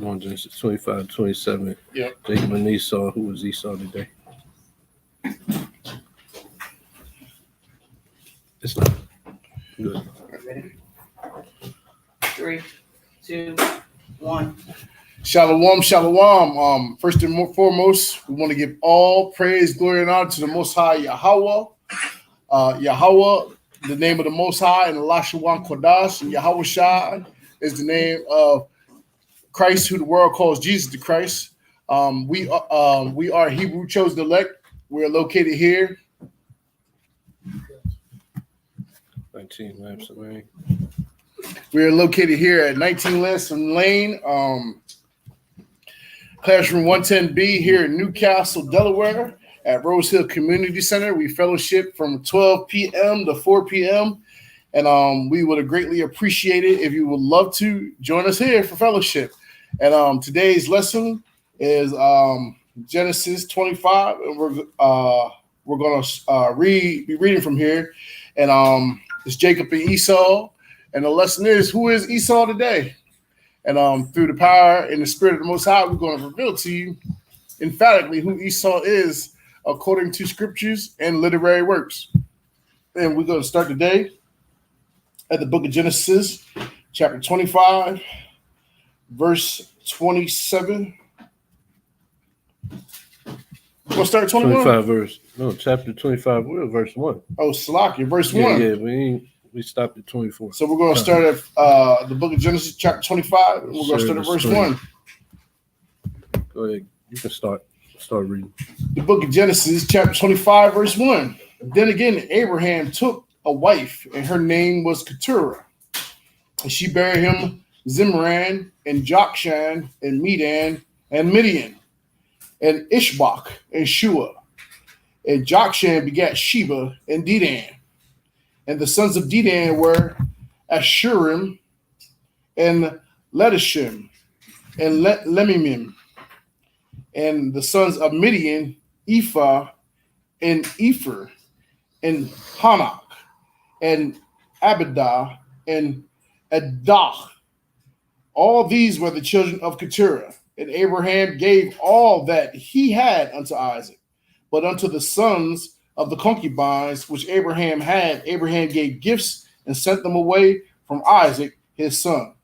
on Genesis 25, 27. Yep. Jacob and Esau. Who was Esau today? It's not good. Ready? 3, 2, 1. Shalom, shalom. First and foremost, we want to give all praise, glory, and honor to the Most High Yahweh. Yahweh, the name of the Most High, and Elashawan Kodash, and Yahweh Shai is the name of Christ, who the world calls Jesus the Christ. We are Hebrew chosen elect. We're located here. 19 Lamps of Rain. We are located here at 19 Lansing Lane, Classroom 110B here in Newcastle, Delaware, at Rose Hill Community Center. We fellowship from 12 p.m. to 4 p.m. And we would greatly appreciate it if you would love to join us here for fellowship. And today's lesson is Genesis 25, and we're going to be reading from here. And it's Jacob and Esau. And the lesson is, who is Esau today? And through the power and the spirit of the Most High, we're going to reveal to you emphatically who Esau is according to scriptures and literary works. And we're going to start today at the book of Genesis, chapter 25, verse 27. We'll start at 21. 25 verse. No, chapter 25. We're at verse 1. Oh, Salakia, verse 1. Yeah, we stopped at 24. So we're going to start at the book of Genesis, chapter 25, and we're going to start at verse 1. Go ahead. You can start reading. The book of Genesis, chapter 25, verse 1. Then again, Abraham took a wife, and her name was Keturah. And she bare him Zimran, and Jokshan, and Medan, and Midian, and Ishbak, and Shua. And Jokshan begat Sheba and Dedan. And the sons of Dedan were Ashurim, and Letishim, and Lemimim. And the sons of Midian, Ephah, and Epher, and Hanak, and Abidah, and Adah. All these were the children of Keturah. And Abraham gave all that he had unto Isaac. But unto the sons of the concubines which Abraham had, Abraham gave gifts and sent them away from Isaac his son,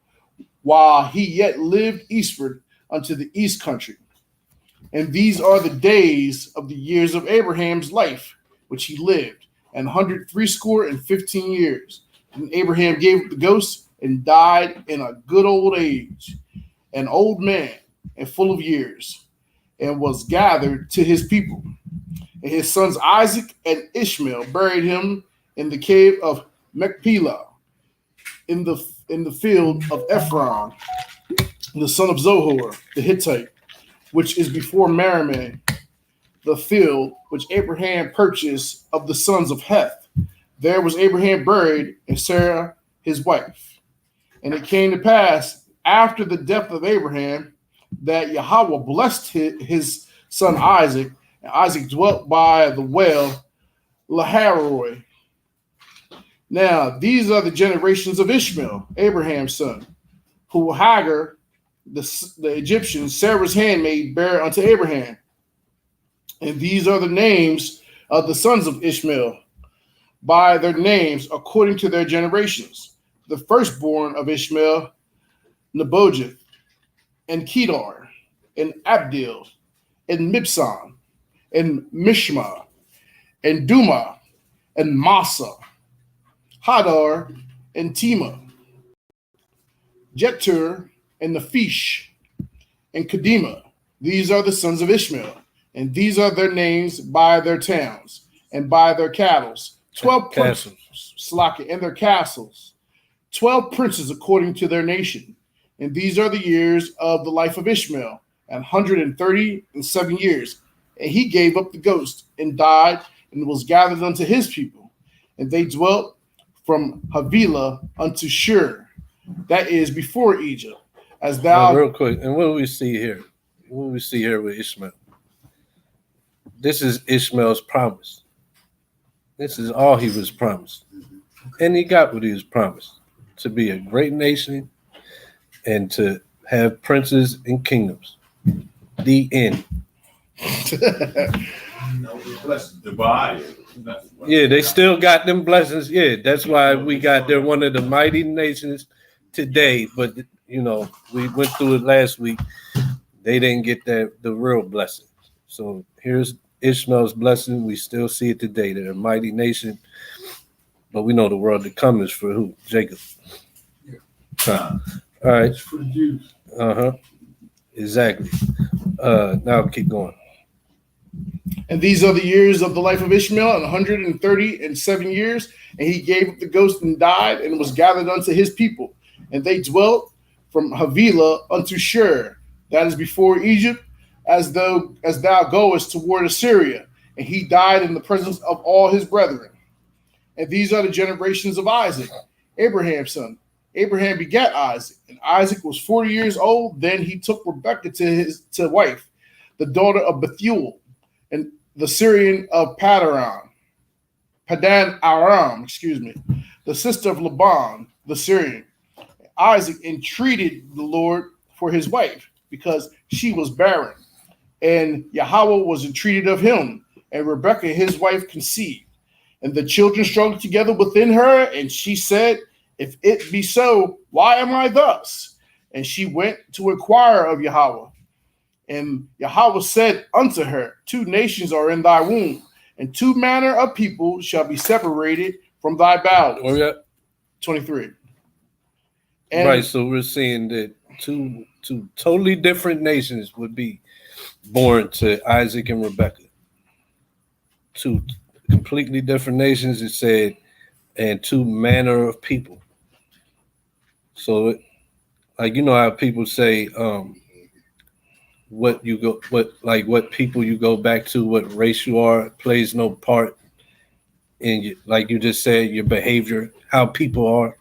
while he yet lived eastward unto the east country. And these are the days of the years of Abraham's life, which he lived, 160 years. And Abraham gave the ghost and died in a good old age, an old man and full of years, and was gathered to his people. And his sons Isaac and Ishmael buried him in the cave of Machpelah, in the field of Ephron, the son of Zohar the Hittite, which is before Marimah, the field which Abraham purchased of the sons of Heth. There was Abraham buried, and Sarah his wife. And it came to pass after the death of Abraham that Yahweh blessed his son Isaac, and Isaac dwelt by the well Lahairoi. Now, these are the generations of Ishmael, Abraham's son, who Hagar, the Egyptian, Sarah's handmaid, bare unto Abraham. And these are the names of the sons of Ishmael, by their names according to their generations. The firstborn of Ishmael, Nebojath, and Kedar, and Abdil, and Mibsam, and Mishma, and Duma, and Masa, Hadar, and Tema, Jetur, and Nephish, and Kedema. These are the sons of Ishmael, and these are their names by their towns, and by their cattle. 12 princes, and their castles. 12 princes according to their nation. And these are the years of the life of Ishmael, 137 years. And he gave up the ghost, and died, and was gathered unto his people. And they dwelt from Havilah unto Shur, that is before Egypt. As thou real quick, and what do we see here? What do we see here with Ishmael? This is Ishmael's promise. This is all he was promised. And he got what he was promised, to be a great nation and to have princes and kingdoms. The end. Divide. Yeah, they still got them blessings. Yeah, that's why we got they're one of the mighty nations today. But you know, we went through it last week. They didn't get the real blessing. So here's Ishmael's blessing. We still see it today. They're a mighty nation. But we know the world to come is for who? Jacob. All right. It's for the Jews. Exactly. Now keep going. And these are the years of the life of Ishmael, 137 years. And he gave up the ghost and died, and was gathered unto his people. And they dwelt from Havilah unto Shur, that is before Egypt, as thou goest toward Assyria. And he died in the presence of all his brethren. And these are the generations of Isaac, Abraham's son. Abraham begat Isaac, and Isaac was 40 years old. Then he took Rebekah to wife, the daughter of Bethuel, and the Syrian of Padan Aram, the sister of Laban, the Syrian. Isaac entreated the Lord for his wife, because she was barren, and Yahweh was entreated of him, and Rebekah his wife conceived. And the children struggled together within her, and she said, if it be so, why am I thus? And she went to inquire of Yahweh. And Yahweh said unto her, 2 nations are in thy womb, and 2 manner of people shall be separated from thy bowels. Where we at? 23. And Right, so we're seeing that two totally different nations would be born to Isaac and Rebekah. 2 completely different nations, it said, and 2 manner of people. So, like, you know how people say, what people you go back to, what race you are, plays no part in, like you just said, your behavior, how people are.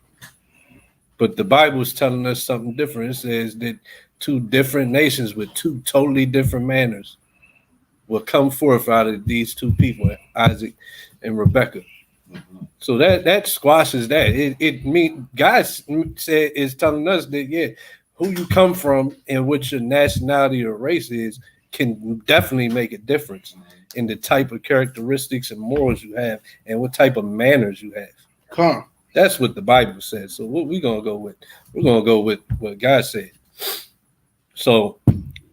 But the Bible is telling us something different. It says that 2 different nations with 2 totally different manners will come forth out of these 2 people, Isaac and Rebekah. So that squashes that. It mean God said is telling us that who you come from and what your nationality or race is can definitely make a difference in the type of characteristics and morals you have and what type of manners you have. come. That's what the Bible says. So what we're gonna go with? We're gonna go with what God said. So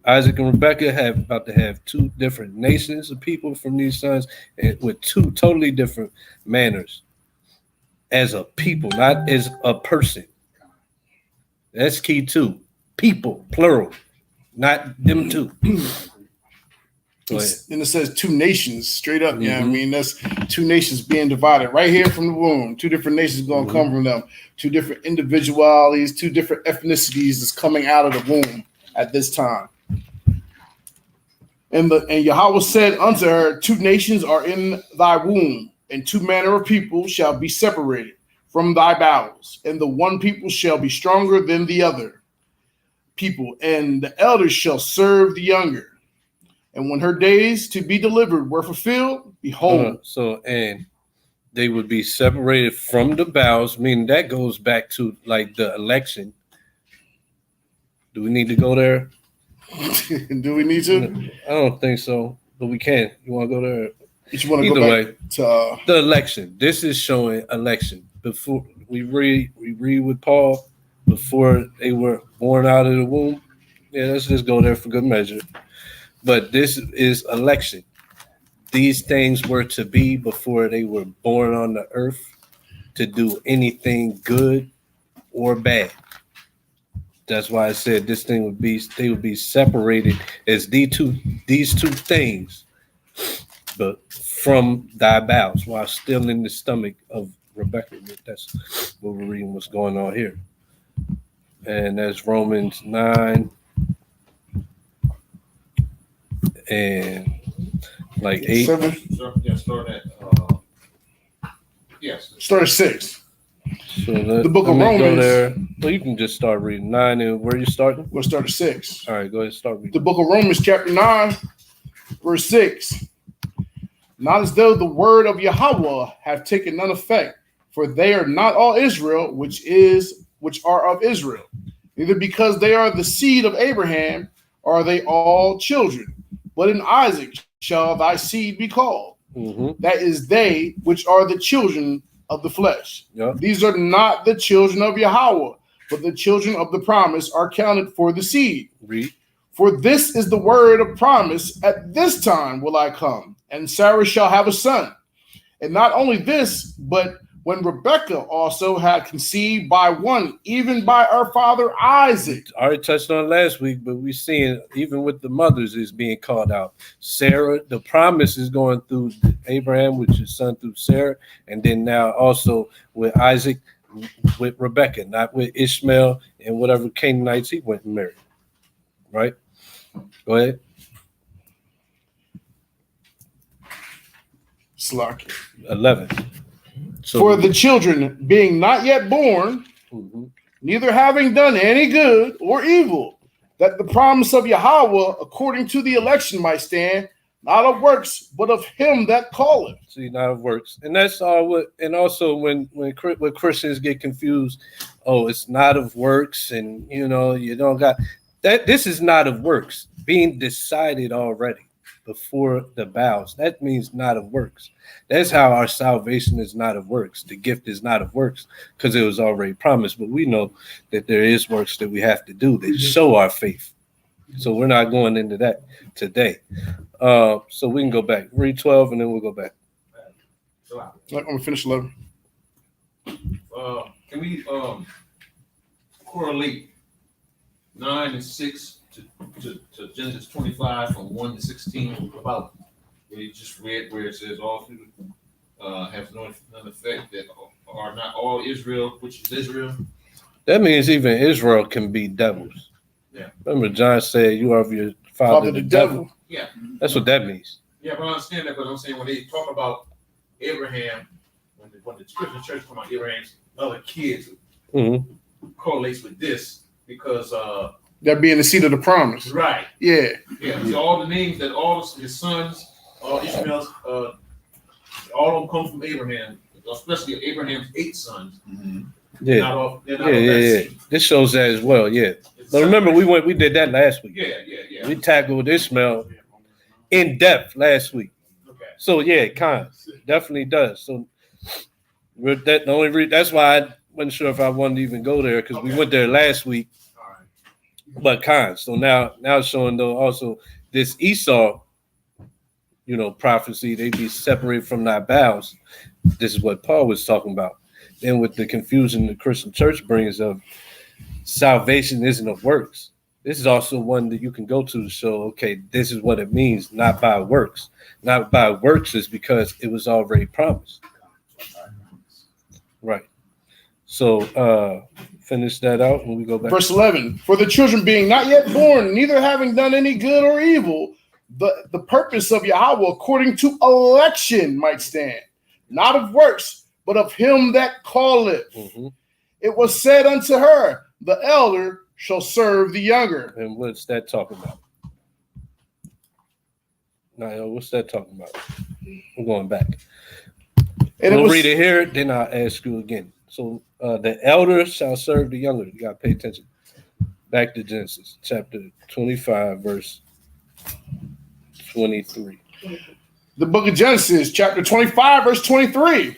Isaac and Rebekah about to have 2 different nations of people from these sons, and with 2 totally different manners as a people, not as a person. That's key too. People, plural, not them 2. And it says 2 nations straight up. Yeah, I mean, that's 2 nations being divided right here from the womb. 2 different nations going to come from them. 2 different individualities, 2 different ethnicities that's coming out of the womb at this time. And Yahweh said unto her, 2 nations are in thy womb, and 2 manner of people shall be separated from thy bowels, and the one people shall be stronger than the other people, and the elders shall serve the younger. And when her days to be delivered were fulfilled, behold. And they would be separated from the bowels, meaning that goes back to like the election. Do we need to go there? Do we need to? I don't think so, but we can. You want to go there? You want to Either go way, back to the election. This is showing election. Before we read with Paul before they were born out of the womb. Yeah, let's just go there for good measure. But this is election. These things were to be before they were born on the earth to do anything good or bad. That's why I said this thing they would be separated as these two things, but from thy bowels, while still in the stomach of Rebekah. That's what we're reading. What's going on here, and that's Romans 9 and like 8. 7. Start at 6. So The book of Romans. Go there. Well, you can just start reading 9 and where you starting? We'll start at 6. All right, go ahead, start reading. The book of Romans, chapter 9, verse 6. Not as though the word of Yahweh have taken none effect, for they are not all Israel, which are of Israel. neither because they are the seed of Abraham are they all children, but in Isaac shall thy seed be called. Mm-hmm. That is they which are the children of the flesh. Yep. These are not the children of Yahweh, but the children of the promise are counted for the seed. Read. For this is the word of promise, at this time will I come, and Sarah shall have a son. And not only this, but when Rebekah also had conceived by one, even by our father Isaac. I already touched on it last week, but we're seeing even with the mothers is being called out. Sarah, the promise is going through Abraham, which is son through Sarah, and then now also with Isaac, with Rebekah, not with Ishmael and whatever Canaanites he went and married. Right? Go ahead. Slack. 11. So, For the children being not yet born, mhm. neither having done any good or evil, that the promise of Yahweh according to the election might stand, not of works, but of him that calleth. See, not of works, and that's all. What, and also when Christians get confused, oh, it's not of works, and you don't got that. This is not of works, being decided already before the vows. That means not of works. That's how our salvation is not of works. The gift is not of works because it was already promised. But we know that there is works that we have to do that show our faith. So we're not going into that today. So we can go back. Read 12 and then we'll go back. I'm going to finish 11. Can we correlate 9 and 6 to Genesis 25 from 1 to 16 about where you just read where it says all through have none effect that are not all Israel, which is Israel? That means even Israel can be devils. Yeah. Remember John said you are of your father the devil. Yeah. That's what that means. Yeah, but I understand that, but I'm saying when they talk about Abraham, when the Christian church talk about Abraham's other kids, correlates with this because that being the seed of the promise. Right. Yeah. Yeah. So all the names that all his sons, Ishmael's, all of them come from Abraham, especially Abraham's 8 sons. Mm-hmm. Yeah. They're not yeah. This shows that as well. Yeah. But remember, we did that last week. Yeah. We tackled Ishmael in depth last week. Okay. So yeah, definitely does. So that's why I wasn't sure if I wanted to even go there because we went there last week. All right. But so now it's showing though also this Esau, prophecy, they be separated from thy bowels. This is what Paul was talking about. Then with the confusion the Christian church brings of salvation isn't of works. This is also one that you can go to show, okay, this is what it means, not by works. Not by works is because it was already promised. Right. So finish that out when we go back. Verse 11, for the children being not yet born, neither having done any good or evil, the purpose of Yahweh according to election might stand, not of works, but of him that calleth. Mm-hmm. It was said unto her, the elder shall serve the younger. And what's that talking about? Niall, what's that talking about? We're going back. And we'll read it here, then I'll ask you again. So the elder shall serve the younger. You got to pay attention. Back to Genesis chapter 25, verse 23. The book of Genesis, chapter 25, verse 23.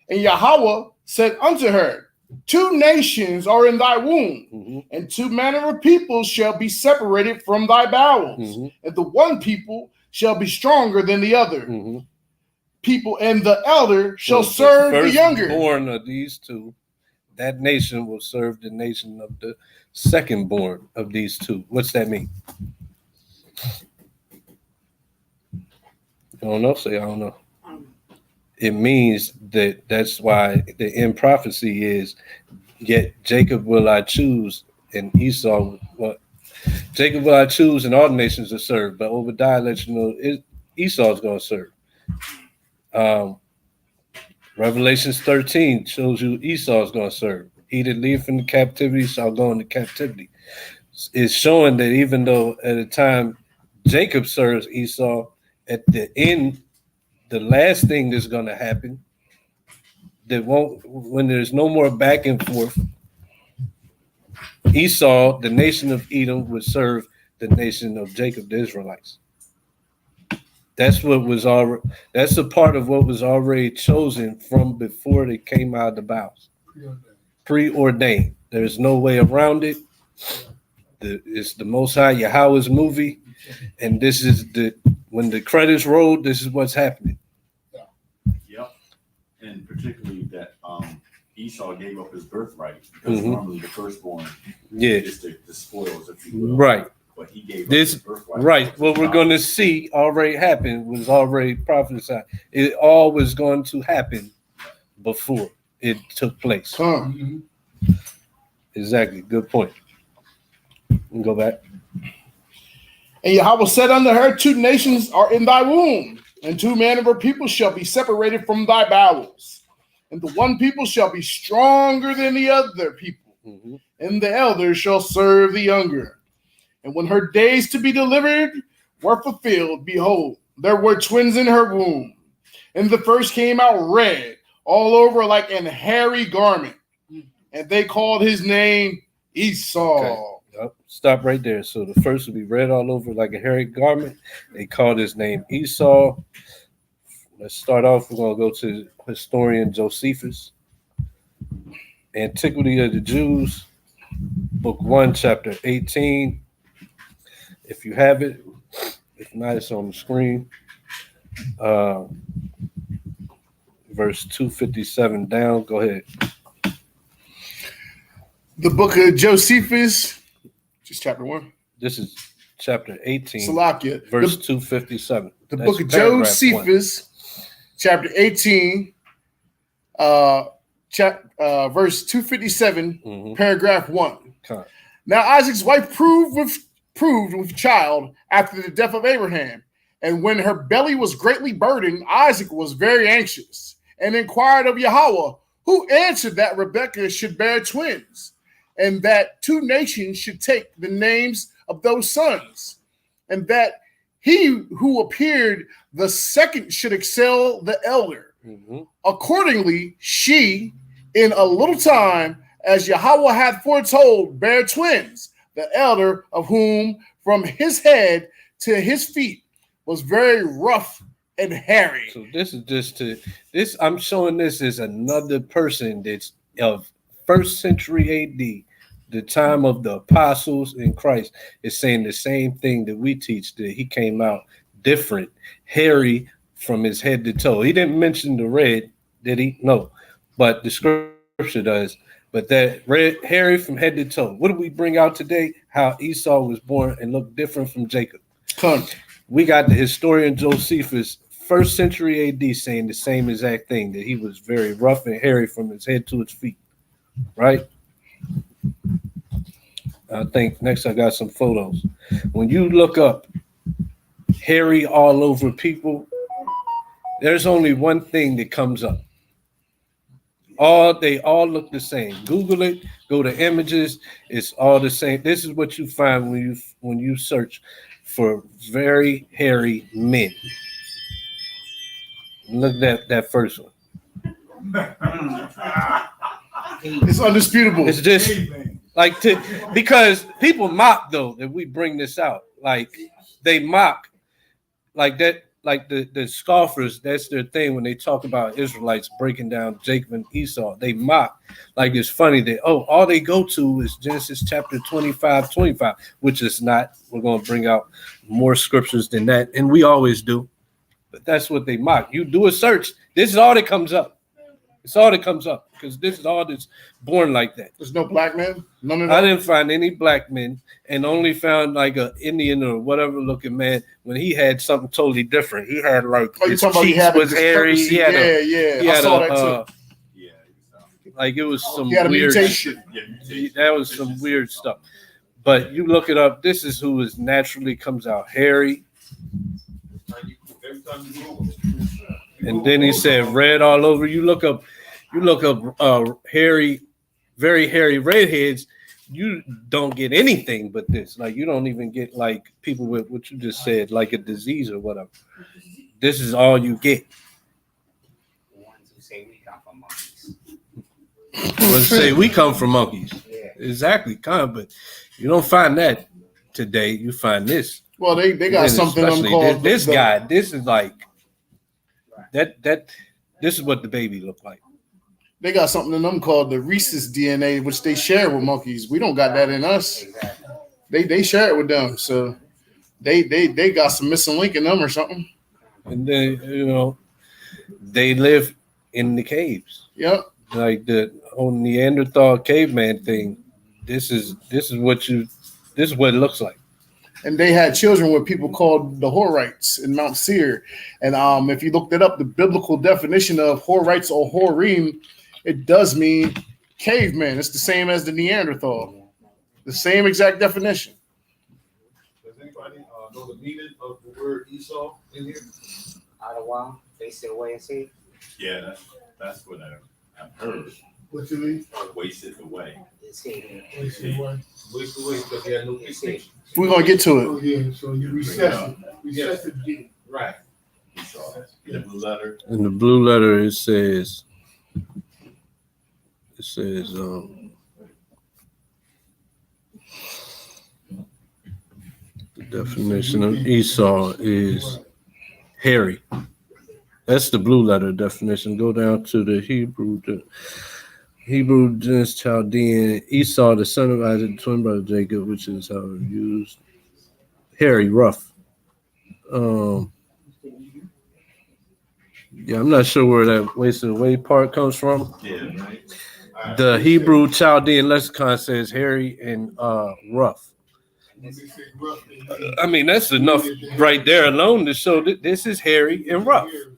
And Yahweh said unto her, 2 nations are in thy womb, and 2 manner of people shall be separated from thy bowels, and the one people shall be stronger than the other people, and the elder shall serve the younger. Born of these 2, that nation will serve the nation of the second born of these 2. What's that mean? You don't know? Say I don't know. It means that's why the end prophecy is, yet Jacob will I choose, and Esau, Jacob will I choose, and all the nations will serve. But Obadiah lets you know Esau's going to serve. Revelations 13 shows you Esau's going to serve. He that leave from the captivity shall go into captivity. It's showing that even though at the time Jacob serves Esau, at the end, the last thing that's going to happen, when there's no more back and forth, Esau, the nation of Edom, would serve the nation of Jacob, the Israelites. That's what was already. That's a part of what was already chosen from before they came out of the bowels. Preordained. There's no way around it. It's the Most High Yahweh's movie, and this is when the credits roll. This is what's happening. Yep. And particularly that Esau gave up his birthright because normally the firstborn is the spoils, if you will. Right. But he gave This up his birthright. right. What we're going to see already happen was already prophesied. It all was going to happen before it took place. Exactly. Good point. Go back. And Yahweh said unto her, 2 nations are in thy womb, and 2 men of her people shall be separated from thy bowels. And the one people shall be stronger than the other people, and the elder shall serve the younger. And when her days to be delivered were fulfilled, behold, there were twins in her womb. And the first came out red, all over like an hairy garment. And they called his name Esau. Okay. Yep. Stop right there. So the first will be red all over like a hairy garment. They called his name Esau. Let's start off. We're going to go to historian Josephus. Antiquity of the Jews, book 1, chapter 18. If you have it, if not, it's on the screen. Verse 257 down. Go ahead. The book of Josephus, just chapter 1. This is chapter 18, Salakia. verse 257. The That's book of paragraph Josephus, chapter 18, verse 257, paragraph 1. Okay. Now Isaac's wife proved with child after the death of Abraham. And when her belly was greatly burdened, Isaac was very anxious and inquired of Yahweh, who answered that Rebekah should bear twins, and that 2 nations should take the names of those sons, and that he who appeared the second should excel the elder. Accordingly, she, in a little time, as Yahweh had foretold, bare twins, the elder of whom from his head to his feet was very rough and hairy. So this is just this. I'm showing this as another person that's of 1st century AD, the time of the apostles in Christ, is saying the same thing that we teach, that he came out different, hairy from his head to toe. He didn't mention the red, did he? No, but the scripture does. But that red, hairy from head to toe. What do we bring out today? How Esau was born and looked different from Jacob. We got the historian Josephus, 1st century AD, saying the same exact thing, that he was very rough and hairy from his head to his feet. Right? I think next I got some photos. When you look up hairy all over people, there's only one thing that comes up. They all look the same. Google it, go to images, it's all the same. This is what you find when you search for very hairy men. Look at that first one. It's undisputable. It's just like because people mock though that we bring this out. Like they mock like that. Like the scoffers, that's their thing when they talk about Israelites breaking down Jacob and Esau. They mock. Like it's funny that, all they go to is Genesis chapter 25, which is not. We're going to bring out more scriptures than that, and we always do. But that's what they mock. You do a search. This is all that comes up. It's all that comes up because this is all that's born like that. There's no black men? None of that? I didn't find any black men and only found like a Indian or whatever looking man when he had something totally different. He had like his cheeks was hairy. He had I saw that too. Like it was some He had a weird mutation. That was some weird stuff. But you look it up, this is who is naturally comes out hairy. And then he said red all over. You look up hairy, very hairy redheads, you don't get anything but this. Like you don't even get like people with what you just said, like a disease or whatever. This is all you get. The ones who say we come from monkeys. Let's say we come from monkeys. Yeah. Exactly, but you don't find that today. You find this. Well, they got And something especially called this guy. This is like that. This is what the baby looked like. They got something in them called the rhesus DNA, which they share with monkeys. We don't got that in us. They share it with them, so they got some missing link in them or something. And then they live in the caves. Yep. Like the whole Neanderthal caveman thing. This is what it looks like. And they had children with people called the Horites in Mount Seir. And if you looked it up, the biblical definition of Horites or Horim, it does mean caveman. It's the same as the Neanderthal. The same exact definition. Does anybody know the meaning of the word Esau in here? Out of while, face it away and see. Yeah, that's what I've heard. What you mean? Wasted away. It's hidden. Waste away because he had no distinction. We're gonna get to it. Yeah, so you recess it. Recess it again. Right. Esau. The blue letter. In the blue letter, it says the definition of Esau is hairy. That's the blue letter definition. Go down to the Hebrew Genesis Chaldean. Esau, the son of Isaac, twin brother Jacob, which is how it's used. Hairy, rough. Yeah, I'm not sure where that wasted away part comes from. Yeah, right. The Hebrew Chaldean lexicon says hairy and rough. I mean, that's enough right there alone to show that this is hairy and rough. And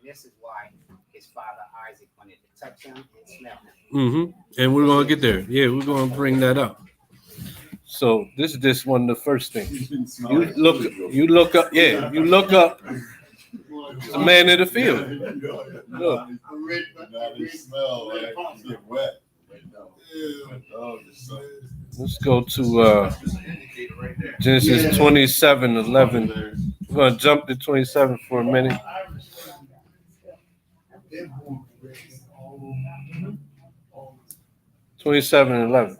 this is why his father Isaac wanted to touch him and smell him. Mm-hmm. And we're gonna get there. Yeah, we're gonna bring that up. So this is just one of the first things. You look up. Yeah, you look up the man in the field. Look. Let's go to Genesis 27:11. We're gonna jump to 27 for a minute. 27:11.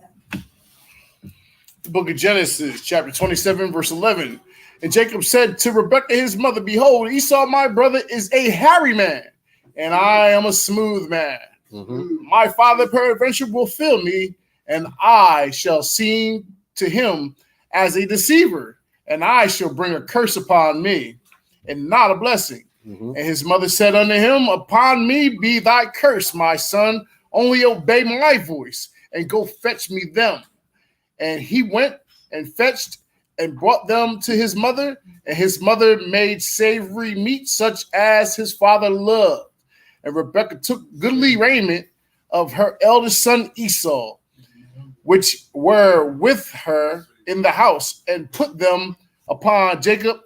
The book of Genesis, chapter 27, verse 11. And Jacob said to Rebekah, his mother, behold, Esau, my brother, is a hairy man, and I am a smooth man. Mm-hmm. My father peradventure will fill me, and I shall seem to him as a deceiver, and I shall bring a curse upon me, and not a blessing. Mm-hmm. And his mother said unto him, upon me be thy curse, my son, only obey my voice, and go fetch me them. And he went and fetched and brought them to his mother, and his mother made savory meat such as his father loved. And Rebekah took goodly raiment of her eldest son Esau, which were with her in the house, and put them upon Jacob,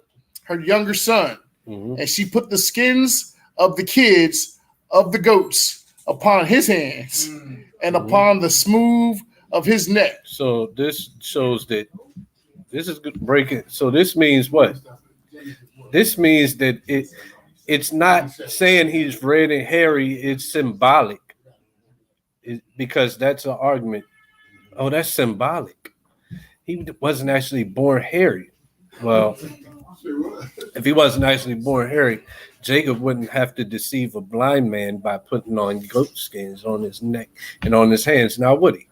her younger son. Mm-hmm. And she put the skins of the kids of the goats upon his hands, and upon the smooth of his neck. So this shows that this is good breaking. So this means what? This means that it's not saying he's red and hairy. It's symbolic, because that's an argument. Oh, that's symbolic. He wasn't actually born hairy. Well, if he wasn't actually born hairy, Jacob wouldn't have to deceive a blind man by putting on goat skins on his neck and on his hands. Now, would he?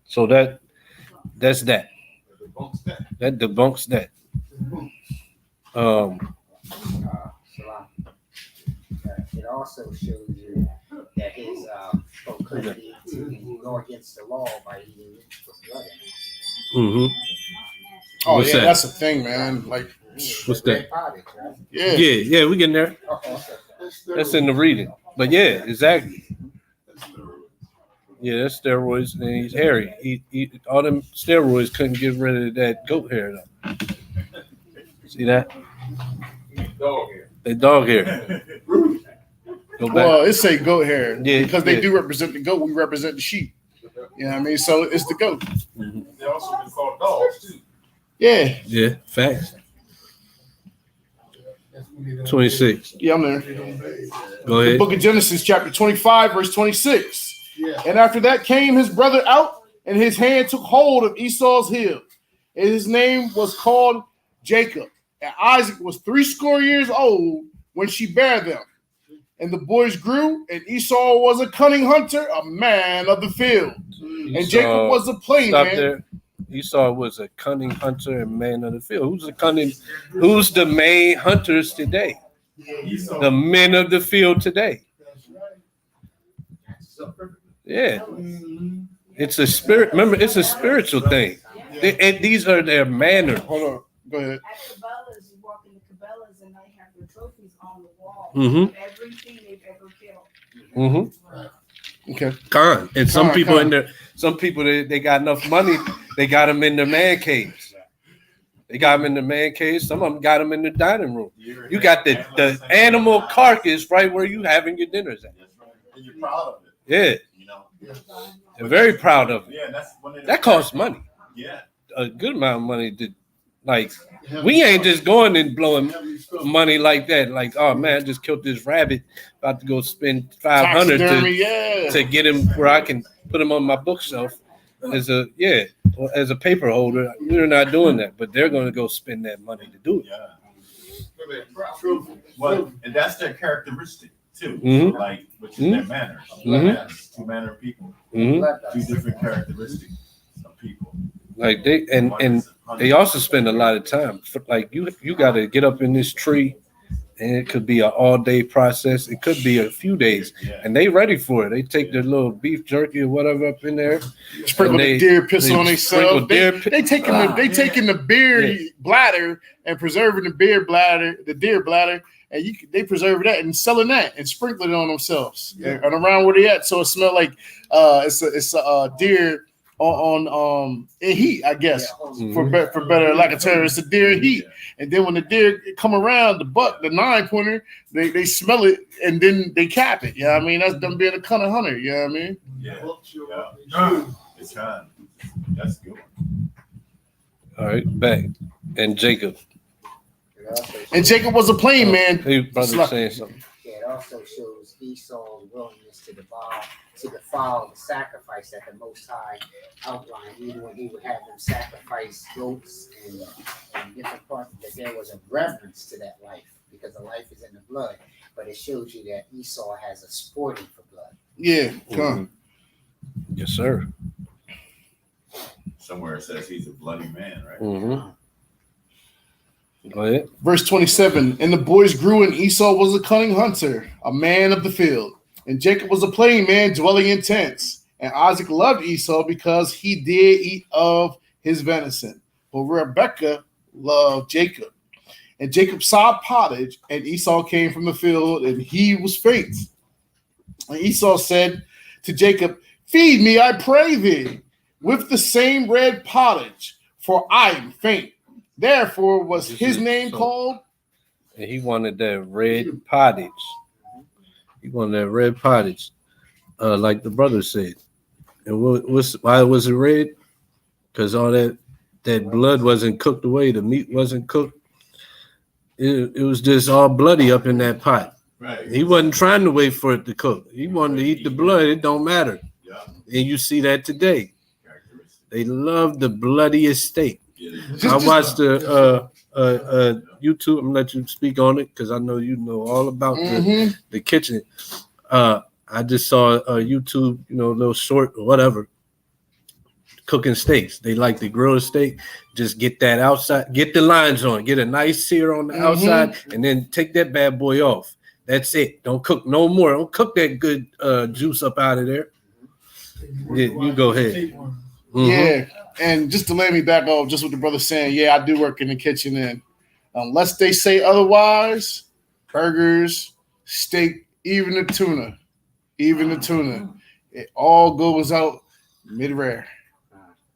So that's that. That debunks that. It also shows you that his proclivity to go against the law by eating meat with blood in it. Mm-hmm. Oh, What's yeah, that? that's a thing, man. Like, What's that? Red pottage, right? yeah. Yeah, we getting there. Okay. That's in the reading. But yeah, exactly. Yeah, that's steroids, and he's hairy. He all them steroids couldn't get rid of that goat hair though. See that? Dog hair. They dog hair. Go back. Well, it say goat hair. Yeah, because they yeah. do represent the goat. We represent the sheep. You know what I mean? So it's the goat. They also been called dogs too. Yeah. Yeah, facts. 26. Yeah, I'm there. Go The ahead. book of Genesis, chapter 25, verse 26. Yeah. And after that came his brother out, and his hand took hold of Esau's heel. And his name was called Jacob. And Isaac was 80 years old when she bare them. And the boys grew, and Esau was a cunning hunter, a man of the field. And Jacob was a plain Stop man. there. Esau was a cunning hunter and man of the field. Who's the main hunters today? Esau. The men of the field today. That's right. Yeah. It's a spirit. Remember, it's a spiritual thing. And these are their manners. Hold on. Go ahead. At Cabela's, you walk into Cabela's and they have their trophies on the wall. Mhm. Everything they've ever killed. Okay. Con. And some Con, people con. in there, they got enough money, they got them in their man caves. They got them in the man cave. Some of them got them in the dining room. You got the animal carcass right where you having your dinners at. That's right. And you're proud of it. Yeah. You know. They're very proud of it. Yeah, that's one of the- That costs money. Yeah. A good amount of money to like we ain't just going and blowing money like that. Like, oh man, I just killed this rabbit, about to go spend $500 Taxidermy, yeah. to get him where I can put him on my bookshelf as a paper holder. We're not doing that, but they're gonna go spend that money to do it. Yeah. Well, and that's their characteristic too. Mhm. Like, which is their manners. Mhm. That's two manner of people. Mhm. Two different characteristics of people. Like they also spend a lot of time. Like you got to get up in this tree, and it could be an all-day process. It could be a few days, Yeah. and they ready for it. They take their little beef jerky or whatever up in there. Sprinkle And the deer piss they on sprinkle themselves. deer They taking the beer bladder and preserving the deer bladder, and they preserve that and selling that and sprinkling it on themselves and around where they at. So it smell like it's a deer on in heat, I guess. For better lack of term, it's a deer in heat. And then when the deer come around, the 9-pointer, they smell it and then they cap it. You know what I mean? That's them being a cunning hunter. You know what I mean? Yeah. It's kind. That's good. All right, back and Jacob. And Jacob was a plain man. Hey, brother, saying something. Yeah, it also shows Esau's willingness to defile the sacrifice that the Most High outlined, even when he would have them sacrifice goats and different parts, that there was a reverence to that life because the life is in the blood. But it shows you that Esau has a sporting for blood. Yeah, come. Yes, sir. Somewhere it says he's a bloody man, right? Mm-hmm. Go ahead. Verse 27, and the boys grew, and Esau was a cunning hunter, a man of the field. And Jacob was a plain man, dwelling in tents. And Isaac loved Esau because he did eat of his venison. But Rebekah loved Jacob. And Jacob saw pottage, and Esau came from the field, and he was faint. And Esau said to Jacob, feed me, I pray thee, with the same red pottage, for I am faint. Therefore was his name called. And he wanted that red pottage. He wanted that red pottage, like the brother said. And why was it red? Because all that blood wasn't cooked away. The meat wasn't cooked. It was just all bloody up in that pot. Right. He wasn't trying to wait for it to cook. He wanted to eat the blood. It don't matter. Yeah. And you see that today. They love the bloodiest steak. Yeah. I watched the YouTube. I'm gonna let you speak on it because I know you know all about the kitchen. I just saw a YouTube, a little short or whatever, cooking steaks. They like to grill a steak. Just get that outside, get the lines on, get a nice sear on the outside, and then take that bad boy off. That's it. Don't cook no more. Don't cook that good juice up out of there. Yeah, you go ahead. Yeah, and just to let me back off, just what the brother's saying, yeah, I do work in the kitchen, and unless they say otherwise, burgers, steak, even the tuna, it all goes out mid-rare,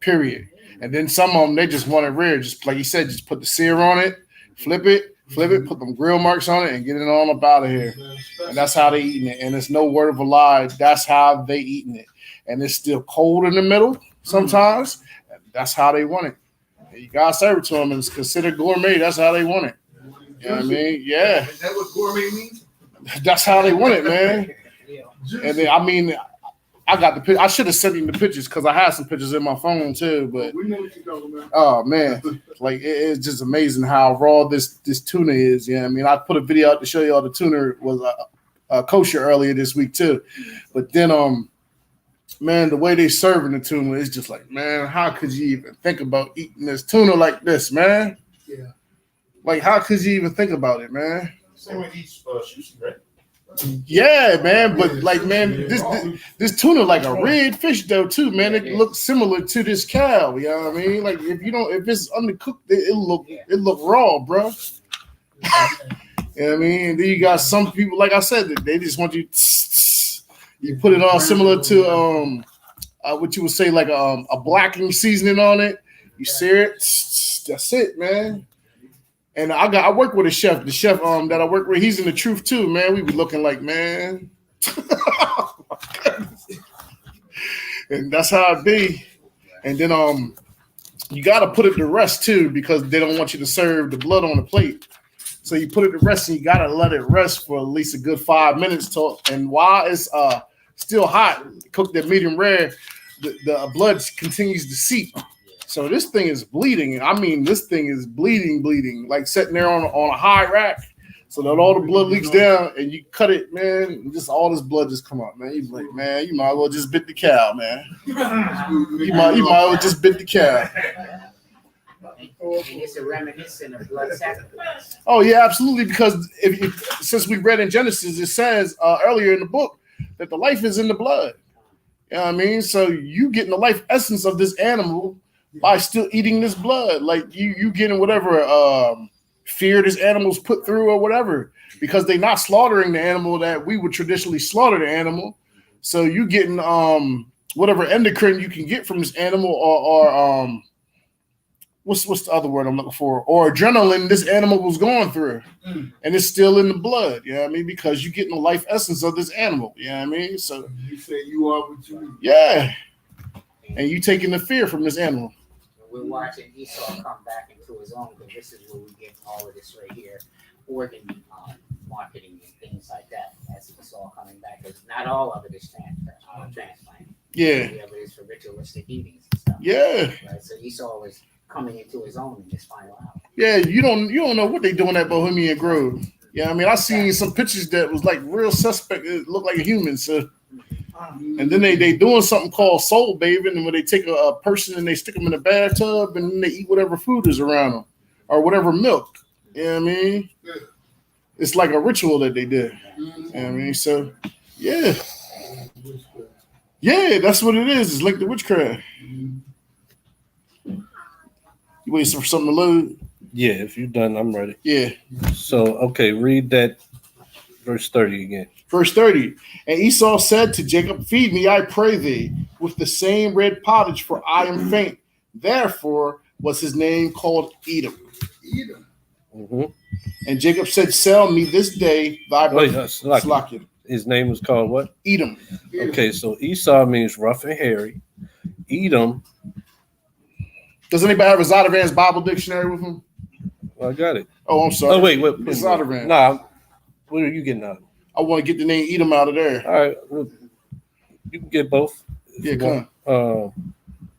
period. And then some of them, they just want it rare, just like you said, just put the sear on it, flip it, put them grill marks on it, and get it on up out of here. And that's how they eating it, and it's no word of a lie. That's how they eating it, and it's still cold in the middle. Sometimes that's how they want it. You gotta serve it to them, and it's considered gourmet. That's how they want it. You know what I mean? Yeah. Is that what gourmet means? That's how they want it, man. And then, I mean, I got the pic. I should have sent him the pictures because I had some pictures in my phone too. But We know what you're talking about. oh man, like it's just amazing how raw this tuna is. Yeah, I mean, I put a video out to show y'all the tuna was kosher earlier this week too. But then man, the way they serving the tuna is just like, man, how could you even think about eating this tuna like this, man? Yeah. Like, how could you even think about it, man? Same with each sushi, right? Yeah, man, but like, man, this tuna like a red fish though too, man. It looks similar to this cow. You know what I mean? Like, if it's undercooked, it look raw, bro. You know what I mean? And then you got some people, like I said, they just want you. You put it all similar to what you would say like a blacking seasoning on it. You sear it. That's it, man. And I work with a chef. The chef that I work with, he's in the truth too, man. We be looking like, man. And that's how it be. And then you gotta put it to rest too, because they don't want you to serve the blood on the plate. So you put it to rest and you gotta let it rest for at least a good 5 minutes and while it's still hot, cooked at medium rare, the blood continues to seep. So this thing is bleeding. I mean, this thing is bleeding, like sitting there on a high rack, so that all the blood leaks down, and you cut it, man, and just all this blood just come out, man. You like, man, you might as well just bit the cow, man. You might as well just bit the cow. And it's a reminiscent of blood sacrifice. Oh yeah, absolutely. Because since we read in Genesis, it says earlier in the book that the life is in the blood. You know what I mean? So you getting the life essence of this animal by still eating this blood. Like you getting whatever fear this animal's put through or whatever, because they're not slaughtering the animal that we would traditionally slaughter the animal. So you getting whatever endocrine you can get from this animal or what's the other word I'm looking for? Or adrenaline this animal was going through. And it's still in the blood, you know what I mean? Because you're getting the life essence of this animal, you know what I mean? So You say you are what you eat. yeah. And you taking the fear from this animal. We're watching Esau come back into his own, because this is where we get all of this right here, organ marketing and things like that. That's Esau coming back, because not all of it is transplant. Yeah. The other is for ritualistic eatings and stuff. Yeah. Right. So Esau was coming into his own in this final hour. Yeah, you don't know what they doing at Bohemian Grove. Yeah, I mean, I seen some pictures that was like real suspect. It looked like a human. So, and then they doing something called soul bathing, and when they take a person and they stick them in a bathtub, and then they eat whatever food is around them or whatever milk. You know what I mean? It's like a ritual that they did. You know what I mean? So, yeah, that's what it is. It's like the witchcraft. You waiting for something to load? Yeah, if you're done, I'm ready. Yeah. So, okay, read that verse 30 again. Verse 30. And Esau said to Jacob, feed me, I pray thee, with the same red pottage, for I am faint. Therefore was his name called Edom. Edom. Mm-hmm. And Jacob said, sell me this day thy Slakia. His name was called what? Edom. Okay, so Esau means rough and hairy. Edom. Does anybody have a Zondervan's Bible dictionary with him? I got it. Oh, I'm sorry. Oh, wait. It's Zondervan. Nah, what are you getting out of it? I want to get the name Edom out of there. All right. Well, you can get both. Yeah, come on.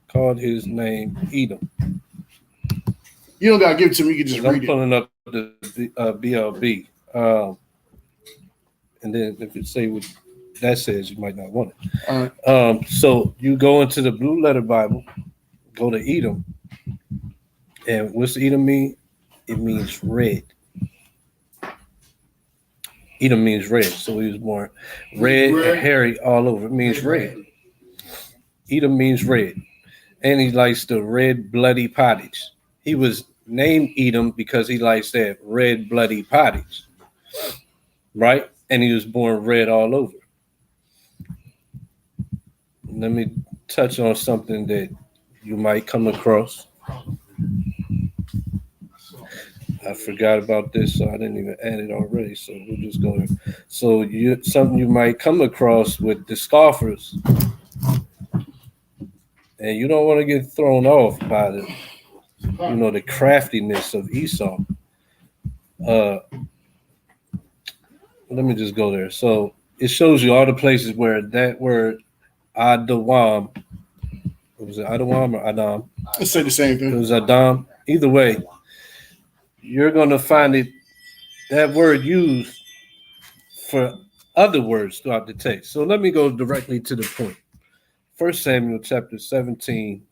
Called his name Edom. You don't got to give it to me. You can just I'm read it. pulling up the BLB. And then if it say what that says, you might not want it. All right. So you go into the Blue Letter Bible, go to Edom. And what's Edom mean? It means red. Edom means red. So he was born red and hairy all over. It means red. Edom means red. And he likes the red bloody pottage. He was named Edom because he likes that red bloody pottage. Right? And he was born red all over. Let me touch on something that you might come across. I forgot about this, so I didn't even add it already. So we'll just go there. So something you might come across with the scoffers, and you don't want to get thrown off by the craftiness of Esau. Let me just go there. So it shows you all the places where that word Adawam. Was it Adawam or Adam? Let's say the same It thing. was Adam. Either way, you're going to find that word used for other words throughout the text. So let me go directly to the point. 1 Samuel chapter 17,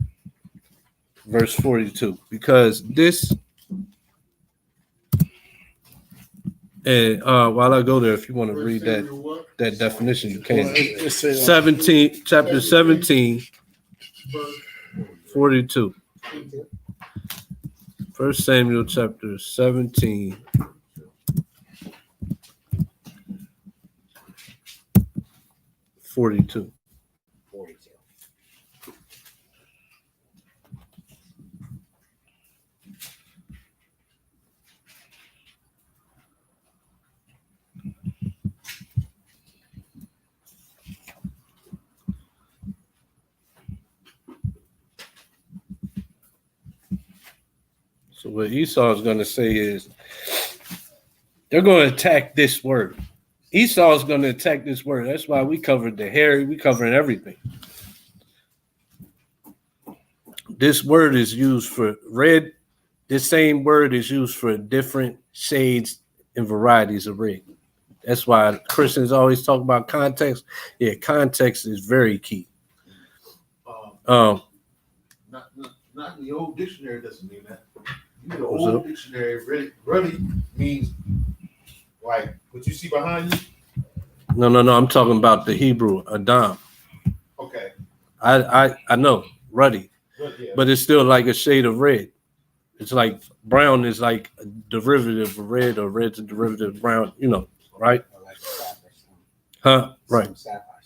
verse 42. Because this, and while I go there, if you want to read that definition, you can. Let's say 17, chapter 17, 42. 1 Samuel chapter 17. 42. 42. So what Esau is going to say is they're going to attack this word. Esau is going to attack this word. That's why we covered the hairy. We covered everything. This word is used for red. This same word is used for different shades and varieties of red. That's why Christians always talk about context. Yeah, context is very key. Not in the old dictionary doesn't mean that. In the old dictionary, really means like what you see behind you. No. I'm talking about the Hebrew Adam. Okay. I know ruddy, but it's still like a shade of red. It's like brown is like a derivative of red, or red's a derivative of brown. You know, right? Huh?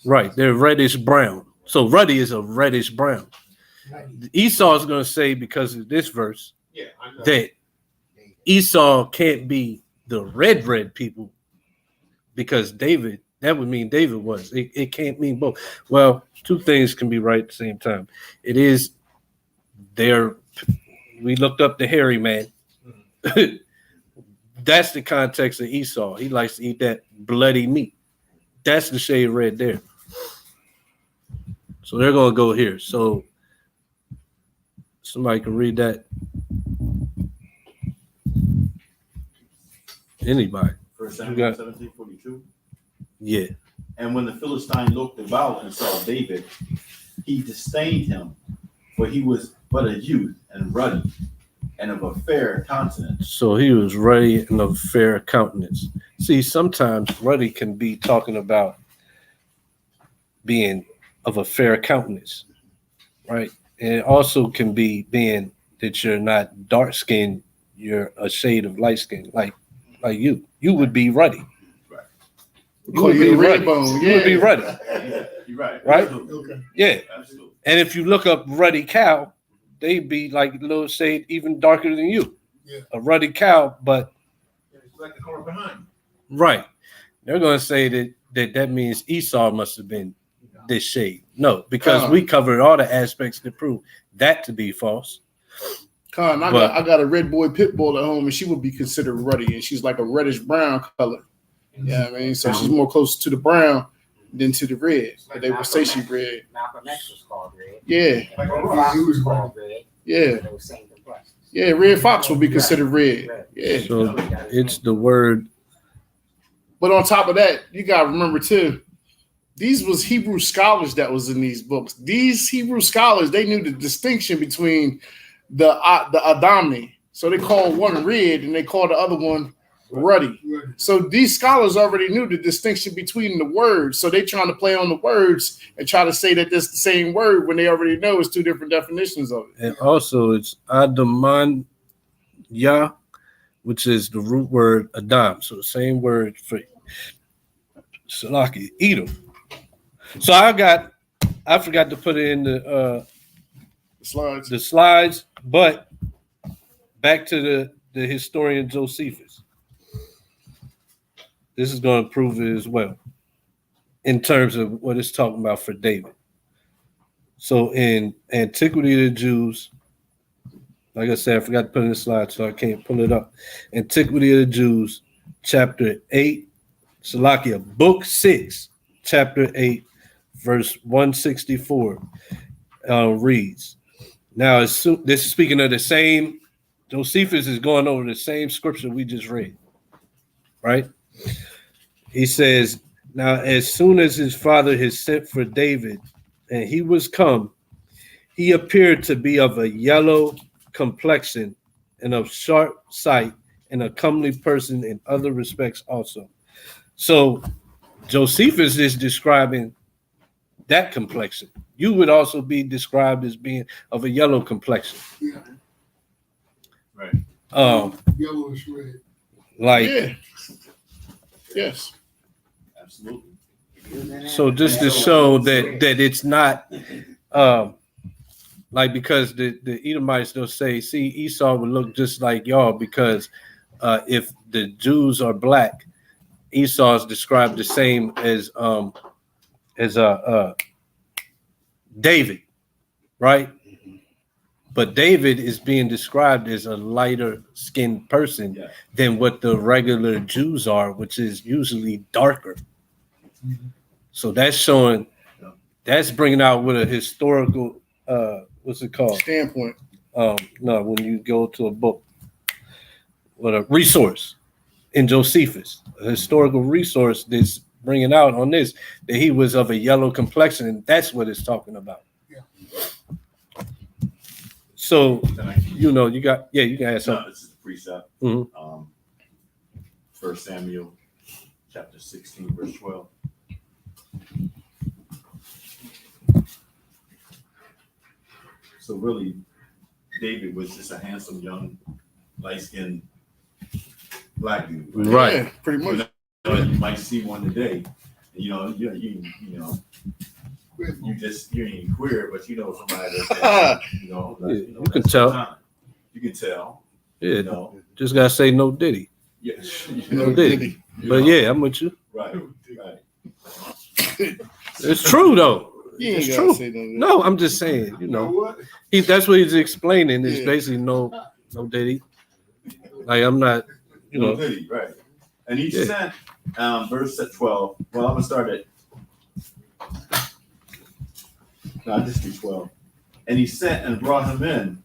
Right. They're reddish brown. So ruddy is a reddish brown. Esau is going to say, because of this verse, that Esau can't be the red people, because David, that would mean David was. It can't mean both. Well, two things can be right at the same time. It is there. We looked up the hairy man. That's the context of Esau. He likes to eat that bloody meat. That's the shade red there. So they're going to go here. So somebody can read that. Anybody. 1 Samuel 17:42. Yeah. And when the Philistine looked about and saw David, he disdained him, for he was but a youth and ruddy and of a fair countenance. So he was ruddy and of fair countenance. See, sometimes ruddy can be talking about being of a fair countenance, right? And it also can be being that you're not dark skinned, you're a shade of light skin, like you. You would be ruddy. Right. You would be ruddy. Bone. You would be ruddy. Yeah, you're right. Right? Absolutely. Okay. Yeah. Absolutely. And if you look up ruddy cow, they'd be like a little shade even darker than you. Yeah. A ruddy cow, but It's like the color behind you. right. They're going to say that means Esau must have been this shade. No, because we covered all the aspects that prove that to be false. Con, I got a red boy pit bull at home, and she would be considered ruddy, and she's like a reddish brown color. Yeah, I mean, so she's more close to the brown than to the red. But they would say she red. Malcolm X was called red. Yeah, Like a Fox he was was called red. yeah, They were saying the plus. yeah. Red fox would be considered red. Yeah. So it's the word. But on top of that, you gotta remember too, these was Hebrew scholars that was in these books. These Hebrew scholars, they knew the distinction between the Adamni. So they called one red and they called the other one ruddy. Right. So these scholars already knew the distinction between the words. So they trying to play on the words and try to say that that's the same word when they already know it's two different definitions of it. And also it's Adamanya, which is the root word Adam. So the same word for Salaki, Edom. So I forgot to put it in the slides, but back to the historian Josephus. This is going to prove it as well in terms of what it's talking about for David. So in Antiquity of the Jews, like I said, I forgot to put in the slide, so I can't pull it up. Antiquity of the Jews, chapter 8, Salakia, book 6, chapter 8, verse 164 reads. Now, this is speaking of the same. Josephus is going over the same scripture we just read, right? He says, now, as soon as his father had sent for David, and he was come, he appeared to be of a yellow complexion and of sharp sight and a comely person in other respects also. So Josephus is describing that complexion. You would also be described as being of a yellow complexion. Yeah. Right. Yellowish red. Like, Yeah. Yes. Absolutely. so just to show that it's not like, because the Edomites, they'll say, see, Esau would look just like y'all, because if the Jews are black, Esau is described the same as David, right? But David is being described as a lighter skinned person than what the regular Jews are, which is usually darker. So that's showing, that's bringing out with a historical, what's it called? Standpoint. No, when you go to a book, what a resource in Josephus, a historical resource that's bringing out on this, that he was of a yellow complexion, and that's what it's talking about. So, you know, you got, you can add something. No, this is the precept. Mm-hmm. 1 Samuel chapter 16, verse 12. So really, David was just a handsome young, light-skinned black dude. Right. Yeah, pretty much. You might see one today, and you ain't queer, but you know somebody that's, You can tell. You can tell. Yeah, just gotta say no Diddy. Yes. No Diddy. But yeah, I'm with you. Right. It's true though. You ain't It's gotta true. say no. No, I'm just saying, You know what? that's what he's explaining. Is Yeah. basically no Diddy. Like, I'm not, No Diddy, right. And he sent, verse 12. Well, I'm gonna start at. No, just do 12. And he sent and brought him in.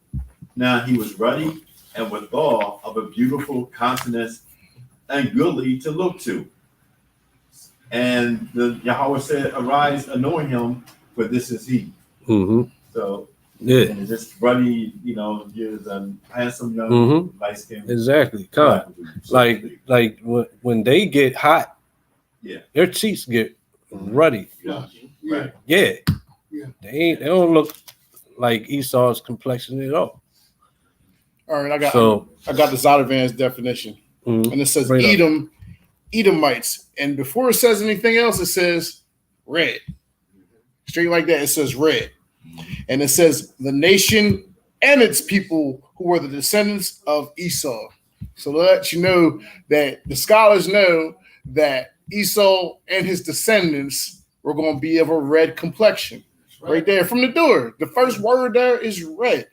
Now he was ruddy and withal of a beautiful countenance and goodly to look to. And the Yahweh said, "Arise, anoint him, for this is he." Mm-hmm. So Yeah. and just ruddy, he is a handsome young light skinned. Exactly. Come. Like when they get hot, their cheeks get ruddy. Yeah. Right. Yeah. Yeah. They don't look like Esau's complexion at all. All right, I got the Zondervan's definition, Mhm. and it says Straight up. Edomites, and before it says anything else, it says red. Straight like that, it says red, and it says the nation and its people who were the descendants of Esau. So to let you know that the scholars know that Esau and his descendants were going to be of a red complexion. Right there from the door, the first word there is red.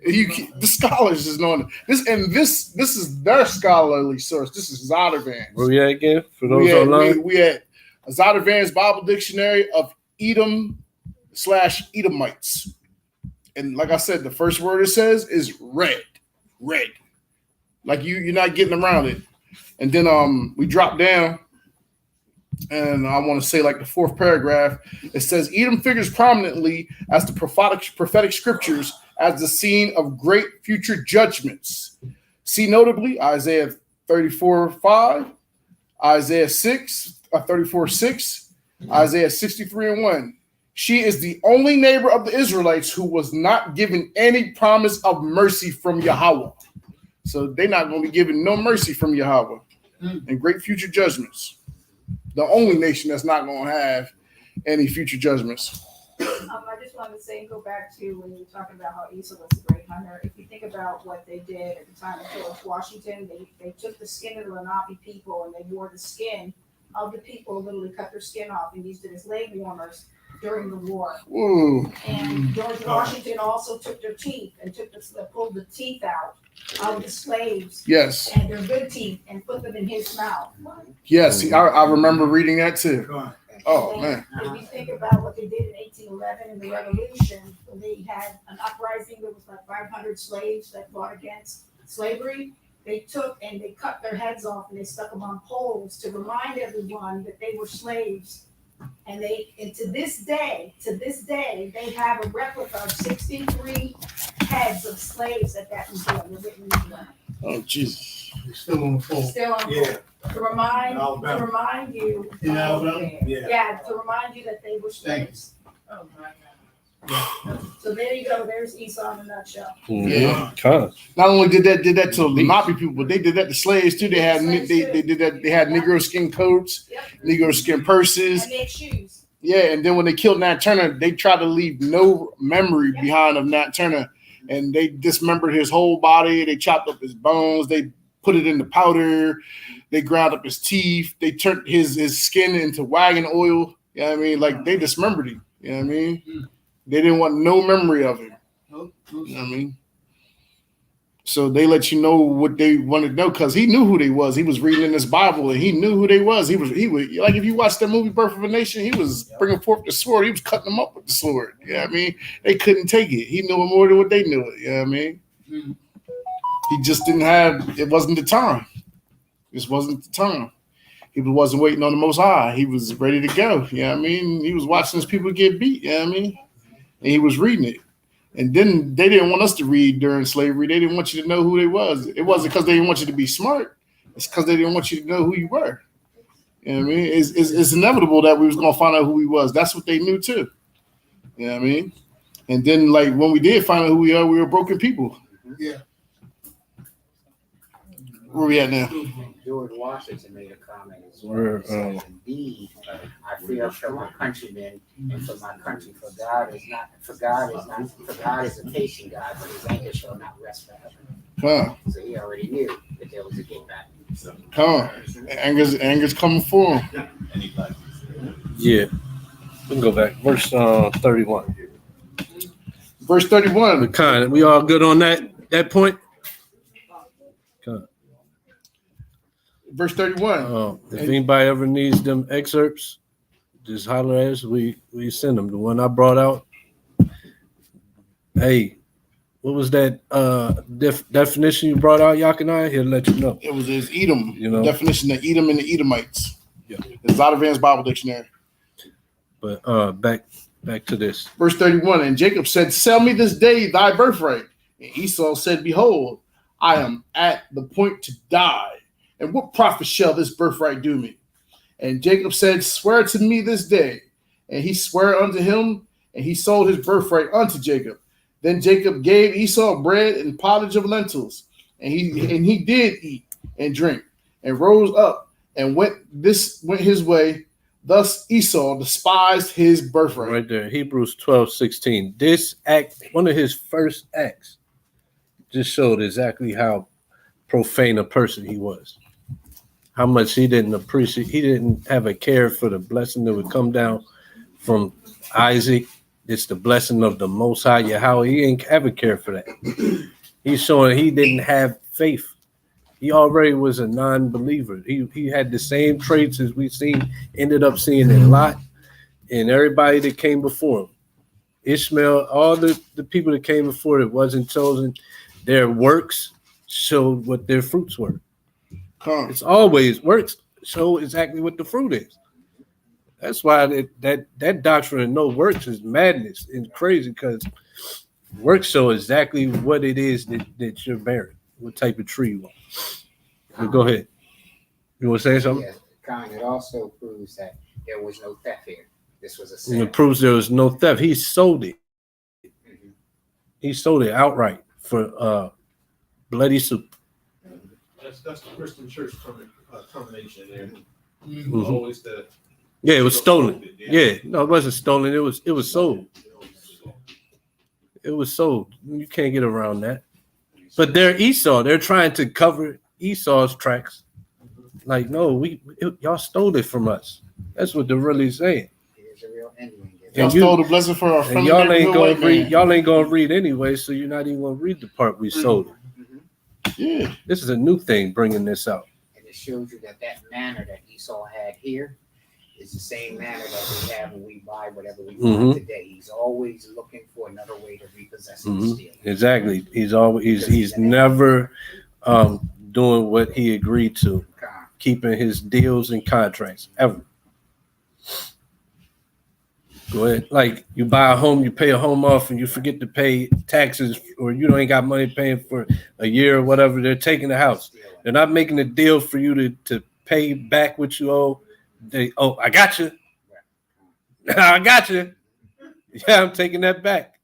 The scholars is knowing this, and this is their scholarly source. This is Zondervan's. Where we at again? For those online, we had Zondervan's Bible Dictionary of Edom/Edomites, and like I said, the first word it says is red. Like you're not getting around it. And then we drop down, and I want to say like the fourth paragraph. It says Edom figures prominently as the prophetic scriptures as the scene of great future judgments. See notably Isaiah 34:5, Isaiah 34:6, Isaiah 63:1. She is the only neighbor of the Israelites who was not given any promise of mercy from Yahweh. So they're not going to be given no mercy from Yahweh and great future judgments. The only nation that's not going to have any future judgments. I just wanted to say, go back to when you were talking about how Esau was a great hunter. If you think about what they did at the time of George Washington, they took the skin of the Lenape people and they wore the skin of the people, literally cut their skin off and used it as leg warmers during the war. Ooh. And George Washington also took their teeth and pulled the teeth out of the slaves. Yes. And their good teeth and put them in his mouth. Yes. I remember reading that too. Oh, And man. if you think about what they did in 1811 in the Revolution, when they had an uprising, there was like 500 slaves that fought against slavery. They took and they cut their heads off and they stuck them on poles to remind everyone that they were slaves. And to this day, they have a replica of 63 heads of slaves at that museum. They're written in the ground. Oh, Jesus. It's still on the phone. Still on Yeah. to remind you. In Alabama? Yeah. Yeah, to remind you that they were slaves. Oh, my God. So there you go. There's Esau in a nutshell. Yeah. Kind of. Not only did that to the Moppy people, but they did that to slaves too. They had Slaves they too. did that. They had Negro skin coats, Yep. Negro skin purses. And make shoes. Yeah, and then when they killed Nat Turner, they tried to leave no memory behind of Nat Turner, and they dismembered his whole body. They chopped up his bones. They put it in the powder. They ground up his teeth. They turned his skin into wagon oil. You know what I mean? Like they dismembered him. You know what I mean? They didn't want no memory of him. You know what I mean? So they let you know what they wanted to know because he knew who they was. He was reading in his Bible and he knew who they was. He was like if you watch that movie Birth of a Nation, he was bringing forth the sword. He was cutting them up with the sword. You know what I mean? They couldn't take it. He knew it more than what they knew it. You know what I mean? He just didn't have. It wasn't the time. This wasn't the time. He wasn't waiting on the Most High. He was ready to go. You know what I mean? He was watching his people get beat. You know what I mean? And he was reading it. And then they didn't want us to read during slavery. They didn't want you to know who they was. It wasn't because they didn't want you to be smart. It's because they didn't want you to know who you were. You know what I mean? It's inevitable that we was going to find out who we was. That's what they knew too. You know what I mean? And then like when we did find out who we were broken people. Yeah. Where we at now? George Washington made a comment as well. Where, He said, indeed, I fear for my countrymen and for my country, for God is a patient God, but his anger shall not rest forever. Huh. So he already knew that there was a get back. Come on. Anger's coming for him. Yeah. We can go back. Verse 31. Verse 31. We all good on that point? Kind. Verse 31. If anybody ever needs them excerpts, just holler at us. We send them. The one I brought out. Hey, what was that definition you brought out, Yakanai? He'll let you know. It was his Edom, You know? definition of Edom and the Edomites. Yeah. It's out of Van's Bible Dictionary. But back to this. Verse 31. And Jacob said, sell me this day thy birthright. And Esau said, behold, I am at the point to die. And what profit shall this birthright do me? And Jacob said, swear to me this day. And he swore unto him, and he sold his birthright unto Jacob. Then Jacob gave Esau bread and pottage of lentils, and he did eat and drink, and rose up and went his way. Thus Esau despised his birthright. Right there, Hebrews 12:16. This act, one of his first acts, just showed exactly how profane a person he was. How much he didn't appreciate, he didn't have a care for the blessing that would come down from Isaac. It's the blessing of the Most High Yahweh. He didn't have a care for that. He's showing he didn't have faith. He already was a non-believer. He had the same traits as we ended up seeing in Lot and everybody that came before him. Ishmael, all the people that came before it wasn't chosen. Their works showed what their fruits were. It's always works show exactly what the fruit is. That's why that doctrine of no works is madness and crazy, because works show exactly what it is that you're bearing, what type of tree you are. But go ahead. You want to say something? Yeah, Con, it also proves that there was no theft here. This was a And sin. it proves there was no theft. He sold it. Mm-hmm. He sold it outright for bloody soup. That's the Christian church termination there. Mhm. Always the Yeah, it was stolen. Yeah, no, it wasn't stolen. It was sold. It was sold. You can't get around that. But they're Esau. They're trying to cover Esau's tracks. Like, no, y'all stole it from us. That's what they're really saying. Here's a real ending. Y'all stole the blessing for our and y'all ain't gonna read. Y'all ain't gonna read anyway, so you're not even gonna read the part we sold it. Yeah. This is a new thing bringing this out. And it shows you that manner that Esau had here It's the same manner that we have when we buy whatever we Mhm. want today. He's always looking for another way to repossess and Mhm. steal. Exactly. He's never doing what he agreed to, keeping his deals and contracts ever. Go ahead. Like you buy a home, you pay a home off, and you forget to pay taxes, or you ain't got money paying for a year or whatever. They're taking the house. They're not making a deal for you to pay back what you owe. I got you. I got you. Yeah, I'm taking that back.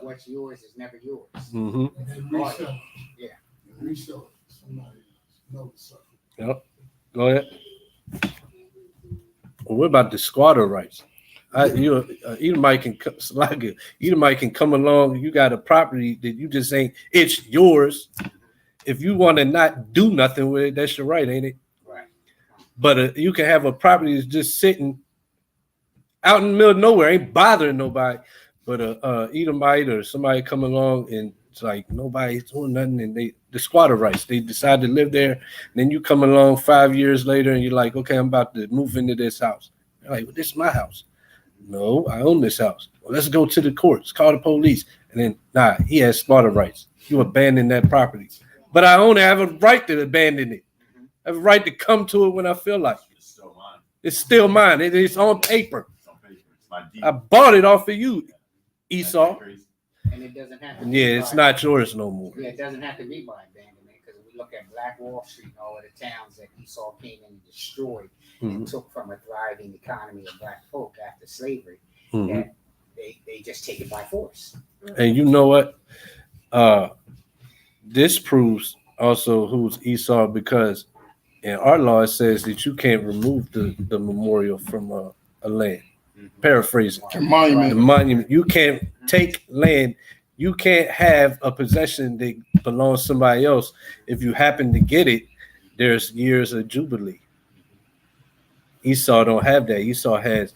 What's yours is never yours. Mm-hmm. And then resell it. Yeah. And resell it. Somebody knows something. Yep. Go ahead. Well, what about the squatter rights? Edomite can come along. You got a property that you just ain't. It's yours. If you want to not do nothing with it, that's your right, ain't it? Right. But you can have a property that's just sitting out in the middle of nowhere, ain't bothering nobody. But Edomite or somebody come along and it's like nobody's doing nothing, and the squatter rights. They decide to live there. And then you come along 5 years later, and you're like, okay, I'm about to move into this house. They're like, well, this is my house. No, I own this house. Well, let's go to the courts, call the police. And then, nah, he has squatter rights. You abandon that property. But I own it. I have a right to abandon it. I have a right to come to it when I feel like it. It's still mine. It's still mine. It's on paper. It's on paper. It's my deed. I bought it off of you, Esau. And it doesn't have to Yeah, it's not yours no more. Yeah, it doesn't have to be by abandonment, because we look at Black Wall Street and all of the towns that Esau came in and destroyed and took from a thriving economy of black folk after slavery, that they just take it by force. And you know what? This proves also who's Esau, because in our law it says that you can't remove the memorial from a land. Paraphrasing. The monument. The monument. You can't take land. You can't have a possession that belongs to somebody else. If you happen to get it, there's years of jubilee. Esau don't have that. Esau has,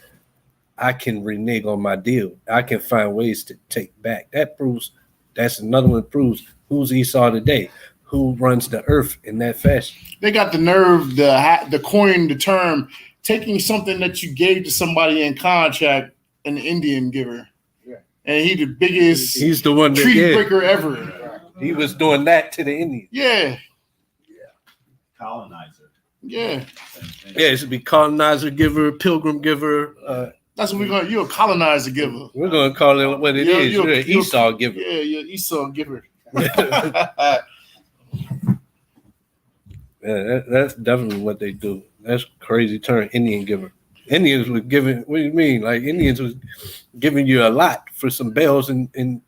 I can renege on my deal. I can find ways to take back. That's another one that proves who's Esau today, who runs the earth in that fashion. They got the nerve to coin the term taking something that you gave to somebody in contract, an Indian giver. Yeah. And he the biggest He's the one that treaty did. breaker ever. He was doing that to the Indians. Yeah. Colonizer. Yeah. Yeah, it should be colonizer giver, pilgrim giver. That's what we're going to, you're a colonizer giver. We're going to call it what it is. You're an Esau giver. Yeah, you're an Esau giver. Yeah, that's definitely what they do. That's crazy term, Indian giver. Indians was giving, what do you mean? Like Indians was giving you a lot for some bells and and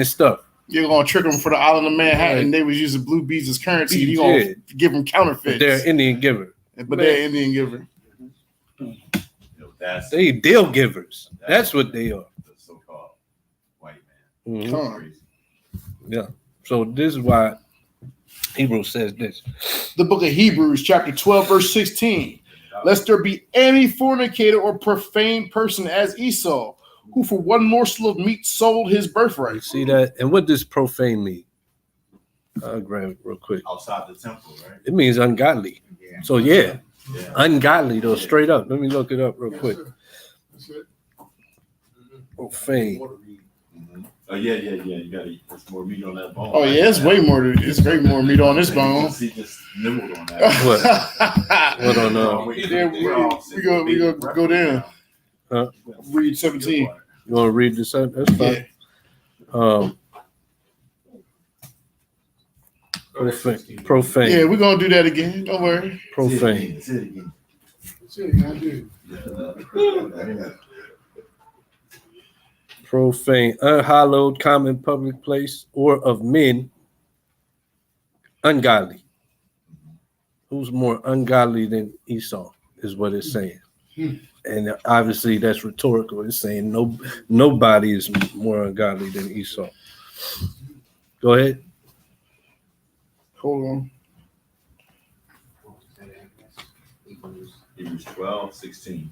stuff. You're going to trick them for the island of Manhattan. Right. They was using blue beads as currency. You're going to give them counterfeits. They're an Indian giver. But they're Indian giver. They deal givers. That's what they are. The so-called white man. Mhm. Come on. Crazy. Yeah. So this is why Hebrews says this. The book of Hebrews, chapter 12, verse 16. Lest there be any fornicator or profane person as Esau, who for one morsel of meat sold his You birthright. see that? And what does profane mean? I'll grab it real quick. Outside the temple, right? It means ungodly. Yeah. So yeah, Yeah. ungodly though, straight up. Let me look it up real quick. That's it. Profane. Mhm. Oh yeah. You gotta. There's more meat on that bone. Oh yeah, it's way more. It's way more meat on this bone. He just nibbled on that. What on Yeah, we gonna go down. Huh? Read 17. You want to read this out? That's fine. Yeah. Profane. Yeah, we're gonna do that again. Don't worry. Profane. That's it. I do. Profane. Unhallowed, common public place, or of men. Ungodly. Who's more ungodly than Esau is what it's saying. And obviously that's rhetorical. It's saying nobody is more ungodly than Esau. Go ahead. Hold on. Hebrews 12:16.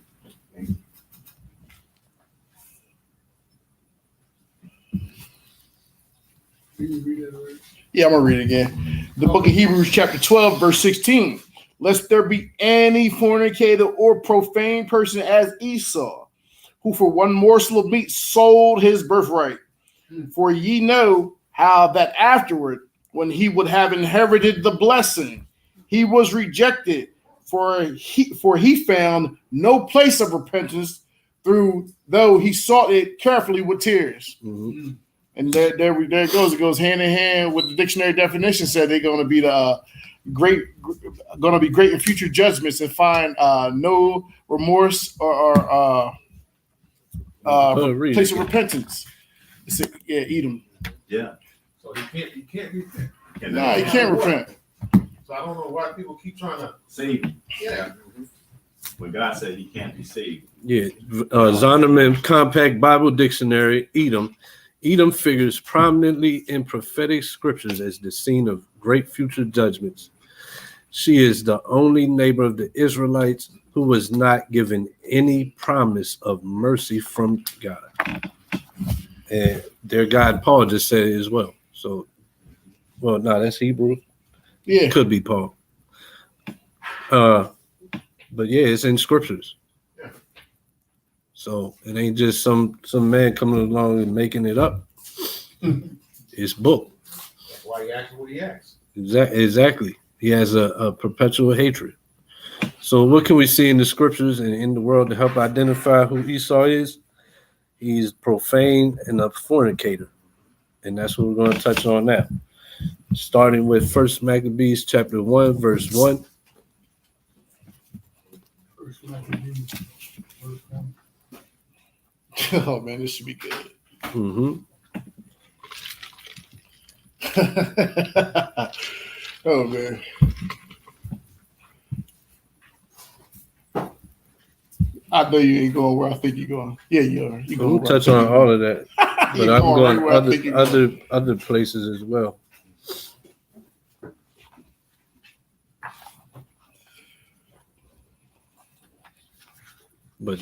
You can read that already. Yeah, I'm gonna read it again. The book of Hebrews, chapter 12, verse 16. lest there be any fornicator or profane person as Esau, who for one morsel of meat sold his birthright. For ye know how that afterward, when he would have inherited the blessing, he was rejected, for he found no place of repentance, though he sought it carefully with tears. Mm-hmm. And there it goes. It goes hand in hand with the dictionary definition. Said they're going to be great in future judgments and find no remorse or place of repentance. It's Edom. Yeah. So he can't repent. No, he can't repent. So I don't know why people keep trying to. Save him. Yeah. When God said he can't be saved. Yeah. Zondervan Compact Bible Dictionary, Edom. Edom figures prominently in prophetic scriptures as the scene of great future judgments. She is the only neighbor of the Israelites who was not given any promise of mercy from God. And their God, Paul, just said it as well. So, well, no, that's Hebrew. Yeah. Could be Paul. But yeah, it's in scriptures. Yeah. So it ain't just some man coming along and making it up. It's book. That's why he acts what he acts. Exactly. He has a perpetual hatred. So what can we see in the scriptures and in the world to help identify who Esau is? He's profane and a fornicator. And that's what we're going to touch on now. Starting with 1 Maccabees chapter 1, verse 1. First Maccabees, verse 1. Oh man, this should be good. Mm-hmm. Oh man. I know you ain't going where I think you're going. Yeah, you are. You We'll going touch on all of that. But You're I'm going right going where I think you're other places as well. But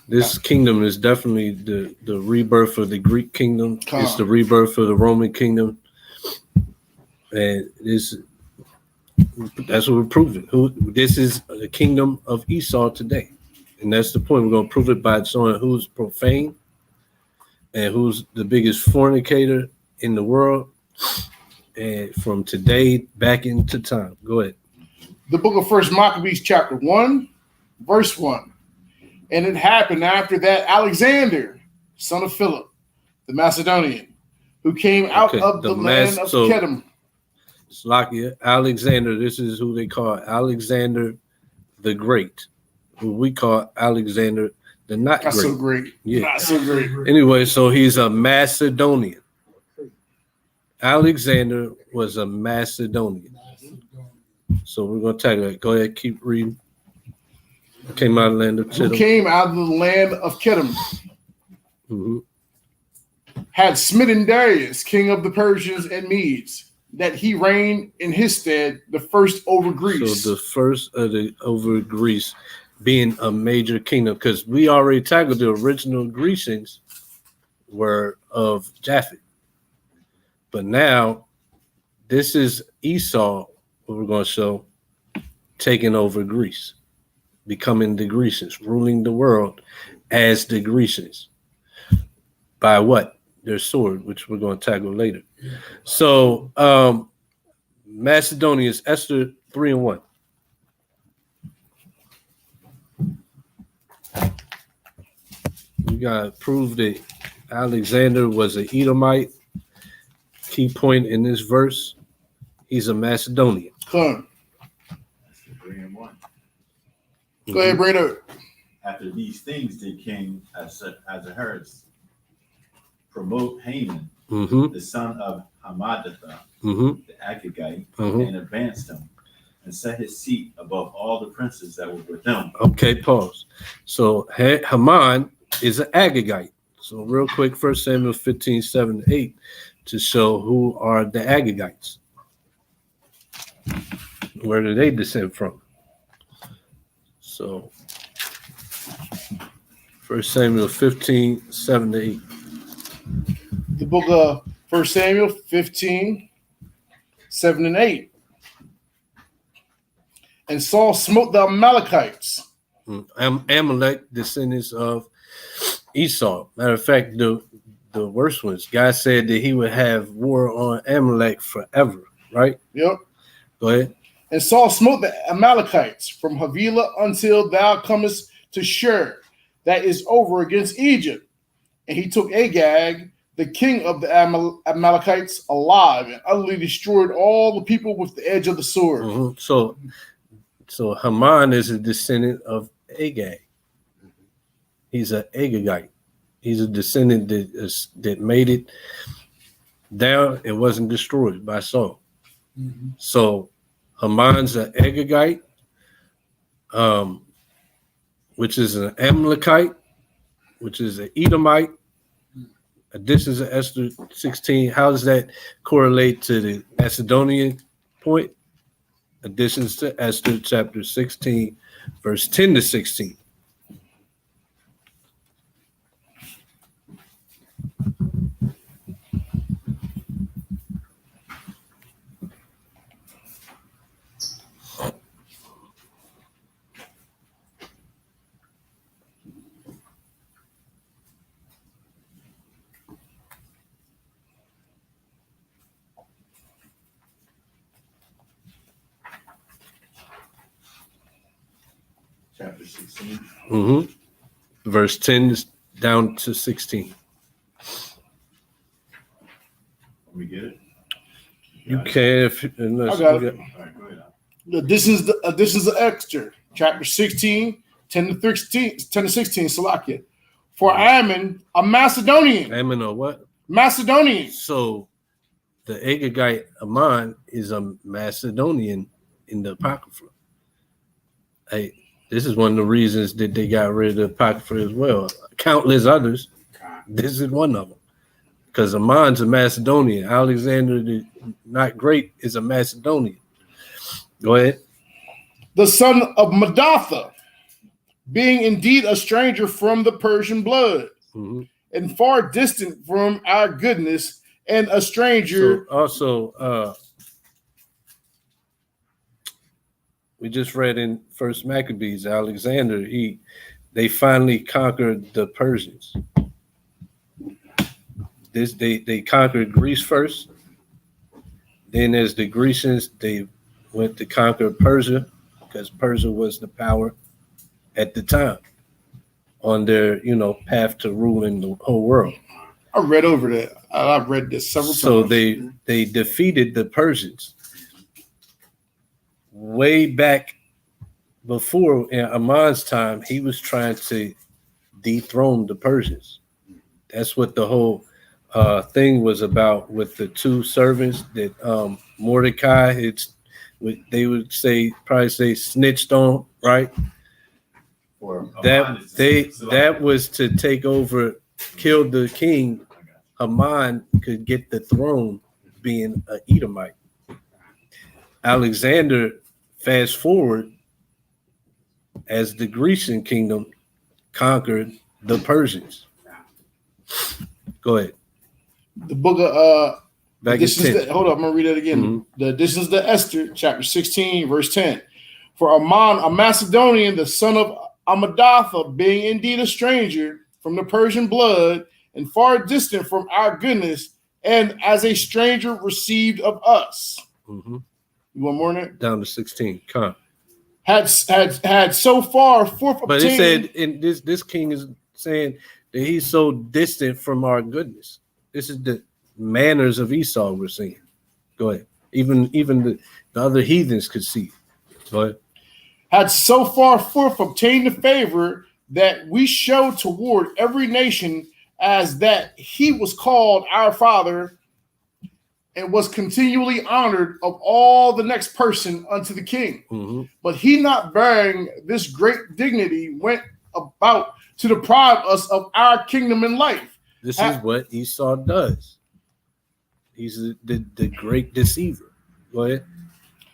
this kingdom is definitely the rebirth of the Greek kingdom. It's the rebirth of the Roman kingdom. And that's what we're proving. This is the kingdom of Esau today. And that's the point. We're going to prove it by showing who's profane and who's the biggest fornicator in the world. And from today back into time. Go ahead. The book of First Maccabees, chapter 1, verse 1. And it happened after that Alexander, son of Philip, the Macedonian, who came out of the land of Kedem. Slakia, Alexander, this is who they call Alexander the Great, who we call Alexander the Not That's Great. so great. Yeah. Not so great. Anyway, so he's a Macedonian. Alexander was a Macedonian. So we're going to tackle that. Go ahead, keep reading. Came out of the land of Kedem. Who came out of the land of Kedem. Mm-hmm. Had smitten Darius, king of the Persians and Medes, that he reigned in his stead, the first over Greece. So the first over Greece being a major kingdom, because we already tackled the original Grecians were of Japhet. But now this is Esau, what we're going to show, taking over Greece, becoming the Grecians, ruling the world as the Grecians. By what? Their sword, which we're going to tackle later. So Macedonia is Esther 3:1. We got to prove that Alexander was an Edomite. Key point in this verse, he's a Macedonian. Come. That's the 3 and 1. Go ahead, bring it up. After these things, the king Ahasuerus promote Haman, Mm-hmm. the son of Hammedatha, Mm-hmm. the Agagite, Mm-hmm. and advanced him, and set his seat above all the princes that were with him. Okay, pause. So Haman is an Agagite. So real quick, 1 Samuel 15:7-8, to show who are the Agagites. Where do they descend from? So 1 Samuel 15:7-8. The book of 1 Samuel 15, 7 and 8. And Saul smote the Amalekites. Amalek, descendants of Esau. Matter of fact, the worst ones. God said that he would have war on Amalek forever, right? Yep. Go ahead. And Saul smote the Amalekites from Havilah until thou comest to Shur, that is over against Egypt. And he took Agag, the king of the Amalekites, alive, and utterly destroyed all the people with the edge of the sword. Mm-hmm. So Haman is a descendant of Agag. He's an Agagite. He's a descendant that made it down and wasn't destroyed by Saul. Mm-hmm. So Haman's an Agagite, which is an Amalekite, which is an Edomite. This is Esther 16. How does that correlate to the Macedonian point? Additions to Esther chapter 16, verse 10 to 16. Chapter 16. Mm-hmm. Verse 10 down to 16. Let me get it. You Got it? can, unless I got you it. All right, go ahead. This is the Esther, chapter 16, 10 to 16, Salakia. For Ammon, a Macedonian. Ammon or what? Macedonian. So the Agagite Ammon is a Macedonian in the Apocrypha. Hey, this is one of the reasons that they got rid of the Apocrypha as well. Countless others. This is one of them. Because Ammon's a Macedonian. Alexander the Not Great is a Macedonian. Go ahead. The son of Madatha, being indeed a stranger from the Persian blood, Mm-hmm. and far distant from our goodness, and a stranger. So also, we just read in First Maccabees, Alexander, they finally conquered the Persians. They conquered Greece first. Then as the Grecians, they went to conquer Persia because Persia was the power at the time on their, path to ruling the whole world. I read over that. I've read this several So times. they defeated the Persians way back before in Ammon's time. He was trying to dethrone the Persians. That's what the whole thing was about with the two servants that Mordecai, they would probably say snitched on, right? For That was to take over, kill the king. Haman could get the throne being an Edomite. Alexander, fast forward, as the Grecian kingdom conquered the Persians. Go ahead. The book of Back this at is 10. hold up, I'm gonna read it again. Mhm. This is the Esther, chapter 16, verse 10. For Ammon, a Macedonian, the son of Amadatha, being indeed a stranger from the Persian blood, and far distant from our goodness, and as a stranger received of us. Mm-hmm. You want more than that? Down to 16. Come. Had so far forth obtained. But it said, in this king is saying that he's so distant from our goodness. This is the manners of Esau we're seeing. Go ahead. Even the other heathens could see. Go ahead. Had so far forth obtained the favor that we show toward every nation, as that he was called our father and was continually honored of all the next person unto the king. Mm-hmm. But he, not bearing this great dignity, went about to deprive us of our kingdom and life. This is what Esau does. He's the great deceiver. Go ahead.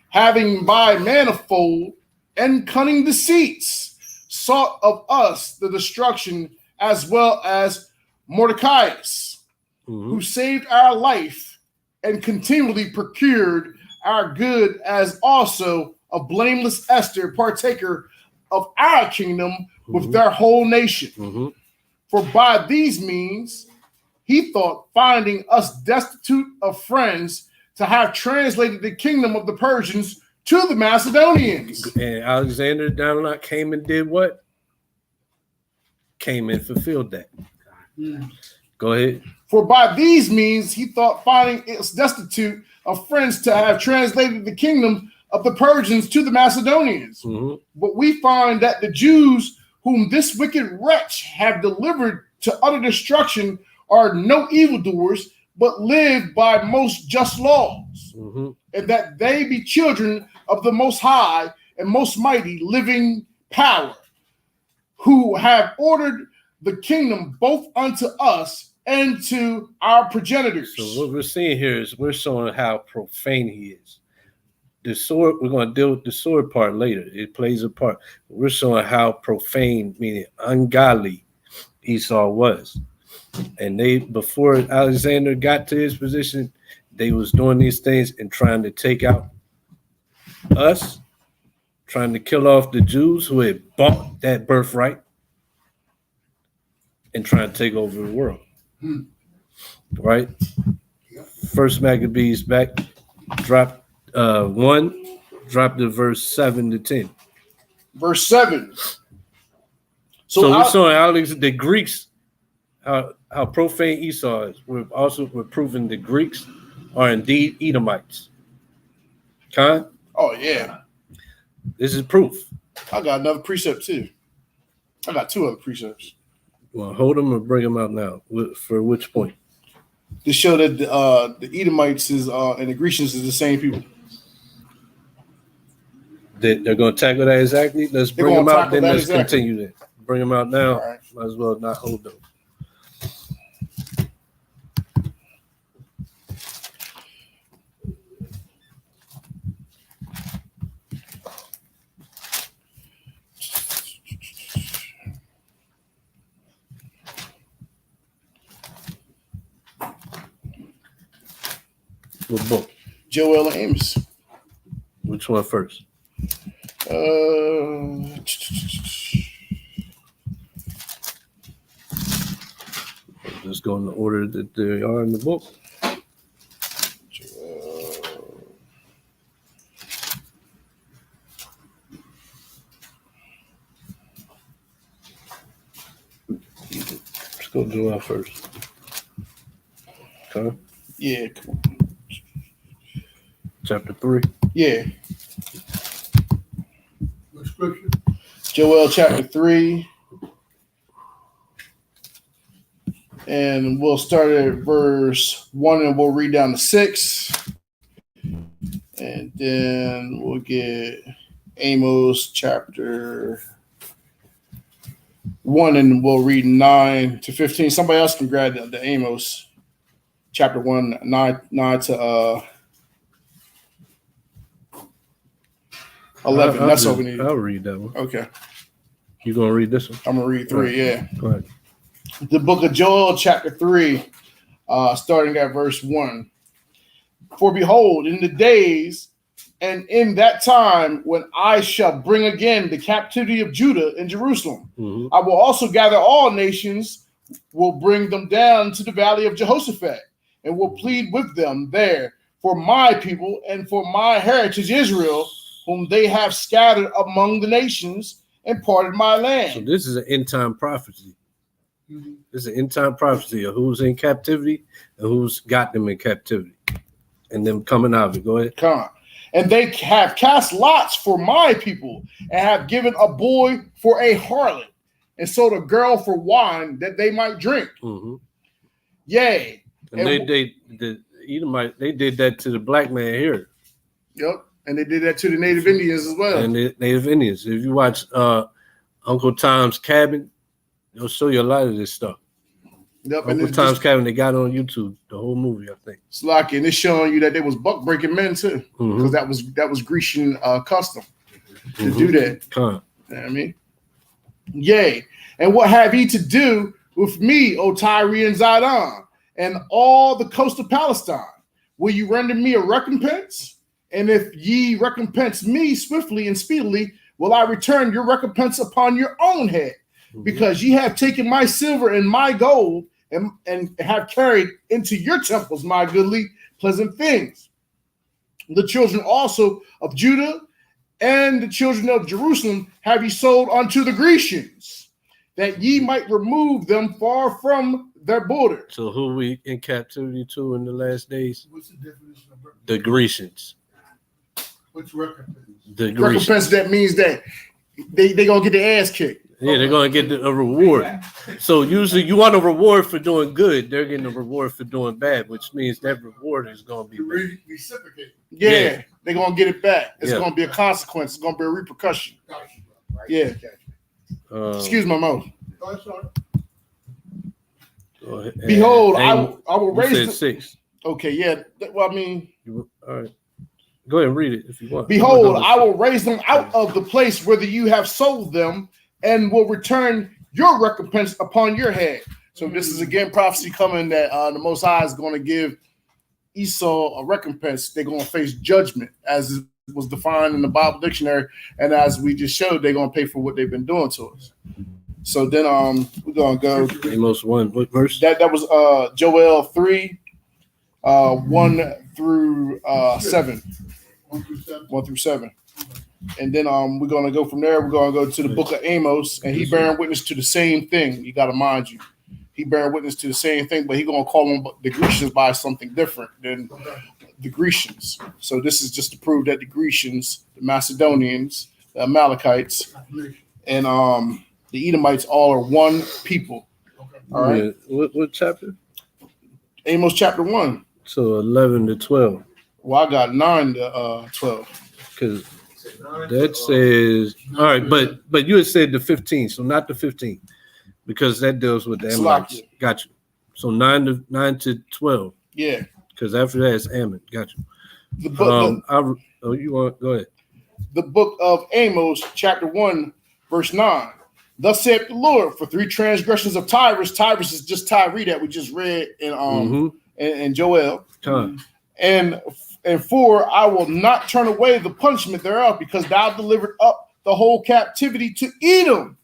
Having by manifold and cunning deceits sought of us the destruction, as well as Mordecaius, Mm-hmm. who saved our life and continually procured our good, as also of blameless Esther, partaker of our kingdom with Mhm. their whole nation. Mhm. For by these means he thought, finding us destitute of friends, to have translated the kingdom of the Persians to the Macedonians. And Alexander Donald came and did what? Came and fulfilled that. Go ahead. For by these means he thought, finding us destitute of friends, to have translated the kingdom of the Persians to the Macedonians. Mhm. But we find that the Jews, whom this wicked wretch have delivered to utter destruction, are no evildoers, but live by most just laws, Mhm. and that they be children of the Most High and Most Mighty living power, who have ordered the kingdom both unto us and to our progenitors. So what we're seeing here is we're showing how profane he is. The sword, we're going to deal with the sword part later. It plays a part. We're showing how profane, meaning ungodly, Esau was. And they, before Alexander got to his position, they was doing these things and trying to take out us, trying to kill off the Jews who had bought that birthright, and trying to take over the world. Right? First Maccabees back, drop 1, drop to verse 7 to 10. Verse 7. So we're showing Alex, the Greeks, how profane Esau is. We're proving the Greeks are indeed Edomites. Khan, Oh, yeah. this is proof. I got another precept, too. I got 2 other precepts. Well, hold them or bring them out now. For which point? To show that the Edomites is and the Grecians is the same people. They're going to tackle that exactly. Let's They're bring them gonna out, tackle then that let's exactly. continue that. Bring them out now. All right. Might as well not hold them. What book? Joel and Amos. Which one first? Just go in the order that they are in the book. Let's go Joel first. Okay. Yeah. Chapter 3. Yeah. What scripture? Joel chapter 3. And we'll start at verse 1 and we'll read down to 6. And then we'll get Amos chapter 1 and we'll read 9 to 15. Somebody else can grab the Amos chapter 1, 9 to 11. That's what we need. I'll read that one. Okay. You gonna read this one? I'm going to read 3, yeah. Go ahead. The book of Joel, chapter 3, starting at verse 1. For behold, in the days and in that time when I shall bring again the captivity of Judah and Jerusalem, Mhm. I will also gather all nations, will bring them down to the valley of Jehoshaphat, and will plead with them there for my people and for my heritage Israel, whom they have scattered among the nations and parted my land. So this is an end time prophecy. Mhm. This is an end time prophecy of who's in captivity and who's got them in captivity, and them coming out of it. Go ahead. Come on. And they have cast lots for my people, and have given a boy for a harlot, and sold a girl for wine that they might drink. Mm-hmm. Yea. And the Edomite, they did that to the black man here Yep. And they did that to the Native Indians as well. and the Native Indians. If you watch Uncle Tom's Cabin, they'll show you a lot of this stuff. Yep. And Uncle it's Tom's just, Cabin, they got on YouTube the whole movie, I think. it's like, and it's showing you that they was buck breaking men too, because Mhm. that was Grecian custom to Mhm. do that. Con. You know what I mean? Yea. And what have ye to do with me, O Tyre and Zidon, and all the coast of Palestine? Will you render me a recompense? And if ye recompense me swiftly and speedily, will I return your recompense upon your own head, because ye have taken my silver and my gold, and have carried into your temples my goodly, pleasant things. The children also of Judah and the children of Jerusalem have ye sold unto the Grecians, that ye might remove them far from their borders. So who we in captivity to in the last days? What's the definition of recompense? The Grecians. What's recompense? The Grecians. Recompense, that means that they gonna get their ass kicked. Yeah, they're gonna get a reward. So usually you want a reward for doing good. They're getting a reward for doing bad, which means that reward is gonna be bad. Reciprocate. Yeah, they're gonna get it back. It's Yeah. gonna be a consequence. It's gonna be a repercussion. Gotcha. Right? Yeah. Excuse my mouth. Oh, that's all right. Go ahead. Behold, And I will you raise said the, 6. okay, yeah. Well, I mean, All right. Go ahead and read it if you want. behold, I will raise them out of the place whither you have sold them, and will return your recompense upon your head. So this is again prophecy coming that the Most High is going to give Esau a recompense. They're going to face judgment, as it was defined in the Bible dictionary, and as we just showed, they're going to pay for what they've been doing to us. So then we're going to go. Amos 1. What verse? That was Joel 3, 1 through 7. 1 through 7. 1 through 7. And then we're going to go from there. We're going to go to the book of Amos, and he bearing witness to the same thing. You got to mind you. He bearing witness to the same thing, but he going to call them the Grecians by something different than the Grecians. So this is just to prove that the Grecians, the Macedonians, the Amalekites, and the Edomites all are one people. All right. Yeah. What chapter? Amos chapter 1. So 11 to 12. Well, I got 9 to 12. Because that says, all right, but you had said the 15, so not the 15, because that deals with the Ammonites. Slakia. Got you. So 9 to 12, Yeah. because after that it's Ammon. Got you. The book, You want go ahead. the book of Amos, chapter 1, verse 9. Thus saith the Lord, for 3 transgressions of Tyrus. Tyrus is just Tyre that we just read in Joel. Time. And 4, I will not turn away the punishment thereof, because thou delivered up the whole captivity to Edom,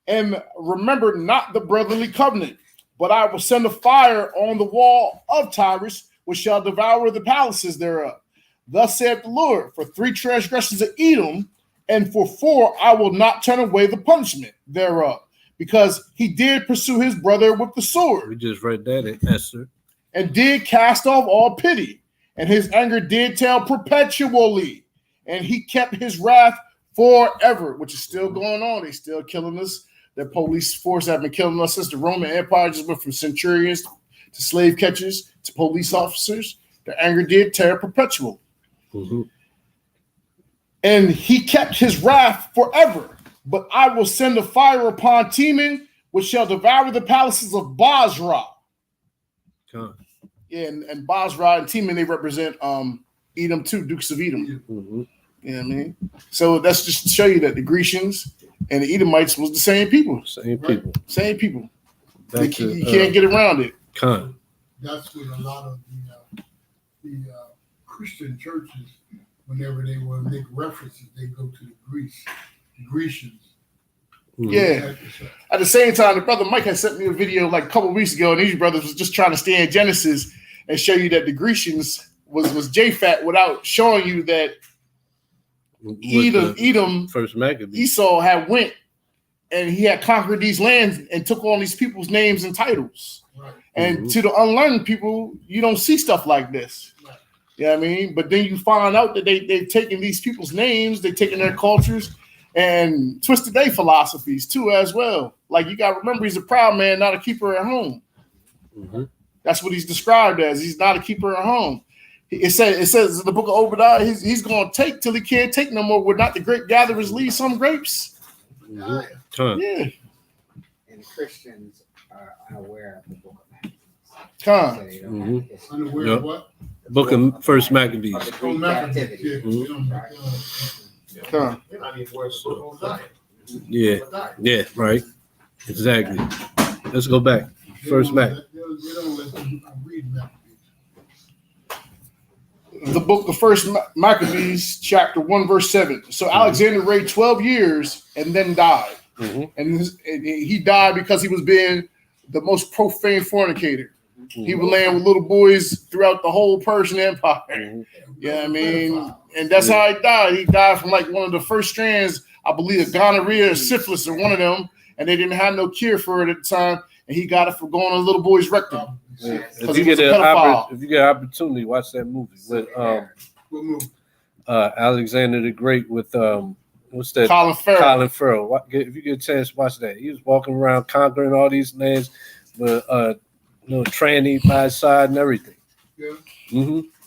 and remember not the brotherly covenant. But I will send a fire on the wall of Tyrus, which shall devour the palaces thereof. Thus saith the Lord, for 3 transgressions of Edom, and for 4, I will not turn away the punishment thereof, because he did pursue his brother with the sword, We just read that in Esther. and did cast off all pity, and his anger did tell perpetually, and he kept his wrath forever, which is still going on. They still killing us. The police force have been killing us since the Roman Empire just went from centurions to slave catchers to police officers. The anger did tear perpetual. Mm-hmm. And he kept his wrath forever. But I will send a fire upon Teman, which shall devour the palaces of Basra. Time. Yeah, and Basra and Teman, they represent Edom too, Dukes of Edom. Mm-hmm. You know what I mean? So that's just to show you that the Grecians and the Edomites was the same people. Same people. Same people. Back to, You can't get around it. Khan. That's what a lot of the Christian churches, whenever they want to make references, they go to the Grecians. Mhm. Yeah. At the same time, the brother Mike had sent me a video like a couple weeks ago, and these brothers was just trying to stay in Genesis and show you that the Grecians was Japhet without showing you that Edom, First Maccabees. Esau had went and he had conquered these lands and took on these people's names and titles. Right. And to the unlearned people, you don't see stuff like this. Right. You know what I mean? But then you find out that they've taken these people's names, they've taken their cultures and twisted their philosophies too as well. Like, you got to remember, he's a proud man, not a keeper at home. Mm-hmm. That's what he's described as. He's not a keeper at home. It says in the book of Obadiah, he's going to take till he can't take no more. Would not the grape gatherers leave some grapes? Mm-hmm. Khan. Yeah. And Christians are unaware of the book of Maccabees. Come. So they don't have the history Unaware Yep. of what? Book of First Maccabees. of the Oh, Greek Maccabees. captivity. Yeah, Mhm. they don't- Come. They're not even worth the book of Zion. Yeah. Yeah, right. Exactly. Let's go back. they First don't Mac. let- They don't let them read Maccabees. the book of First Maccabees, chapter 1, verse 7. So Alexander reigned 12 years and then died. And he died because he was being the most profane fornicator. He was laying with little boys throughout the whole Persian Empire. Yeah, I mean, and that's how he died. He died from like one of the first strands, I believe, of gonorrhea or syphilis or one of them, and they didn't have no cure for it at the time. And he got it for going on a little boy's rectum. Yeah. If you get an opportunity, watch that movie with Alexander the Great with what's that? Colin Farrell. Colin Farrell. If you get a chance, watch that. He was walking around conquering all these lands with tranny by his side and everything. Yeah.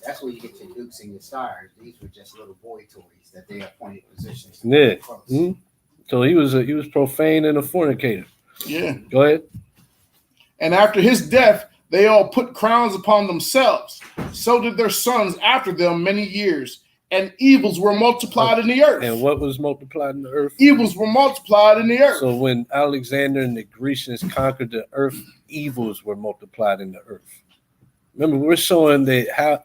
That's where you get your dukes and your stars. These were just little boy toys that they appointed positions. Yeah. So he was profane and a fornicator. Yeah. Go ahead. And after his death, they all put crowns upon themselves. So did their sons after them many years. And evils were multiplied in the earth. And what was multiplied in the earth? Evils were multiplied in the earth. So when Alexander and the Grecians conquered the earth, evils were multiplied in the earth. Remember, we're showing that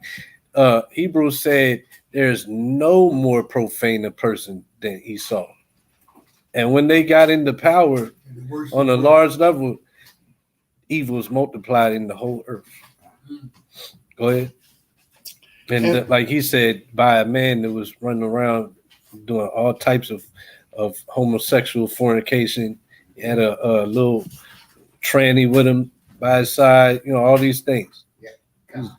how Hebrews said there's no more profane a person than Esau. And when they got into power on a large level, evil was multiplied in the whole earth. Go ahead. And like he said, by a man that was running around doing all types of homosexual fornication. He had a little tranny with him by his side, all these things. Yeah. And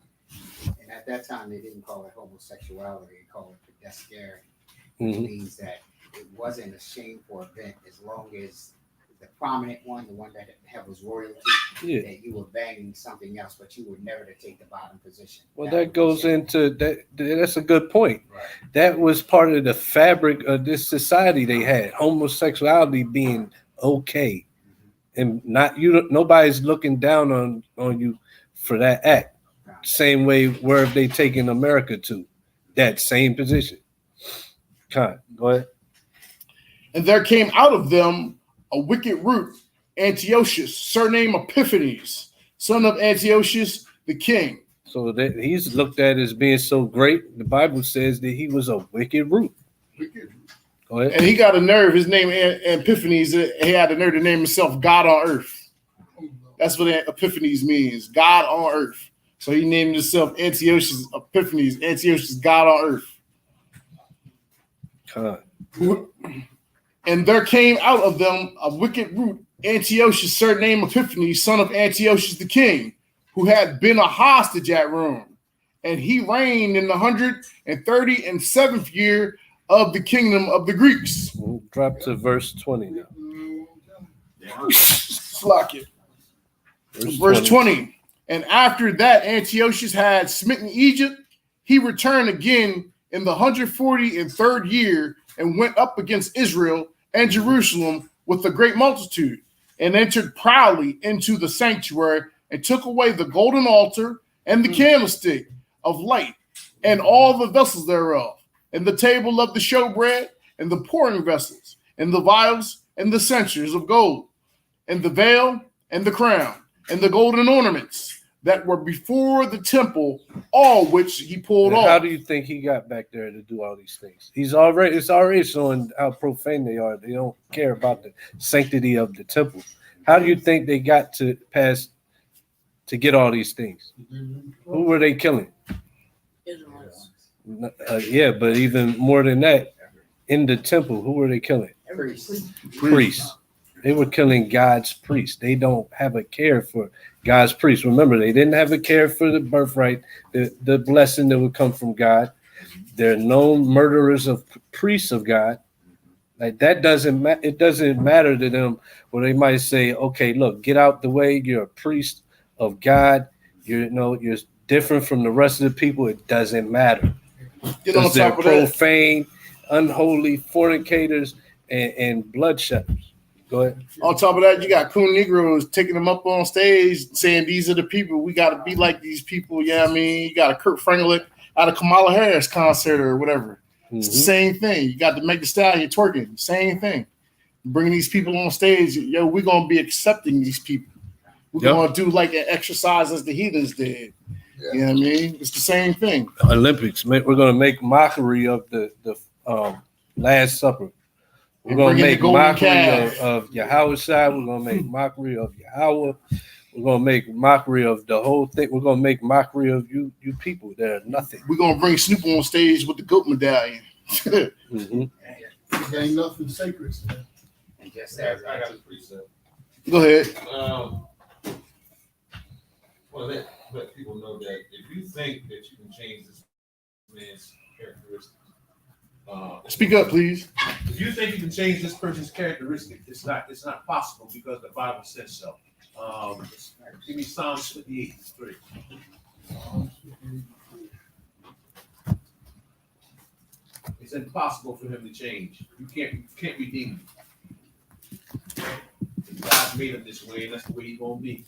at that time, they didn't call it homosexuality. They called it pedescare, which means that it wasn't a shameful event as long as the prominent one, the one that was royalty, that you were banging something else, but you were never to take the bottom position. Well, that goes into that. That's a good point. Right. That was part of the fabric of this society they had, homosexuality being okay, and nobody's looking down on you for that act. Same way where have they taken America to that same position. Go ahead. And there came out of them a wicked root, Antiochus, surnamed Epiphanes, son of Antiochus the king. So that he's looked at as being so great. The Bible says that he was a wicked root. Go ahead. And he got a nerve. His name Epiphanes. He had a nerve to name himself God on earth. That's what Epiphanes means, God on earth. So he named himself Antiochus Epiphanes, Antiochus God on earth. And there came out of them a wicked root, Antiochus, surnamed Epiphanes, son of Antiochus the king, who had been a hostage at Rome. And he reigned in the 137th year of the kingdom of the Greeks. We'll drop to verse 20 now. Slack it. Verse 20. And after that Antiochus had smitten Egypt, he returned again in the 143rd year and went up against Israel and Jerusalem with a great multitude, and entered proudly into the sanctuary and took away the golden altar and the candlestick of light and all the vessels thereof, and the table of the showbread and the pouring vessels and the vials and the censers of gold, and the veil and the crown and the golden ornaments that were before the temple, all which he pulled off. How do you think he got back there to do all these things? It's already showing how profane they are. They don't care about the sanctity of the temple. How do you think they got to pass to get all these things? Who were they killing? Yeah, but even more than that, in the temple, who were they killing? Priests. They were killing God's priests. They don't have a care for God's priests. Remember, they didn't have a care for the birthright, the blessing that would come from God. They're known murderers of priests of God. Like that it doesn't matter to them. Where they might say, okay, look, get out the way. You're a priest of God. You're different from the rest of the people. It doesn't matter. Because they're profane, unholy fornicators and bloodshedders. Go ahead. On top of that, you got cool Negroes taking them up on stage saying these are the people. We got to be like these people. Yeah, I mean, you got a Kurt Franklin at a Kamala Harris concert or whatever. It's the same thing. You got to make the stallion twerking. Same thing. Bringing these people on stage. Yo, we're going to be accepting these people. We're going to do like an exercise as the heathens did. You know what I mean? It's the same thing. Olympics. We're going to make mockery of the Last Supper. We're And going to bring in the make golden mockery calf. of Yahweh Shai. We're going to make mockery of Yahweh. We're going to make mockery of the whole thing. We're going to make mockery of you people that are nothing. We're gonna bring Snoop on stage with the goat medallion. Mm-hmm. There ain't nothing sacred. And just I as got a precept. Go ahead. Well, let people know that if you think that you can change this man's characteristics, Speak up, please. if you think you can change this person's characteristic, it's not possible because the Bible says so. Give me Psalms 58:3. It's impossible for him to change. You can't redeem him. God made him this way, and that's the way he's gonna be.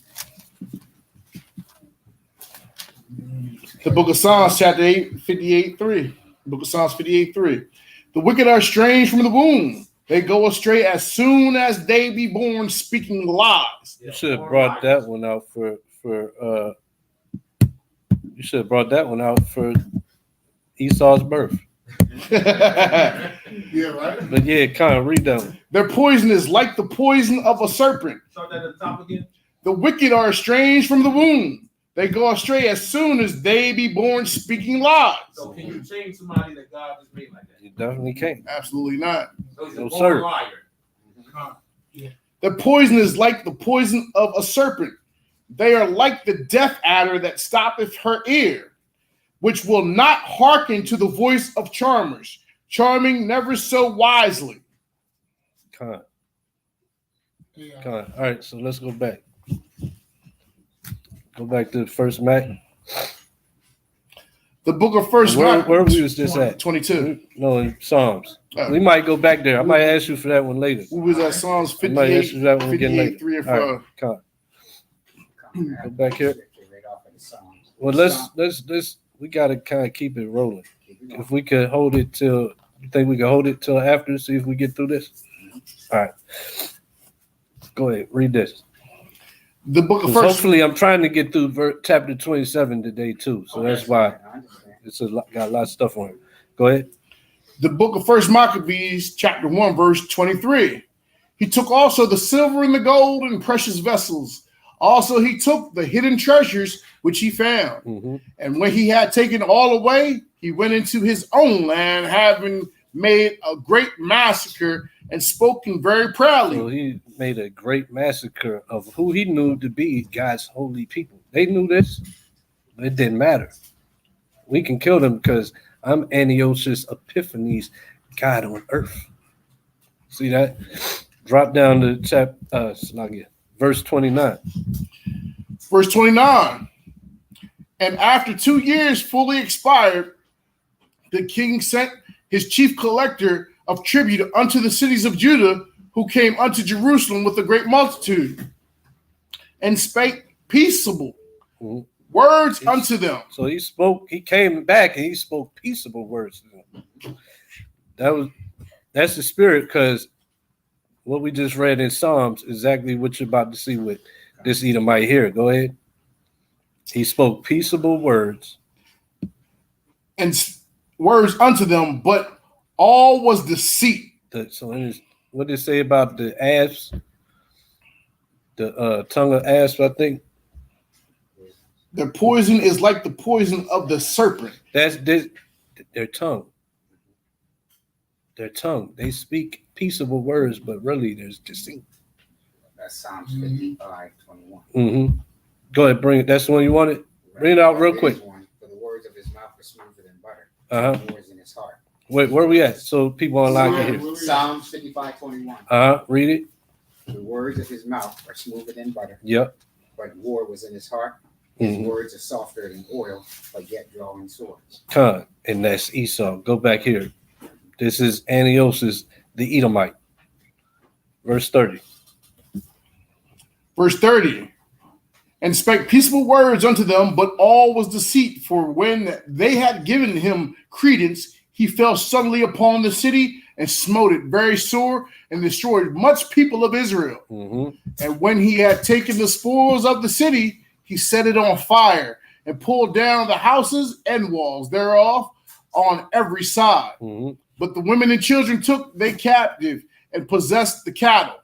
The book of Psalms, chapter 8, 58:3. Book of Psalms 58:3. The wicked are estranged from the womb. They go astray as soon as they be born, speaking lies. You should have brought that one out for you should have brought that one out for Esau's birth. Their Yeah, right? But yeah, kind of read that one. poison is like the poison of a serpent. Start that at the top again. The wicked are estranged from the womb. They go astray as soon as they be born, speaking lies. So can you change somebody that God just made like that? You definitely can't. Absolutely not. So he's No, a born sir. liar. Their poison is like the poison of a serpent. They are like the deaf adder that stoppeth her ear, which will not hearken to the voice of charmers, charming never so wisely. Kind. Yeah. All right, so let's go back. Go back to the first Mac. The book of First Where Maccabees, we was just at? 22. No, in Psalms. Oh. We might go back there. I might ask you for that one later. Who was that? Psalms I might 58, ask you for that one again 58, later. 3 and All 5. right, come on. coming Go back here. right off of the Psalms. Well, let's we gotta kind of keep it rolling. Keep it going. If we could hold it till, you think we can hold it till after? See if we get through this. All right. Go ahead, read this. The book of 'Cause First. hopefully, I'm trying to get through chapter 27 today too, so that's why I understand. it's got a lot of stuff on it. Go ahead. The book of First Maccabees, chapter 1, verse 23. He took also the silver and the gold and precious vessels. Also, he took the hidden treasures which he found. Mm-hmm. And when he had taken all away, he went into his own land, having made a great massacre and spoken very proudly. So he made a great massacre of who he knew to be God's holy people. They knew this, but it didn't matter. We can kill them because I'm Antiochus Epiphanes, God on earth. See that? Drop down to verse 29. Verse 29. And after 2 years fully expired, the king sent his chief collector of tribute unto the cities of Judah, who came unto Jerusalem with a great multitude, and spake peaceable Mhm. words unto them. So he came back and he spoke peaceable words to them. That's the spirit, because what we just read in Psalms, exactly what you're about to see with this Edomite here. Go ahead. He spoke peaceable words. And words unto them, but all was deceit. What did it say about the asps? The tongue of asp, I think. Their poison is like the poison of the serpent. That's their tongue. Their tongue. They speak peaceable words, but really there's deceit. That's Psalms 55:21. Mm-hmm. Go ahead, bring it. That's the one you wanted? Bring it out real quick. For the words of his mouth are smoother than butter. Uh-huh. The words in his heart. Wait, where we at? So people online can hear. Psalms 55:21. Read it. The words of his mouth are smoother than butter, Yep. but war was in his heart. His Mhm. words are softer than oil, but yet drawing swords. Con, and that's Esau. Go back here. This is Antiochus, the Edomite. Verse 30. Verse 30. And spake peaceable words unto them, but all was deceit. For when they had given him credence, he fell suddenly upon the city and smote it very sore and destroyed much people of Israel. Mm-hmm. And when he had taken the spoils of the city, he set it on fire and pulled down the houses and walls thereof on every side. Mhm. But the women and children took they captive and possessed the cattle.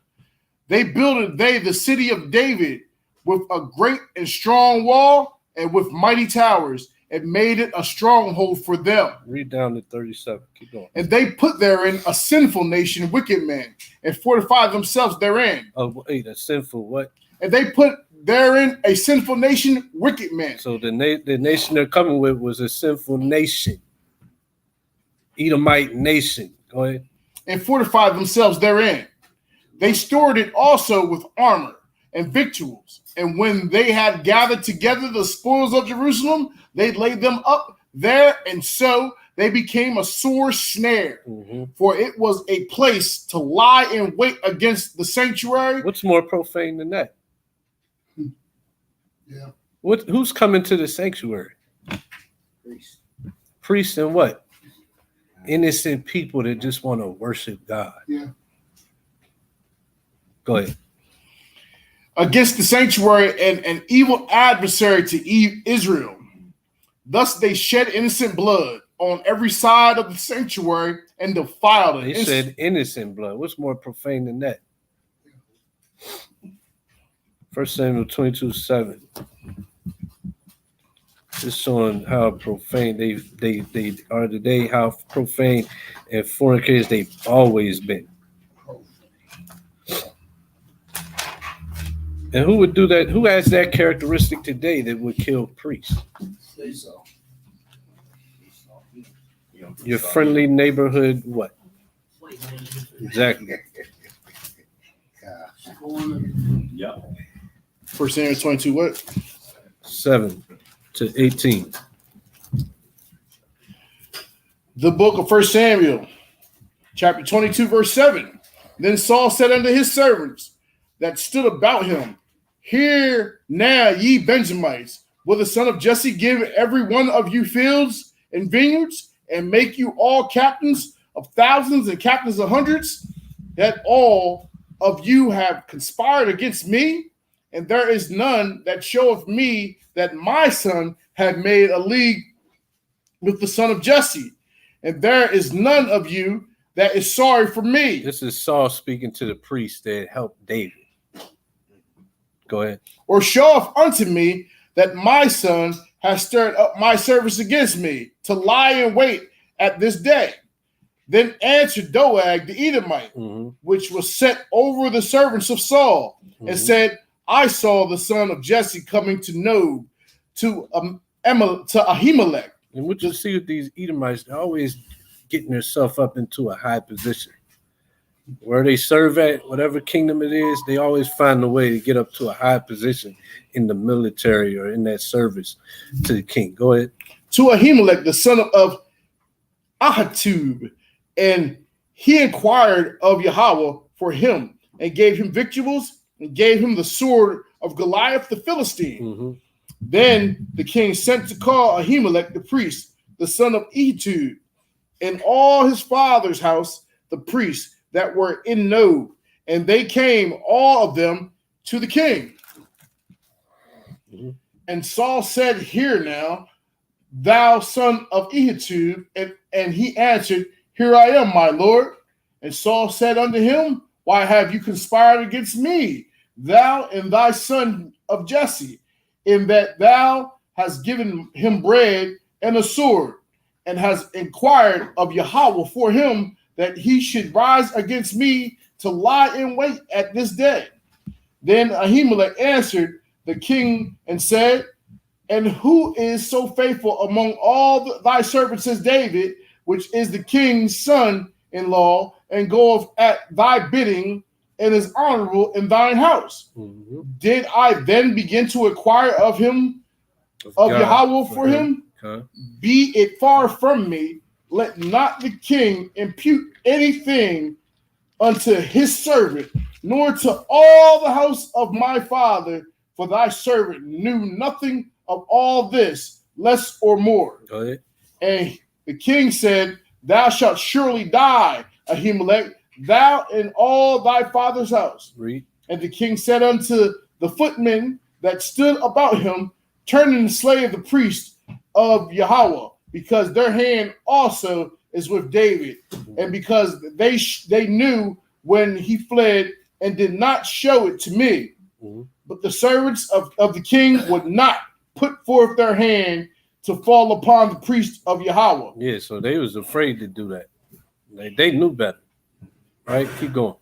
They builded the city of David with a great and strong wall and with mighty towers, and made it a stronghold for them. Read down to 37. Keep going. And they put therein a sinful nation, wicked men, and fortified themselves therein. Oh, wait, a sinful what? And they put therein a sinful nation, wicked men. So the nation they're coming with was a sinful nation. Edomite nation. Go ahead. And fortified themselves therein. They stored it also with armor and victuals. And when they had gathered together the spoils of Jerusalem, they laid them up there, and so they became a sore snare. Mm-hmm. For it was a place to lie in wait against the sanctuary. What's more profane than that? Yeah. Who's coming to the sanctuary? Priest. Priests and what? Innocent people that just want to worship God. Yeah. Go ahead. Against the sanctuary and an evil adversary to Israel. Thus they shed innocent blood on every side of the sanctuary and defiled it. They said innocent blood. What's more profane than that? 1 Samuel 22:7. Just showing how profane they are today, how profane and fornicators they've always been. And who would do that? Who has that characteristic today that would kill priests? Esau. Your friendly neighborhood, what? Exactly. Yep. 1 Samuel 22, what? 7 to 18. The book of 1 Samuel, chapter 22, verse 7. Then Saul said unto his servants that stood about him, Hear now, ye Benjamites, will the son of Jesse give every one of you fields and vineyards, and make you all captains of thousands and captains of hundreds, that all of you have conspired against me? And there is none that showeth me that my son had made a league with the son of Jesse. And there is none of you that is sorry for me. This is Saul speaking to the priest that helped David. Go ahead. Or showeth unto me that my son has stirred up my servants against me to lie in wait at this day. Then answered Doeg the Edomite, which was set over the servants of Saul, and said, I saw the son of Jesse coming to Nob, to Ahimelech. And what you see with these Edomites, they're always getting themselves up into a high position. Where they serve at, whatever kingdom it is, they always find a way to get up to a high position in the military or in that service to the king. Go ahead. To Ahimelech, the son of Ahitub, and he inquired of Yahweh for him, and gave him victuals, and gave him the sword of Goliath the Philistine. Then the king sent to call Ahimelech the priest, the son of Ehitub, and all his father's house, the priests that were in Nob, and they came, all of them, to the king. And Saul said, Hear now, thou son of Ehitub, and he answered, Here I am, my lord. And Saul said unto him, Why have you conspired against me, thou and thy son of Jesse, in that thou hast given him bread and a sword, and hast inquired of Yahweh for him, that he should rise against me to lie in wait at this day? Then Ahimelech answered the king and said, And who is so faithful among all thy servants as David, which is the king's son-in-law, and goeth at thy bidding, and is honorable in thine house? Did I then begin to inquire of him, of Yahweh for him? Be it far from me, let not the king impute anything unto his servant, nor to all the house of my father, for thy servant knew nothing of all this, less or more. Go ahead. And the king said, Thou shalt surely die, Ahimelech, thou and all thy father's house. Read. And the king said unto the footmen that stood about him, turning to slay the priest of Yahweh, because their hand also is with David, and because they knew when he fled and did not show it to me. But the servants of the king would not put forth their hand to fall upon the priest of Yahweh. Yeah, so they was afraid to do that. They knew better. Right? Keep going.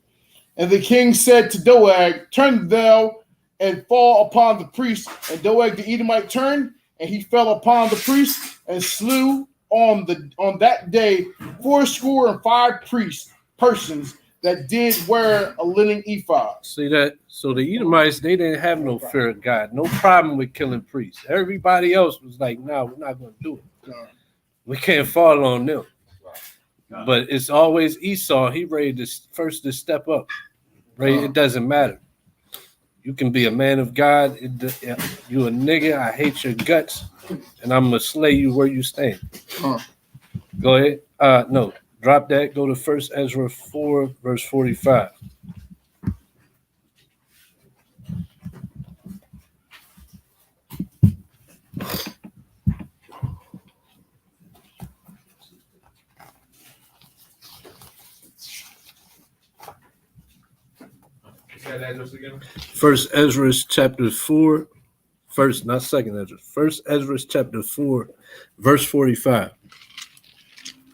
And the king said to Doeg, turn thou and fall upon the priest. And Doeg the Edomite turned, and he fell upon the priest and slew on that day 75 persons that did wear a linen ephod. See that? So the Edomites, they didn't have no fear of God, no problem with killing priests. Everybody else was like, no, we're not going to do it. We can't fall on them. But it's always Esau. He ready to first to step up. Right? It doesn't matter. You can be a man of God. You a nigga. I hate your guts, and I'm gonna slay you where you stand. Go ahead. No, drop that. Go to 1 Ezra 4, verse 45. That address again? First Ezra chapter 4, first, not second Ezra. First Ezra chapter 4, verse 45.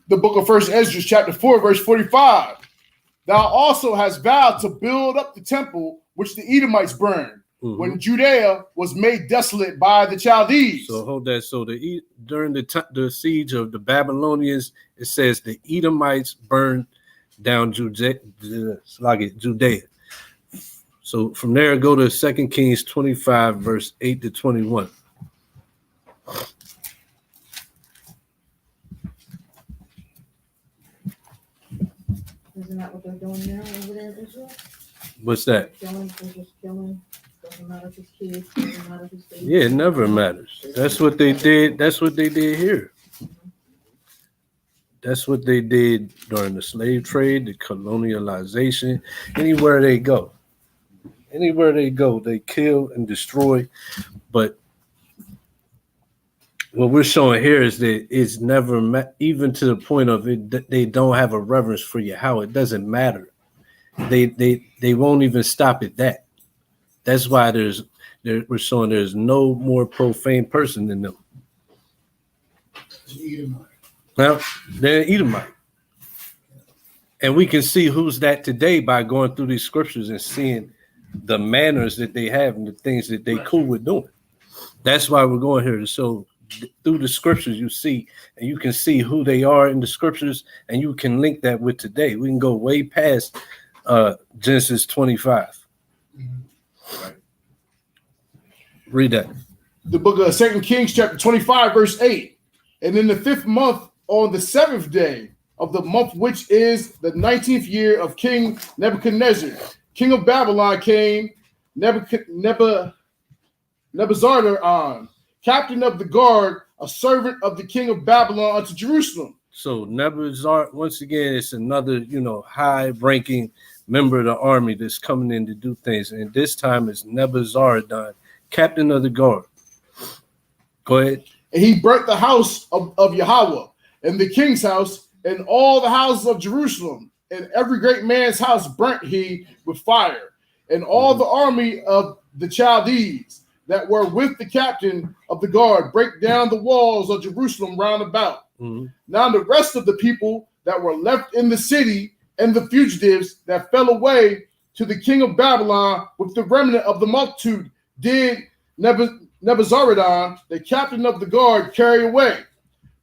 The book of First Ezra chapter 4, verse 45. Thou also hast vowed to build up the temple which the Edomites burned, when Judea was made desolate by the Chaldees. So hold that. So during the siege of the Babylonians, it says the Edomites burned down Judea. So from there, go to 2 Kings 25, verse 8 to 21. Isn't that what they're doing now over there in Israel? What's that? They're just killing. Doesn't matter if it's kids, doesn't matter if it's babies. Yeah, it never matters. That's what they did. That's what they did here. That's what they did during the slave trade, the colonialization. Anywhere they go, they kill and destroy. But what we're showing here is that it's never even to the point of it. They don't have a reverence for Yahweh. It doesn't matter. They won't even stop at that. That's why we're showing there's no more profane person than them. Edomite. Well, they're Edomite. And we can see who's that today by going through these scriptures and seeing the manners that they have and the things that they cool with doing. That's why we're going here to show through the scriptures you see, and you can see who they are in the scriptures, and you can link that with today. We can go way past Genesis 25. Right. Read that. The book of 2 Kings chapter 25, verse 8. And in the 5th month, on the 7th day of the month, which is the 19th year of King Nebuchadnezzar, king of Babylon, came Nebuzaradan, captain of the guard, a servant of the king of Babylon, unto Jerusalem. So Nebuzaradan, once again, it's another, high-ranking member of the army that's coming in to do things. And this time it's Nebuzaradan, captain of the guard. Go ahead. And he burnt the house of Yahweh, and the king's house, and all the houses of Jerusalem, and every great man's house burnt he with fire, and all the army of the Chaldees that were with the captain of the guard break down the walls of Jerusalem round about. Now the rest of the people that were left in the city, and the fugitives that fell away to the king of Babylon with the remnant of the multitude, did Nebuzaradan, the captain of the guard, carry away.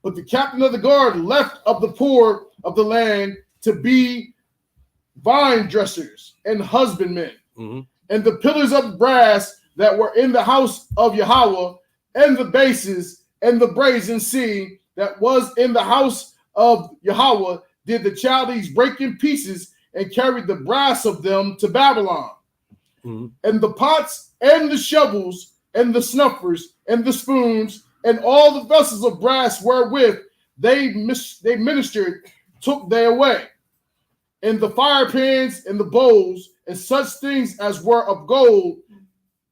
But the captain of the guard left of the poor of the land to be vine dressers and husbandmen. And the pillars of brass that were in the house of Yahweh, and the bases and the brazen sea that was in the house of Yahweh, did the Chaldees break in pieces and carried the brass of them to Babylon. And the pots and the shovels and the snuffers and the spoons and all the vessels of brass wherewith they ministered took they away. And the fire pans and the bowls and such things as were of gold,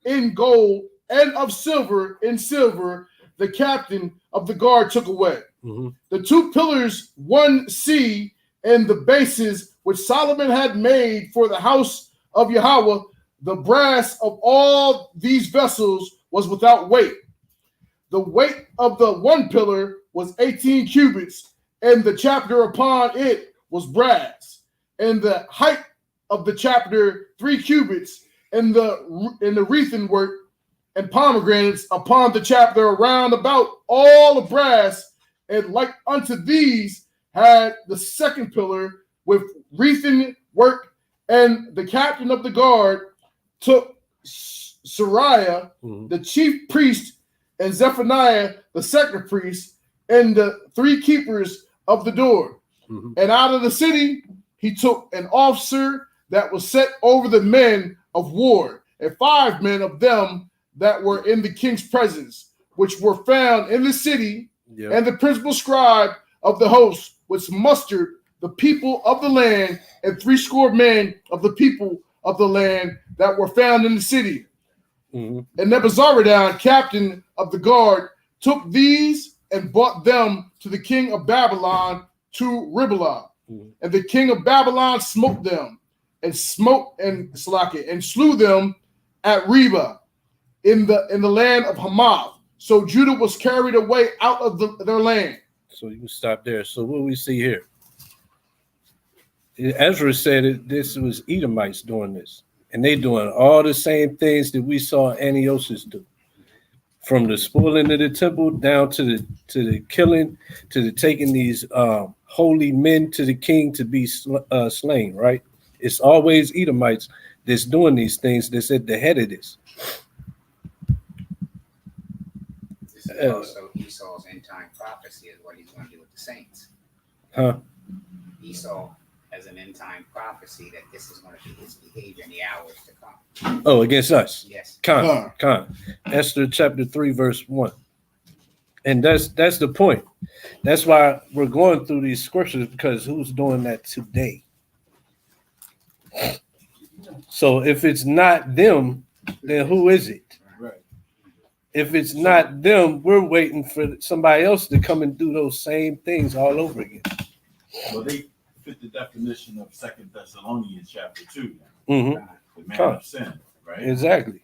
in gold and of silver in silver the captain of the guard took away. Mhm. The 2 pillars, 1C, and the bases which Solomon had made for the house of Yahweh, the brass of all these vessels was without weight. The weight of the 1 pillar was 18 cubits, and the chapter upon it was brass, and the height of the chapter 3 cubits, and the wreathen work and pomegranates upon the chapter around about all of brass, and like unto these had the 2nd pillar with wreathen work, and the captain of the guard took Sariah, Mhm. the chief priest, and Zephaniah, the 2nd priest, and the 3 keepers of the door. Mhm. And out of the city he took an officer that was set over the men of war, and 5 men of them that were in the king's presence, which were found in the city, Yeah. and the principal scribe of the host, which mustered the people of the land, and 80 men of the people of the land that were found in the city. Mhm. And Nebuzaradan, captain of the guard, took these and brought them to the king of Babylon to Riblah. Mhm. And the king of Babylon smote them and slew them at Reba in the land of Hamath. So Judah was carried away out of their land. So you can stop there. So what we see here, Ezra said this was Edomites doing this, and they doing all the same things that we saw Antiochus do, from the spoiling of the temple down to the killing, to the taking these holy men to the king to be slain. Right? It's always Edomites that's doing these things. That's at the head of this. This is also Esau's end time prophecy is what he's going to do with the saints. Huh? Esau has an end time prophecy that this is going to be his behavior in the hours to come. Oh, against us. Yes. Con. Esther chapter 3, verse 1. And that's the point. That's why we're going through these scriptures, because who's doing that today? So if it's not them, then who is it? Right. If it's not them, we're waiting for somebody else to come and do those same things all over again. Well, they fit the definition of 2 Thessalonians chapter 2. Mm-hmm. The man of sin, right? Exactly.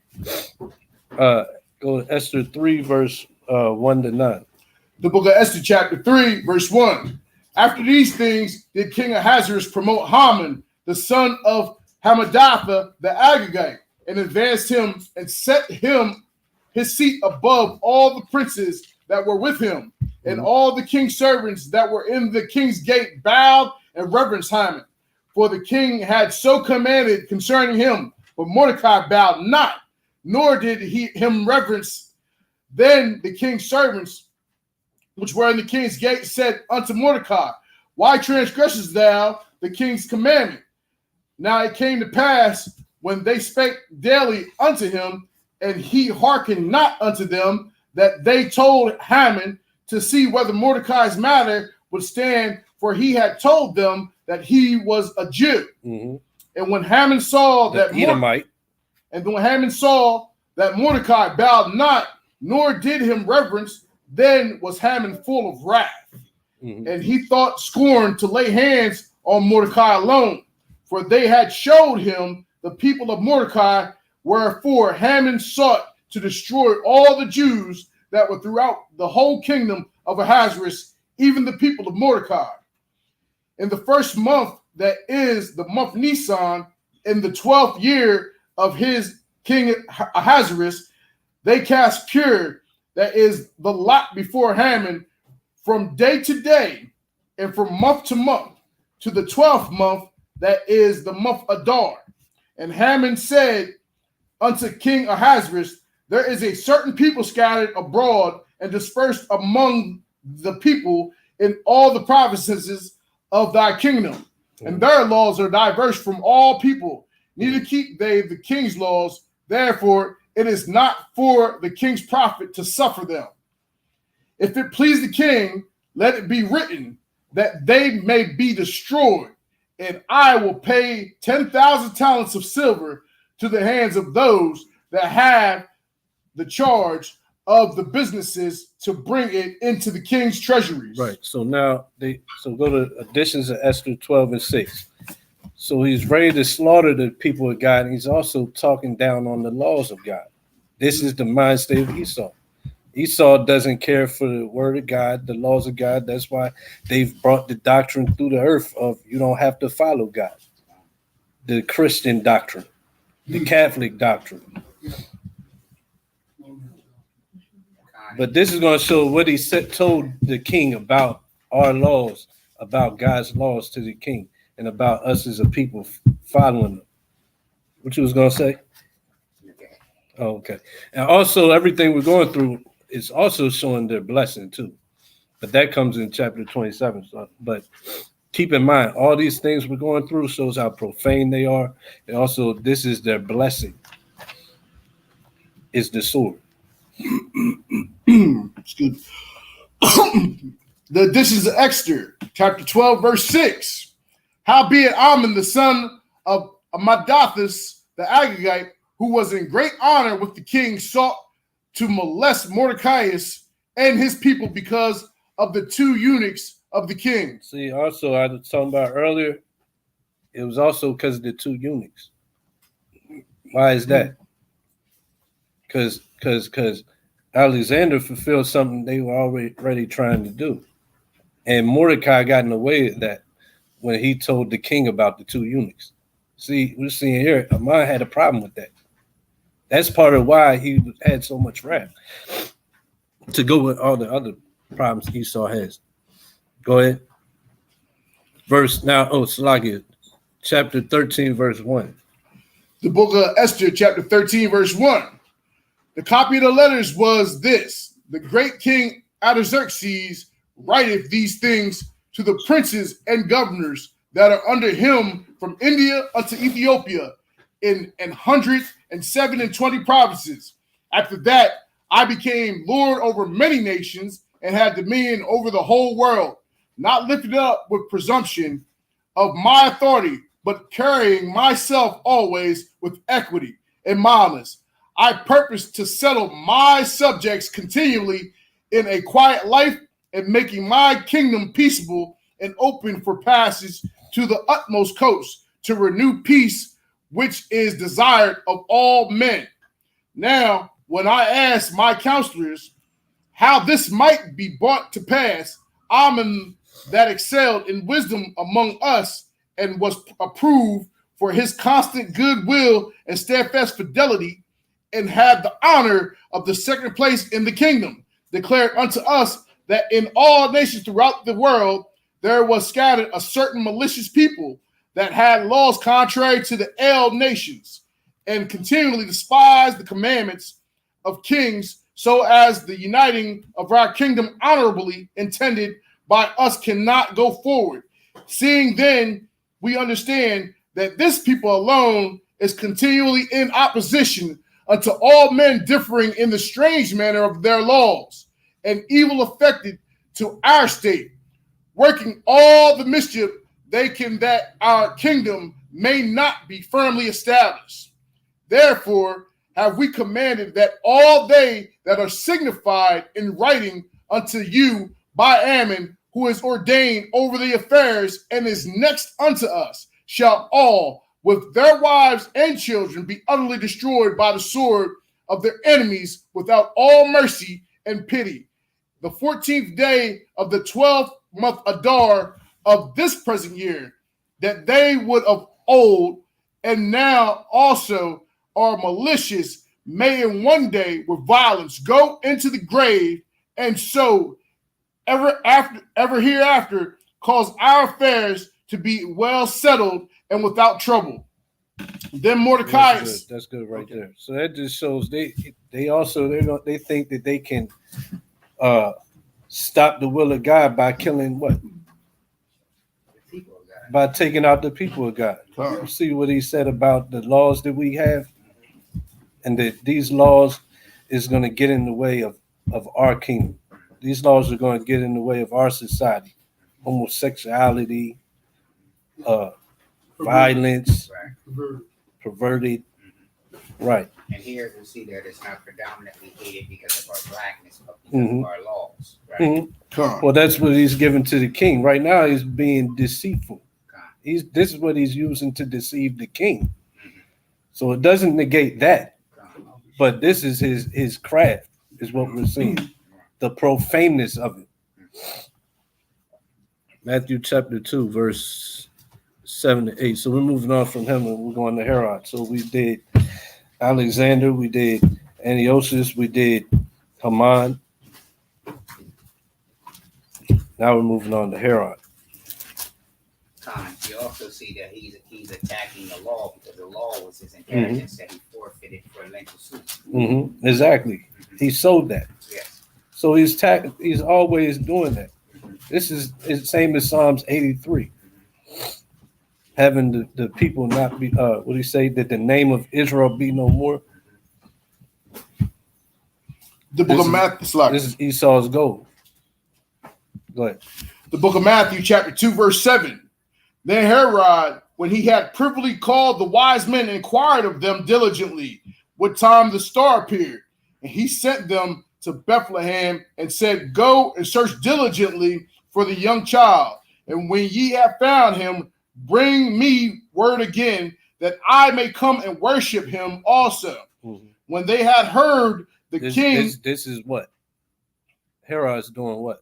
Go to Esther 3, verse 1 to 9. The book of Esther, chapter 3, verse 1. After these things did King Ahasuerus promote Haman, the son of Hammedatha the Agagite, and advanced him and set him his seat above all the princes that were with him. And all the king's servants that were in the king's gate bowed and reverenced Haman, for the king had so commanded concerning him. But Mordecai bowed not, nor did him reverence. Then the king's servants, which were in the king's gate, said unto Mordecai, why transgressest thou the king's commandment? Now it came to pass, when they spake daily unto him, and he hearkened not unto them, that they told Haman to see whether Mordecai's matter would stand, for he had told them that he was a Jew. Mm-hmm. And when Haman saw that Edomite. Mordecai bowed not, nor did him reverence, then was Haman full of wrath. Mm-hmm. And he thought scorn to lay hands on Mordecai alone, for they had showed him the people of Mordecai, wherefore Haman sought to destroy all the Jews that were throughout the whole kingdom of Ahasuerus, even the people of Mordecai. In the first month, that is the month Nisan, in the 12th year of his king Ahasuerus, they cast pure, that is the lot before Haman, from day to day, and from month to month, to the 12th month, that is the month Adar. And Haman said unto King Ahasuerus, there is a certain people scattered abroad and dispersed among the people in all the provinces of thy kingdom, and their laws are diverse from all people, neither keep they the king's laws. Therefore it is not for the king's profit to suffer them. If it please the king, let it be written that they may be destroyed, and I will pay 10,000 talents of silver to the hands of those that have the charge of the businesses to bring it into the king's treasuries. Right. So now go to additions of Esther 12 and 6. So he's ready to slaughter the people of God, and he's also talking down on the laws of God. This is the mind state of Esau. Esau doesn't care for the word of God, the laws of God. That's why they've brought the doctrine through the earth of you don't have to follow God. The Christian doctrine, the Catholic doctrine. But this is going to show what he told the king about our laws, about God's laws to the king, and about us as a people following them. What you was going to say? Oh, okay. And also, everything we're going through is also showing their blessing too. But that comes in chapter 27. So, but keep in mind, all these things we're going through shows how profane they are. And also, this is their blessing. Is the sword. Excuse me. The additions of Esther, chapter 12, verse 6. Howbeit Ammon, the son of Amadathus the Agagite, who was in great honor with the king, sought to molest Mordecai and his people because of the two eunuchs of the king. See, also, I was talking about earlier, it was also because of the two eunuchs. Why is that? Because Alexander fulfilled something they were already trying to do. And Mordecai got in the way of that when he told the king about the two eunuchs. See, we're seeing here, Amon had a problem with that. That's part of why he had so much wrath. To go with all the other problems Esau has. Go ahead. Salakia, chapter 13, verse 1. The book of Esther, chapter 13, verse 1. The copy of the letters was this: the great king Artaxerxes writeth these things to the princes and governors that are under him from India unto Ethiopia in 127 provinces. After that, I became Lord over many nations and had dominion over the whole world, not lifted up with presumption of my authority, but carrying myself always with equity and mildness. I purpose to settle my subjects continually in a quiet life and making my kingdom peaceable and open for passage to the utmost coast to renew peace, which is desired of all men. Now, when I asked my counselors how this might be brought to pass, Ammon that excelled in wisdom among us and was approved for his constant goodwill and steadfast fidelity, and had the honor of the second place in the kingdom, declared unto us that in all nations throughout the world there was scattered a certain malicious people that had laws contrary to the alien nations, and continually despised the commandments of kings, so as the uniting of our kingdom honorably intended by us cannot go forward. Seeing then we understand that this people alone is continually in opposition unto all men differing in the strange manner of their laws, and evil affected to our state, working all the mischief they can, that our kingdom may not be firmly established. Therefore have we commanded that all they that are signified in writing unto you by Ammon, who is ordained over the affairs and is next unto us, shall all with their wives and children be utterly destroyed by the sword of their enemies without all mercy and pity. The 14th day of the 12th month Adar of this present year, that they would of old and now also are malicious, may in one day with violence go into the grave, and so ever hereafter cause our affairs to be well settled and without trouble. Then Mordecai. That's good right there. So that just shows they think that they can stop the will of God by killing what? By taking out the people of God. You see what he said about the laws that we have, and that these laws is going to get in the way of our kingdom. These laws are going to get in the way of our society. Homosexuality, violence, perverted. Right. And here we see that it's not predominantly hated because of our blackness, but because of our laws. Right? Mhm. Well, that's what he's giving to the king. Right now, he's being deceitful. This is what he's using to deceive the king. So it doesn't negate that. But this is his craft, is what we're seeing. The profaneness of it. Matthew chapter 2, verse 7 to 8. So we're moving on from him and we're going to Herod. So we did Alexander, we did Antiochus, we did Haman. Now we're moving on to Herod. You also see that he's attacking the law because the law was his inheritance that he forfeited for lentil soup. Exactly. He sold that. Yes. So he's always doing that. This is the same as Psalms 83. Having the people not be, what do you say, that the name of Israel be no more? The book of Matthew. This is Esau's goal. Go ahead. The book of Matthew, chapter 2, verse 7. Then Herod, when he had privily called the wise men, inquired of them diligently what time the star appeared. And he sent them to Bethlehem and said, Go and search diligently for the young child. And when ye have found him, bring me word again that I may come and worship him also. When they had heard the king. This is what? Herod's doing what?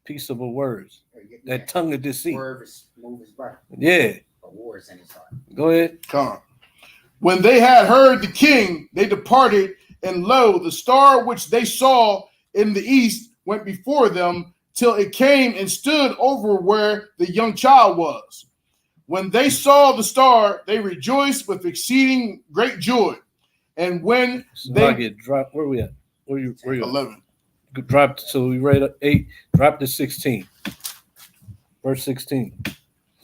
Peaceable words. That tongue of deceit. Words move his breath. Yeah. But war is in his heart. Go ahead. Come. When they had heard the king, they departed, and lo, the star which they saw in the east went before them till it came and stood over where the young child was. When they saw the star, they rejoiced with exceeding great joy. And when they get dropped, where we at? Where you 11. Dropped, so we read 8, dropped to 16. Verse 16.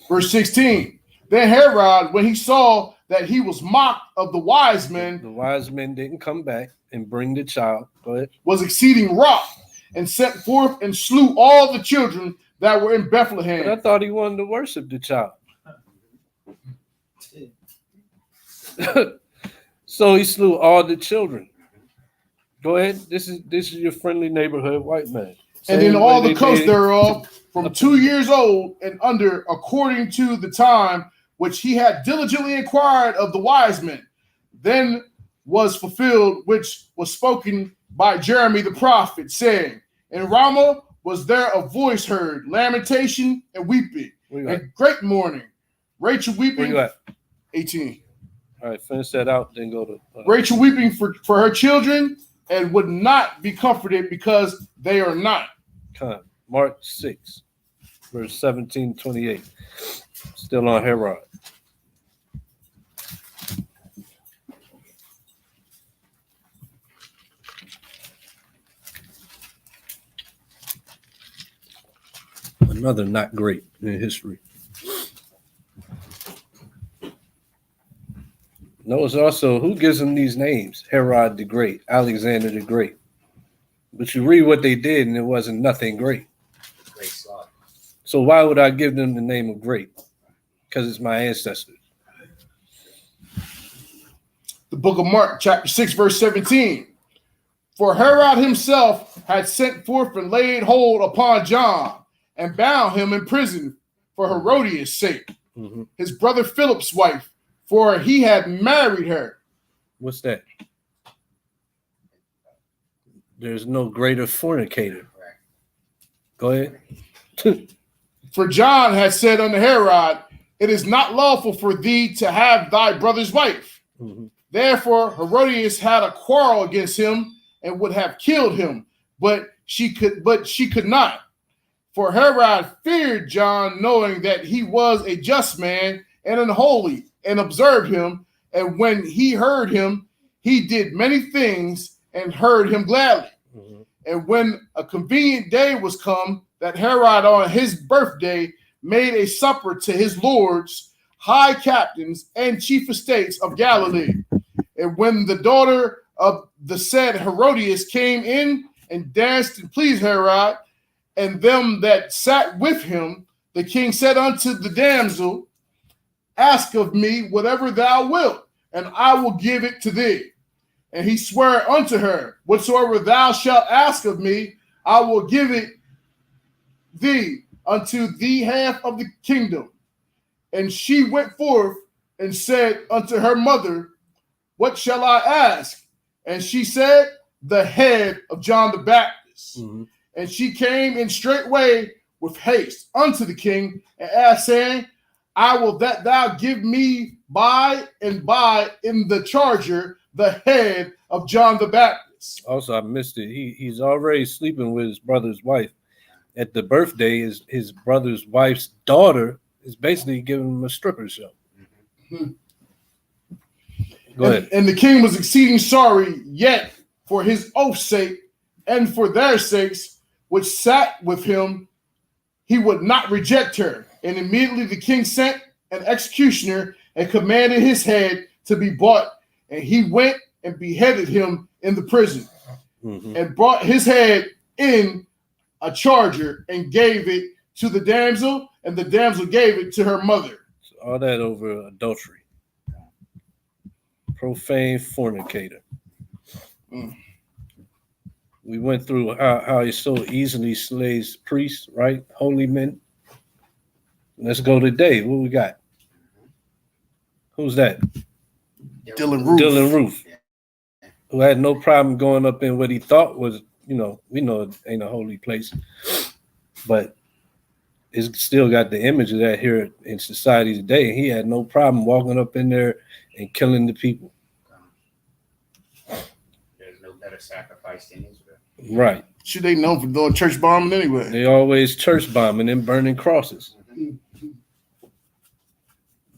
Verse 16. Then Herod, when he saw that he was mocked of the wise men, the wise men didn't come back and bring the child. Go ahead. Was exceeding wroth, and sent forth and slew all the children that were in Bethlehem. But I thought he wanted to worship the child. So he slew all the children. Go ahead. This is your friendly neighborhood white man. And in all the coast thereof, from 2 years old and under, according to the time which he had diligently inquired of the wise men, then was fulfilled which was spoken by Jeremy the prophet, saying, In Ramah was there a voice heard, lamentation and weeping, and great mourning. Rachel weeping. Where you at? 18. All right, finish that out, then go to Rachel weeping for her children, and would not be comforted because they are not. Mark 6, verse 17, 28. Still on Herod. Another not great in history. Notice also who gives them these names: Herod the Great, Alexander the Great. But you read what they did, and it wasn't nothing great. Great slaughter. So why would I give them the name of great? Because it's my ancestors. The book of Mark, chapter 6, verse 17. For Herod himself had sent forth and laid hold upon John, and bound him in prison for Herodias' sake, his brother Philip's wife, for he had married her. What's that? There's no greater fornicator. Go ahead. For John had said unto Herod, It is not lawful for thee to have thy brother's wife. Therefore Herodias had a quarrel against him and would have killed him, but she could not. For Herod feared John, knowing that he was a just man and unholy, and observed him. And when he heard him, he did many things and heard him gladly. And when a convenient day was come, that Herod on his birthday made a supper to his lords, high captains, and chief estates of Galilee. And when the daughter of the said Herodias came in and danced and pleased Herod, and them that sat with him, the king said unto the damsel, Ask of me whatever thou wilt, and I will give it to thee. And he sware unto her, whatsoever thou shalt ask of me, I will give it thee unto the half of the kingdom. And she went forth and said unto her mother, what shall I ask? And she said, the head of John the Baptist. Mhm. And she came in straightway with haste unto the king and asked, saying, I will that thou give me by and by in the charger the head of John the Baptist. Also, I missed it. He's already sleeping with his brother's wife. At the birthday, his brother's wife's daughter is basically giving him a stripper show. Go ahead. And the king was exceeding sorry, yet for his oath's sake and for their sakes, which sat with him, he would not reject her. And immediately the king sent an executioner and commanded his head to be brought. And he went and beheaded him in the prison Mhm. and brought his head in a charger and gave it to the damsel, and the damsel gave it to her mother. All that over adultery. Profane fornicator. Mm. We went through how he so easily slays priests, right? Holy men. Let's go today. What we got? Who's that? Dylan Roof. Dylan Roof, who had no problem going up in what he thought was, we know it ain't a holy place, but it's still got the image of that here in society today. He had no problem walking up in there and killing the people. There's no better sacrifice than Israel. Right. Should they know for doing church bombing anyway? They always church bombing and burning crosses.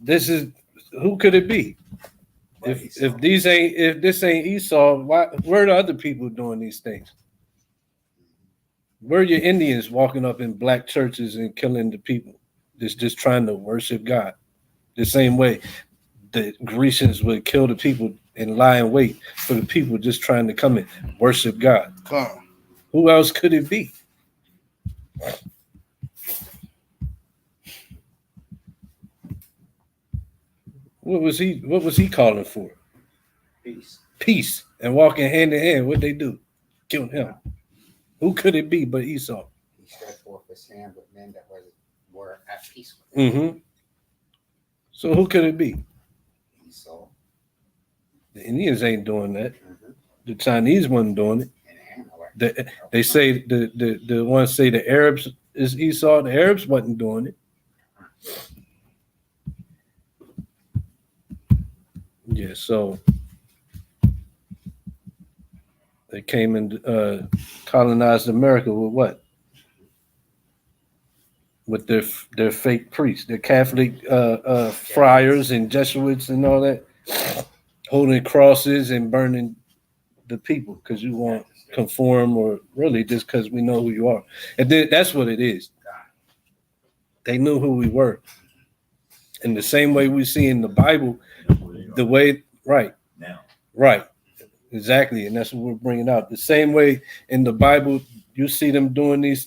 This is, who could it be? If this ain't Esau, where are the other people doing these things? Where are your Indians walking up in black churches and killing the people? Just trying to worship God. The same way the Grecians would kill the people and lie in wait for the people just trying to come and worship God. Come. Who else could it be? What was he calling for? Peace. Peace. And walking hand in hand. What'd they do? Killed him. Who could it be but Esau? He stretched forth his hand with men that were at peace with him. Mm-hmm. So who could it be? Esau The Indians ain't doing that. mm-hmm. The Chinese wasn't doing it. and Amalek. They say the ones say the Arabs is Esau. The Arabs wasn't doing it. Yeah, so they came and colonized America with what? With their fake priests, their Catholic friars and Jesuits and all that, holding crosses and burning the people because you won't conform, or really just because we know who you are. And then that's what it is. They knew who we were. In the same way we see in the Bible, the way, right, Now, right, exactly. And that's what we're bringing out. The same way in the Bible, you see them doing these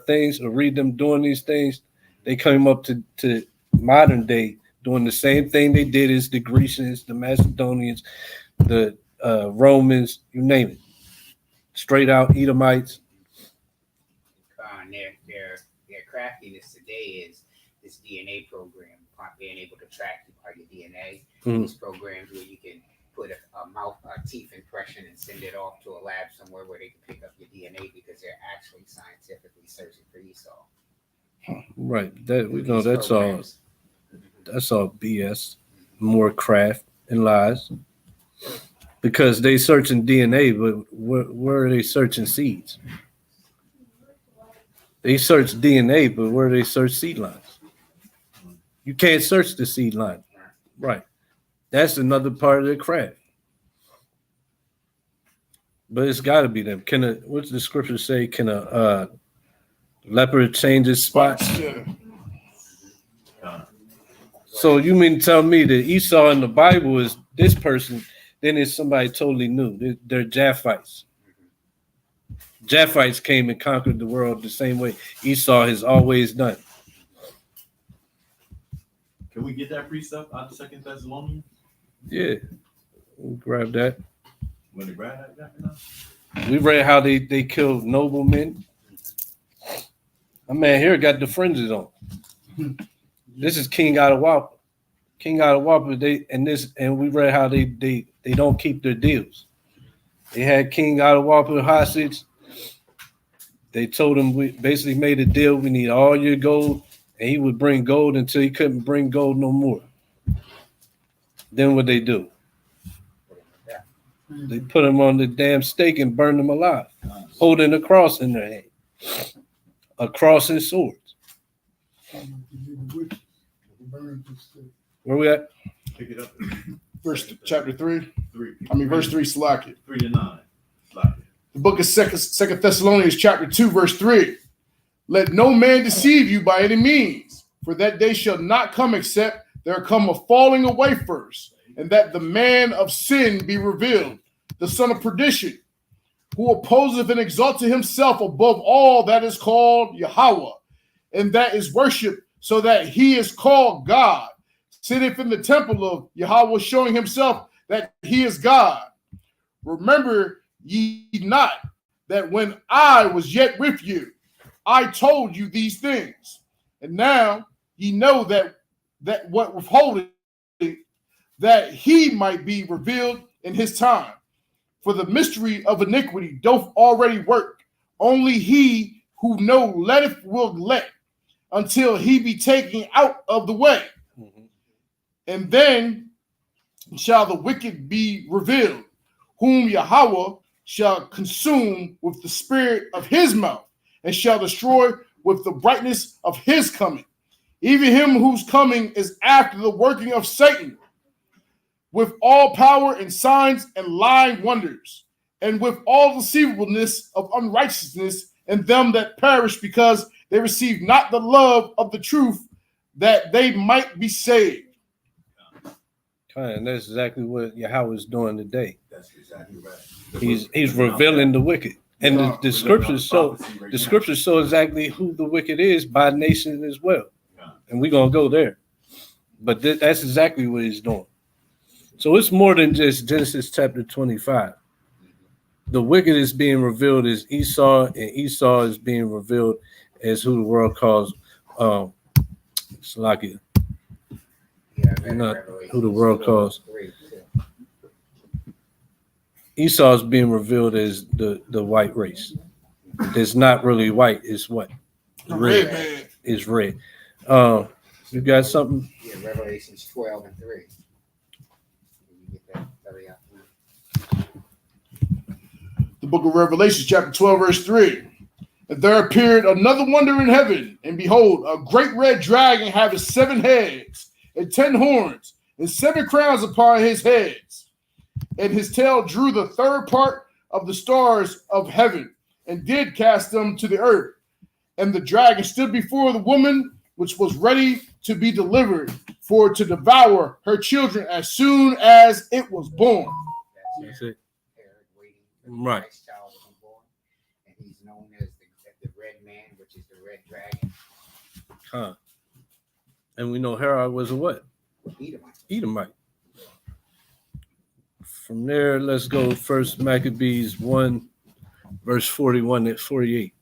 things or read them doing these things, they came up to modern day doing the same thing they did as the Grecians, the Macedonians, the Romans, you name it. Straight out Edomites. Their craftiness today is this DNA program, being able to track your DNA. Mhm. These programs where you can put a teeth impression and send it off to a lab somewhere where they can pick up your DNA because they're actually scientifically searching for Esau. Right. That we know These that's programs. all BS. More craft and lies. Because they searching DNA, but where are they searching seeds? They search DNA, but where do they search seed lines? You can't search the seed line. Right. That's another part of the craft. But it's got to be them. What's the scripture say? Can a leopard change its spots? Yeah. So you mean to tell me that Esau in the Bible is this person, then it's somebody totally new. They're Japhites. Japhites came and conquered the world the same way Esau has always done. can we get that precept out of 2 Thessalonians? Yeah, we'll grab that. When they grab that, We read how they killed noblemen. My man here got the fringes on. This is King Atawapa. King Atawapa, and we read how they don't keep their deals. They had King Atawapa hostage. They told him we basically made a deal. We need all your gold, and he would bring gold until he couldn't bring gold no more. Then what they do? They put him on the damn stake and burned him alive, holding a cross in their hand, a cross and swords. Where we at? pick it up. Chapter 3. 3. Verse 3, Slack it. 3 to 9. Slack it. The book of Second Thessalonians, chapter 2, verse 3. Let no man deceive you by any means, for that day shall not come except there come a falling away first, and that the man of sin be revealed, the son of perdition, who opposeth and exalteth himself above all that is called Yahweh, and that is worshipped, so that he is called God, sitteth in the temple of Yahweh, showing himself that he is God. Remember ye not that when I was yet with you, I told you these things, and now ye know that what withholding, that he might be revealed in his time. For the mystery of iniquity doth already work. Only he who letteth will let, until he be taken out of the way. Mm-hmm. And then shall the wicked be revealed, whom Yahweh shall consume with the spirit of his mouth, and shall destroy with the brightness of his coming. Even him whose coming is after the working of Satan, with all power and signs and lying wonders, and with all deceivableness of unrighteousness in them that perish, because they receive not the love of the truth, that they might be saved. And that's exactly what Yahweh is doing today. That's exactly right. He's revealing the wicked. And the scriptures show exactly who the wicked is by nation as well. And we're going to go there. But that's exactly what he's doing. So it's more than just Genesis chapter 25. The wicked is being revealed as Esau, and Esau is being revealed as who the world calls Salakia. Not who the world calls. Esau is being revealed as the white race. It's not really white, it's what? Red. It's red. You got something? Yeah, Revelations 12 and 3. The book of Revelation, chapter 12, verse 3. And there appeared another wonder in heaven, and behold, a great red dragon having 7 heads and 10 horns, and 7 crowns upon his heads. And his tail drew the third part of the stars of heaven, and did cast them to the earth. And the dragon stood before the woman, which was ready to be delivered, for to devour her children as soon as it was born. That's it. Right. And he's known as the red man, which is the red dragon. Huh. And we know Herod was a what? Edomite. From there, let's go first Maccabees 1, verse 41 to 48.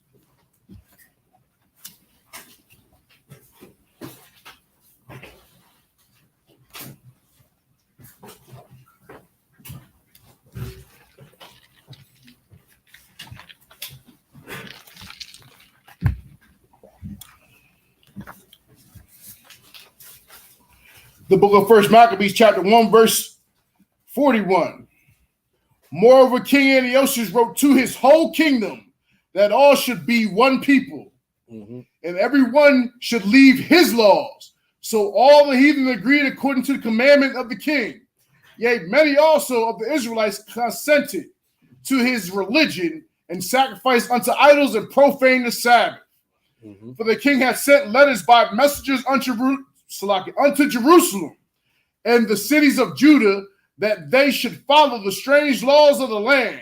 The book of First Maccabees, chapter 1, verse 41. Moreover, King Antiochus wrote to his whole kingdom that all should be one people, and every one should leave his laws. So all the heathen agreed according to the commandment of the king. Yea, many also of the Israelites consented to his religion and sacrificed unto idols and profaned the Sabbath. For the king had sent letters by messengers unto Jerusalem and the cities of Judah, that they should follow the strange laws of the land,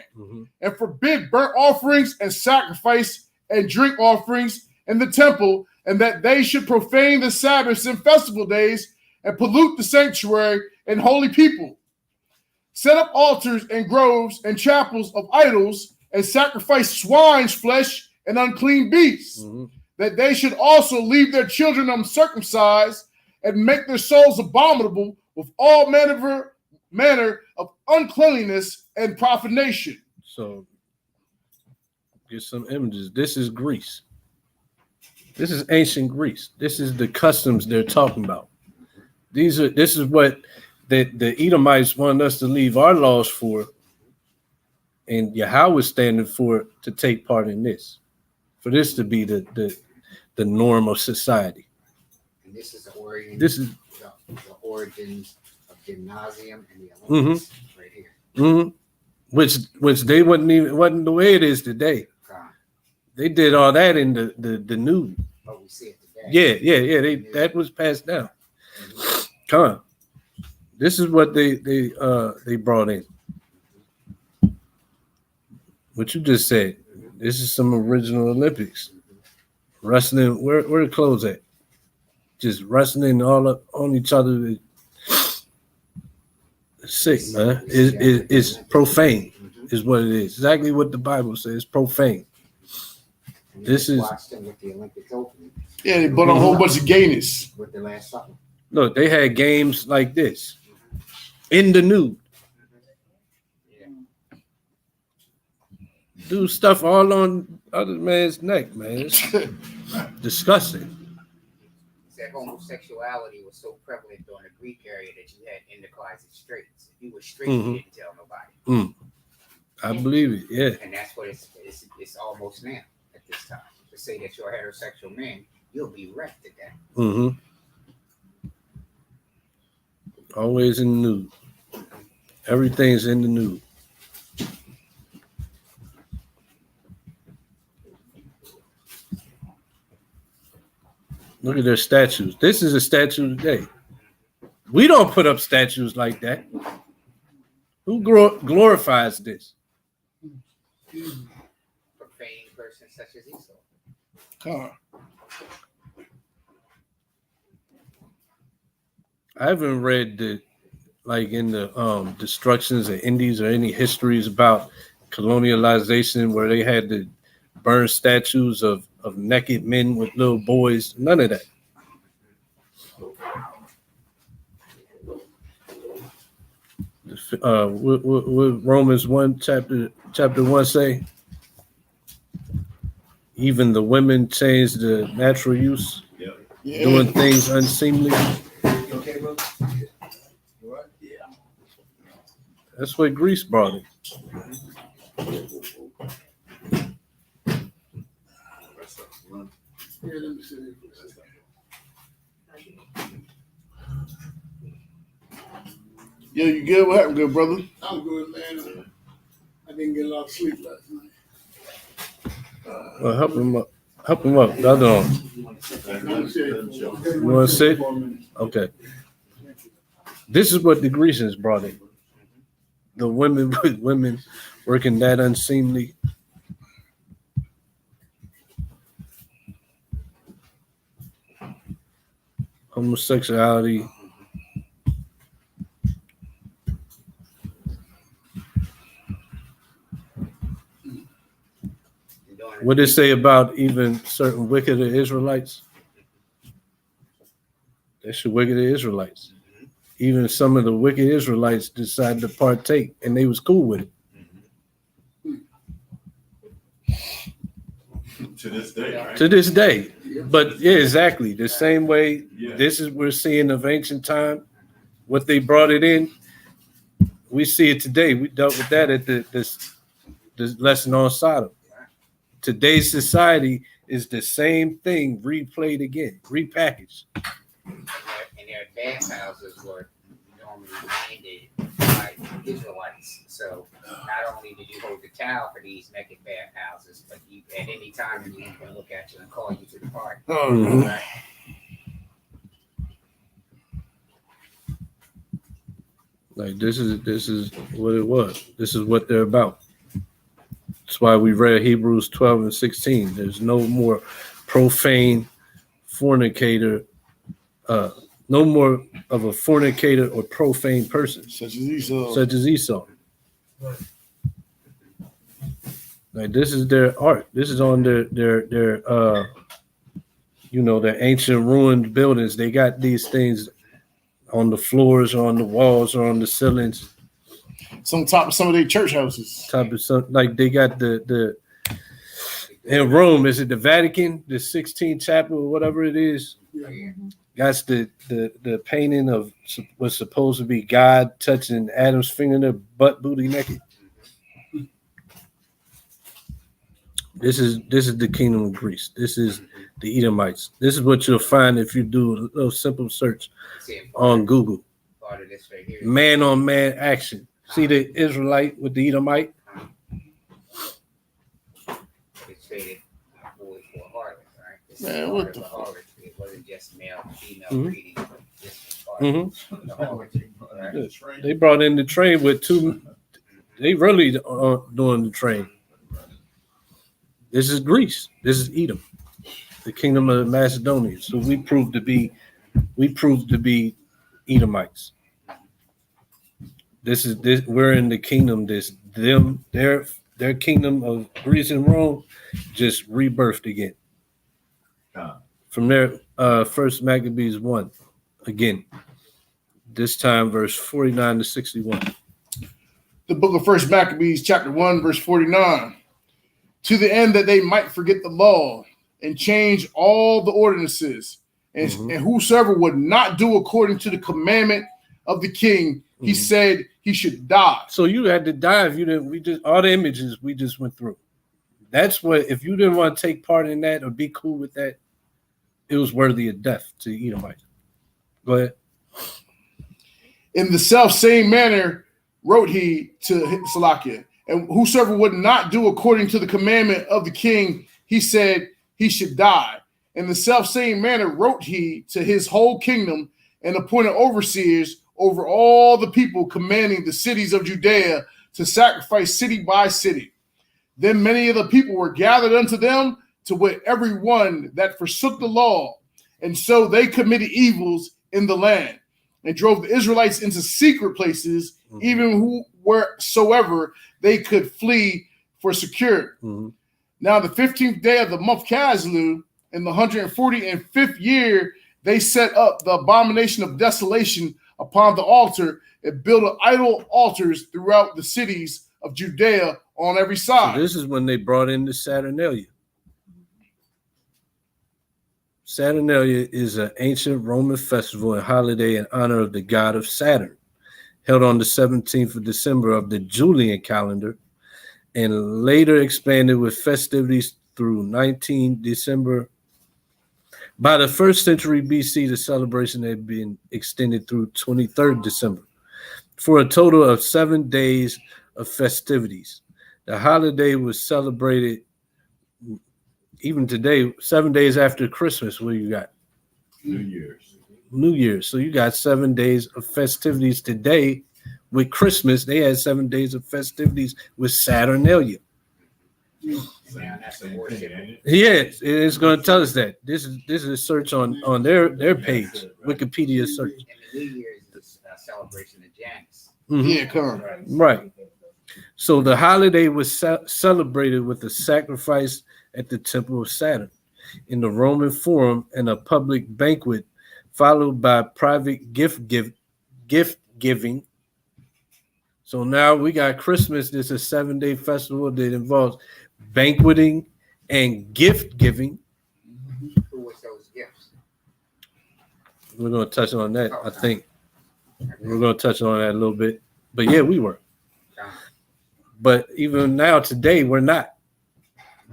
and forbid burnt offerings and sacrifice and drink offerings in the temple, and that they should profane the Sabbaths and festival days, and pollute the sanctuary and holy people, set up altars and groves and chapels of idols, and sacrifice swine's flesh and unclean beasts, that they should also leave their children uncircumcised and make their souls abominable with all manner of uncleanliness and profanation. So get some images. This is Greece. This is ancient Greece. This is the customs they're talking about. This is what the Edomites want us to leave our laws for, and Yahweh is standing for to take part in this, for this to be the norm of society. And this is the origin. This is the origins of gymnasium and the Olympics right here. Which they wasn't the way it is today. They did all that in the nude. But we see it today. Yeah. That was passed down. Come on. This is what they brought in. What you just said. This is some original Olympics. Wrestling, where the clothes at? Just wrestling all up on each other. It's sick, man. It's profane, is what it is. Exactly what the Bible says, profane. This is watched them with the Olympics opening. Yeah, they brought a whole bunch of gayness. With the Last Supper. Look, they had games like this in the nude. Do stuff all on other man's neck, man. It's disgusting. That homosexuality was so prevalent during the Greek area that you had in the closet straights. If you were straight, you didn't tell nobody. I believe it, yeah. And that's what it's almost now at this time. To say that you're a heterosexual man, you'll be wrecked at that. Always in the nude. Everything's in the nude. Look at their statues. This is a statue today. We don't put up statues like that. Who glorifies this? Profane person such as Esau. I haven't read in the destructions of Indies or any histories about colonialization where they had to burn statues of naked men with little boys. None of that. What Romans 1 chapter 1 say? Even the women changed the natural use, doing things unseemly. Okay, bro? You all right? Yeah. That's what Greece brought in. Yeah, let me sit here for a second. Yo, you good? What happened, good brother? I'm good, man. I didn't get a lot of sleep last night. Well, help him up. Help him up. The other arm. You want to sit? Okay. This is what the Grecians brought in. The women working that unseemly. Homosexuality. What did it say about even certain wicked Israelites? They should wicked Israelites. Even some of the wicked Israelites decided to partake, and they was cool with it. To this day, right? To this day. But yeah, exactly. The same way this is we're seeing of ancient time, what they brought it in. We see it today. We dealt with that at this lesson on Sodom. Today's society is the same thing replayed again, repackaged. And their bathhouses were normally mandated by Israelites. So not only did you hold the towel for these naked bathhouses, but you, at any time anyone can look at you and call you to the party. Right? Like this is what it was. This is what they're about. That's why we read Hebrews 12 and 16. There's no more profane fornicator no more of a fornicator or profane person, Such as Esau. such as Esau. Right. Like this is their art. This is on their their ancient ruined buildings. They got these things on the floors or on the walls or on the ceilings. It's on top of some of their church houses. Type of something like they got the in Rome. Is it the Vatican, the 16th chapel or whatever it is? That's the painting of what's supposed to be God touching Adam's fingernail, butt booty naked. This is the kingdom of Greece. This is the Edomites. This is what you'll find if you do a little simple search on Google. Part of this right here. Man on man action. See the Israelite with the Edomite? They traded boys for a harlot, right? This is Man, part what of the the harlot. It wasn't just male, female Mhm. breeding, but this was part Mm-hmm. of the harlot. Right? They brought in the train with two. They really doing the train. This is Greece. This is Edom, the kingdom of Macedonia. So we proved to be Edomites. This. We're in the kingdom. Their kingdom of Greece and Rome just rebirthed again. From there, First Maccabees 1 again. This time, verse 49 to 61. The book of First Maccabees, chapter 1, verse 49. To the end that they might forget the law and change all the ordinances, and whosoever would not do according to the commandment of the king, he said he should die. So you had to die if you didn't. We just all the images we just went through. That's what if you didn't want to take part in that or be cool with that, it was worthy of death to Edomite. Go ahead. In the self same manner wrote he to Salakia, and whosoever would not do according to the commandment of the king, he said he should die. In the self same manner wrote he to his whole kingdom and appointed overseers over all the people, commanding the cities of Judea to sacrifice city by city. Then many of the people were gathered unto them, to wit, every one that forsook the law, and so they committed evils in the land, and drove the Israelites into secret places, even wheresoever they could flee for secure. Now the 15th day of the month Caslu, in the 145th year, they set up the abomination of desolation upon the altar and built idol altars throughout the cities of Judea on every side. So this is when they brought in the Saturnalia. Saturnalia is an ancient Roman festival and holiday in honor of the god of Saturn, held on the 17th of December of the Julian calendar, and later expanded with festivities through 19 December. By the 1st century BC, the celebration had been extended through 23rd December for a total of 7 days of festivities. The holiday was celebrated even today, 7 days after Christmas. What you got? New Year's. New Year's. So you got 7 days of festivities today. With Christmas, they had 7 days of festivities with Saturnalia. Same thing, ain't it? Yes, it's going to tell us that. This is a search on their page, Wikipedia search. And the New Year's is a celebration of Janus. Yeah, come. Right. So the holiday was celebrated with a sacrifice at the temple of Saturn in the Roman Forum and a public banquet, followed by private gift giving. So now we got Christmas. This is a 7-day festival that involves banqueting and gift giving. Who was those gifts? We're going to touch on that, I think. We're going to touch on that a little bit. But yeah, we were. But even now, today, we're not.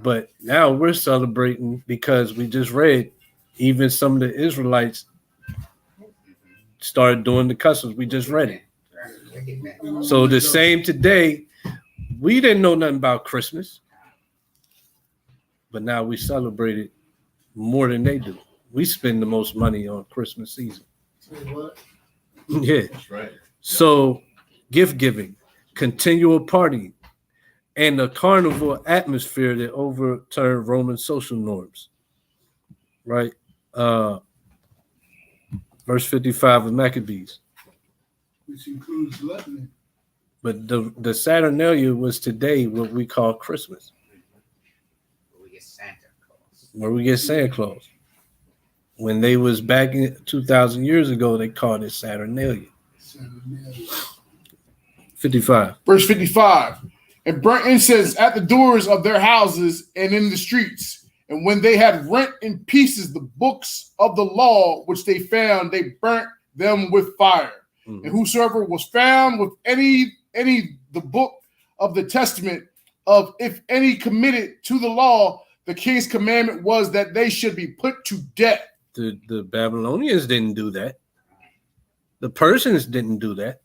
But now we're celebrating because we just read even some of the Israelites started doing the customs. We just read it. So the same today, we didn't know nothing about Christmas, but now we celebrate it more than they do. We spend the most money on Christmas season. Yeah. That's right. So gift giving, continual partying, and a carnival atmosphere that overturned Roman social norms. Right? Verse Verse 55 of Maccabees. which includes gluttony. But the Saturnalia was today what we call Christmas, We get Santa Claus. where we get Santa Claus. When they was back in 2,000 years ago, they called it Saturnalia. Saturnalia. 55. Verse 55. And burnt incense at the doors of their houses and in the streets. And when they had rent in pieces the books of the law which they found, they burnt them with fire. Mhm. And whosoever was found with any the book of the testament of if any committed to the law, the king's commandment was that they should be put to death. The Babylonians didn't do that. The Persians didn't do that.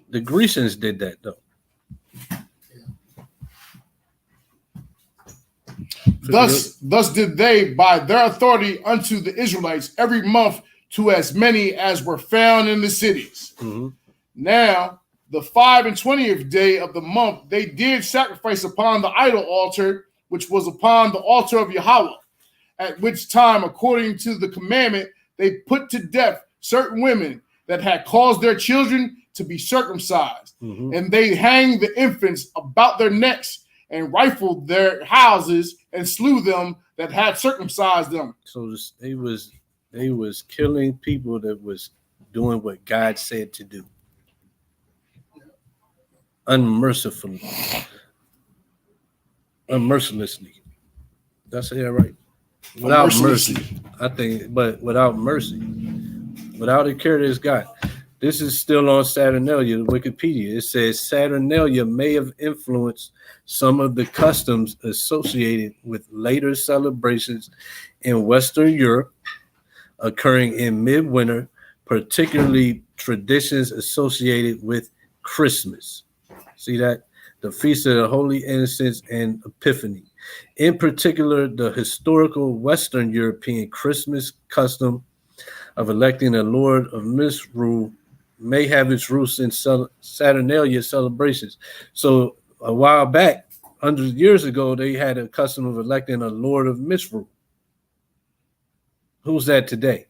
The Grecians did that, though. Thus did they by their authority unto the Israelites every month to as many as were found in the cities. Mhm. Now, the 25th day of the month, they did sacrifice upon the idol altar, which was upon the altar of Yahweh, at which time, according to the commandment, they put to death certain women that had caused their children to be circumcised. Mhm. And they hanged the infants about their necks and rifled their houses and slew them that had circumcised them. So they was killing people that was doing what God said to do. Unmercifully. Unmercilessly. Did I say that right? Without mercy. Unmercilessly. I think, but without mercy. Without a care to God. This is still on Saturnalia, Wikipedia. It says Saturnalia may have influenced some of the customs associated with later celebrations in Western Europe occurring in midwinter, particularly traditions associated with Christmas. See that? The Feast of the Holy Innocents and Epiphany. In particular, the historical Western European Christmas custom of electing a Lord of Misrule may have its roots in Saturnalia celebrations. So a while back, hundreds of years ago, they had a custom of electing a Lord of Misrule. Who's that today?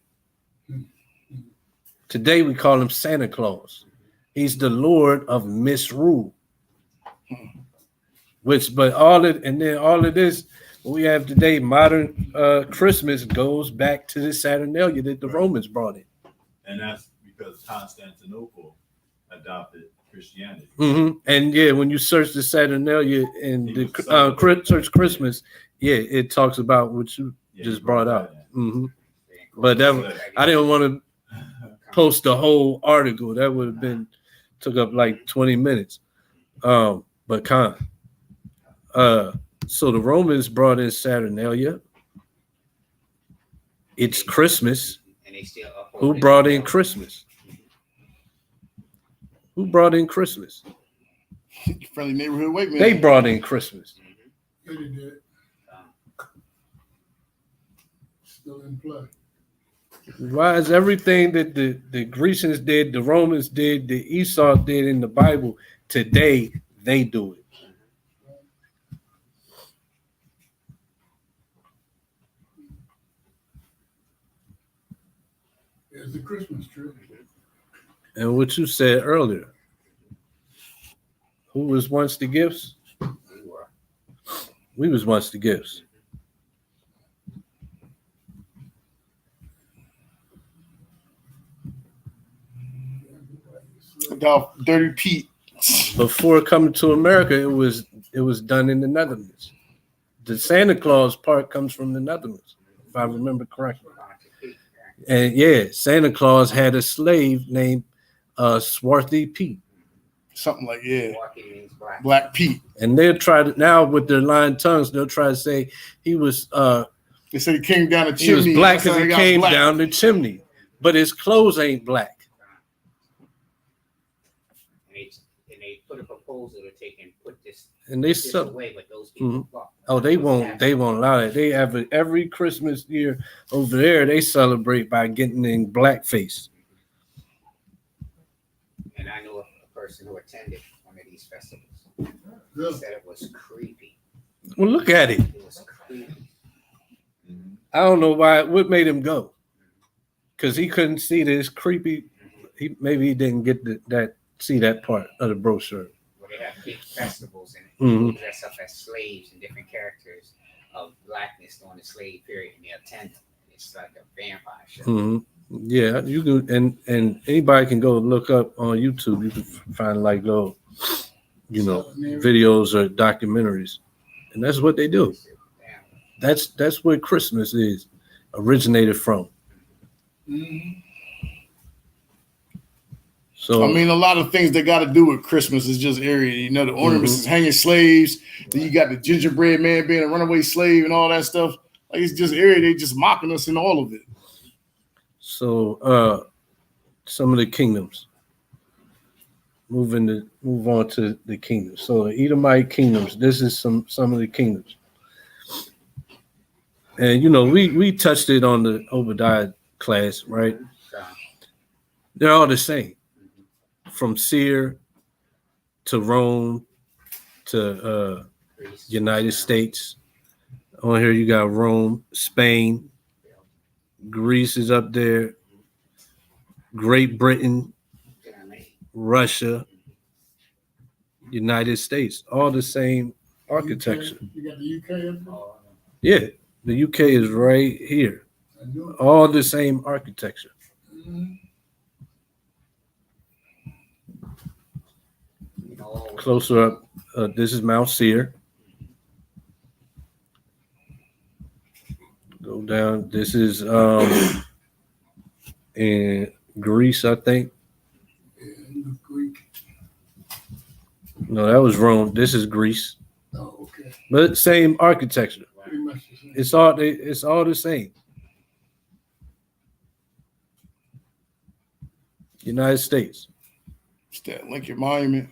Today we call him Santa Claus. He's the Lord of Misrule. But all of this we have today, modern Christmas, goes back to the Saturnalia that the Romans brought in. And that's because Constantinople adopted Christianity. Mm-hmm. And yeah, when you search the Saturnalia and search Christmas, yeah, it talks about what you just brought out. Mm-hmm. But I didn't want to post the whole article. That would have took up like 20 minutes. So the Romans brought in Saturnalia. It's Christmas. And they still uphold Who it. brought in Christmas? Who brought in Christmas? Friendly neighborhood white man. They brought in Christmas. Yeah, they did. Still in play. Why is everything that the Grecians did, the Romans did, the Esau did in the Bible, today they do it? There's the Christmas tree. And what you said earlier, who was once the gifts? We were. We was once the gifts. Dirty Pete. Before coming to America, it was done in the Netherlands. The Santa Claus part comes from the Netherlands, if I remember correctly. And yeah, Santa Claus had a slave named Swarthy Pete. Something like, yeah. Walking means black. Black Pete. And they'll try to, now with their lying tongues, they'll try to say he was They said he came down the he was chimney. black That's because how he got came black. down the chimney. But his clothes ain't black. And they put a proposal to take and put this And they this sell. away, but those people fuck. Oh, they won't allow that. They have it every Christmas year over there. They celebrate by getting in blackface. And I know a person who attended one of these festivals. He Yeah. said it was creepy. Well, look at it. It was creepy. I don't know why. What made him go? because he couldn't see this creepy. Maybe he didn't get see that part of the brochure. Where they have big festivals and Mhm. people dress up as slaves and different characters of blackness during the slave period, and they attend. It's like a vampire show. Hmm. Yeah, you can, and anybody can go look up on YouTube. You can find like little, videos or documentaries, and that's what they do. Damn. That's where Christmas is originated from. Mhm. So I mean, a lot of things that got to do with Christmas is just area. You know, the ornaments is hanging slaves. Then you got the gingerbread man being a runaway slave and all that stuff. Like, it's just area. They just mocking us in all of it. So some of the kingdoms. Move on to the kingdoms. So the Edomite kingdoms. This is some of the kingdoms. And we touched it on the Obadiah class, right? They're all the same. From Seir to Rome to United States. On here you got Rome, Spain, Greece is up there, Great Britain, Russia, United States, all the same architecture. You got the UK in there? Yeah, the UK is right here. I knew it. All the same architecture. Mhm. Closer up, this is Mount Seir. Go down. This is in Greece, I think. Yeah, in the Greek. No, that was Rome. This is Greece, Oh, okay. but same architecture. Pretty much the same. It's all the same. United States. It's that Lincoln Monument.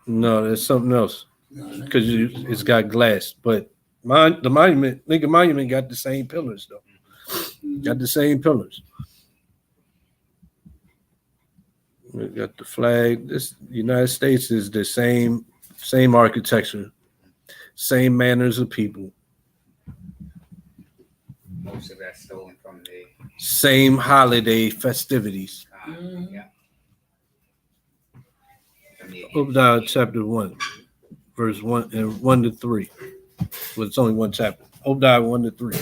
No, there's something else No, it ain't. because it's got glass. But the monument, Lincoln Monument, got the same pillars though. Got the same pillars. We got the flag. This United States is the same architecture, same manners of people, Most of that stolen from the same holiday festivities. yeah. From the Obadiah chapter 1, verse 1 and 1 to 3. Well, it's only one chapter. Obadiah 1 to 3.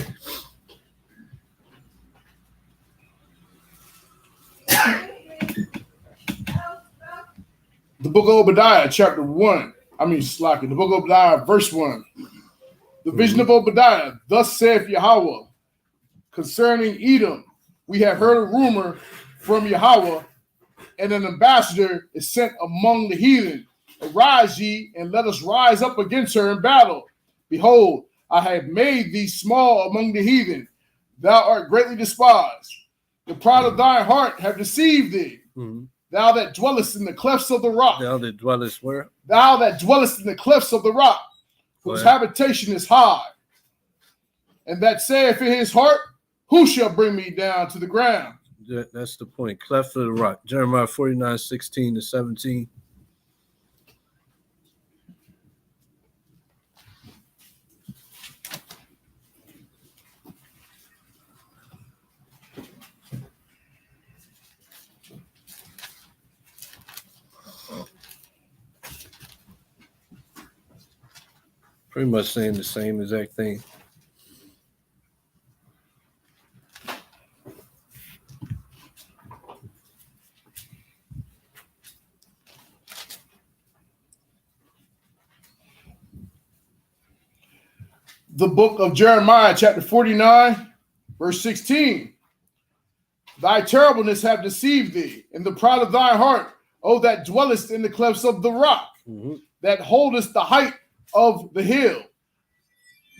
The book of Obadiah, chapter 1. The book of Obadiah, verse 1. The vision of Obadiah. Thus saith Yahweh, concerning Edom, we have heard a rumor from Yahweh, and an ambassador is sent among the heathen. Arise ye, and let us rise up against her in battle. Behold, I have made thee small among the heathen. Thou art greatly despised. The pride of thine heart have deceived thee. Mhm. Thou that dwellest in the clefts of the rock. Thou that dwellest where? Thou that dwellest in the clefts of the rock, whose Right. habitation is high. And that saith in his heart, who shall bring me down to the ground? That's the point. Cleft of the rock. Jeremiah 49, 16 to 17. Pretty much saying the same exact thing. The book of Jeremiah, chapter 49, verse 16. Thy terribleness have deceived thee, and the pride of thy heart, O that dwellest in the clefts of the rock, Mhm. that holdest the height of the hill.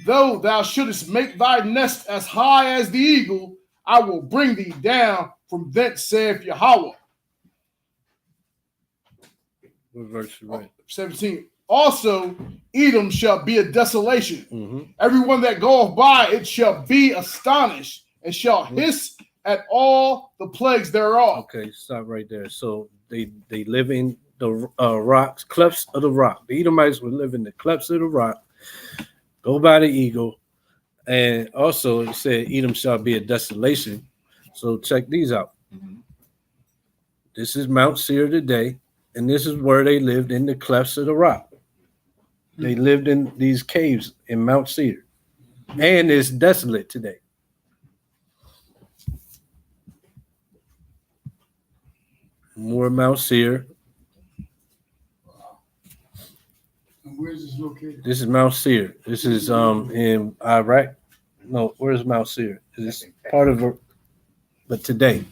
Though thou shouldest make thy nest as high as the eagle, I will bring thee down from thence, saith Yahweh. What verse you read? 17. Also, Edom shall be a desolation. Mm-hmm. Everyone that goeth by it shall be astonished, and shall hiss at all the plagues thereof. Okay, stop right there. So they live in the rocks, clefts of the rock. The Edomites would live in the clefts of the rock, go by the eagle, and also it said Edom shall be a desolation. So check these out. Mhm. This is Mount Seir today, and this is where they lived in the clefts of the rock. They lived in these caves in Mount Seir, and it's desolate today. More Mount Seir. And where's this located? This is Mount Seir. This is in Iraq. No, where's Mount Seir? It's part of, but today.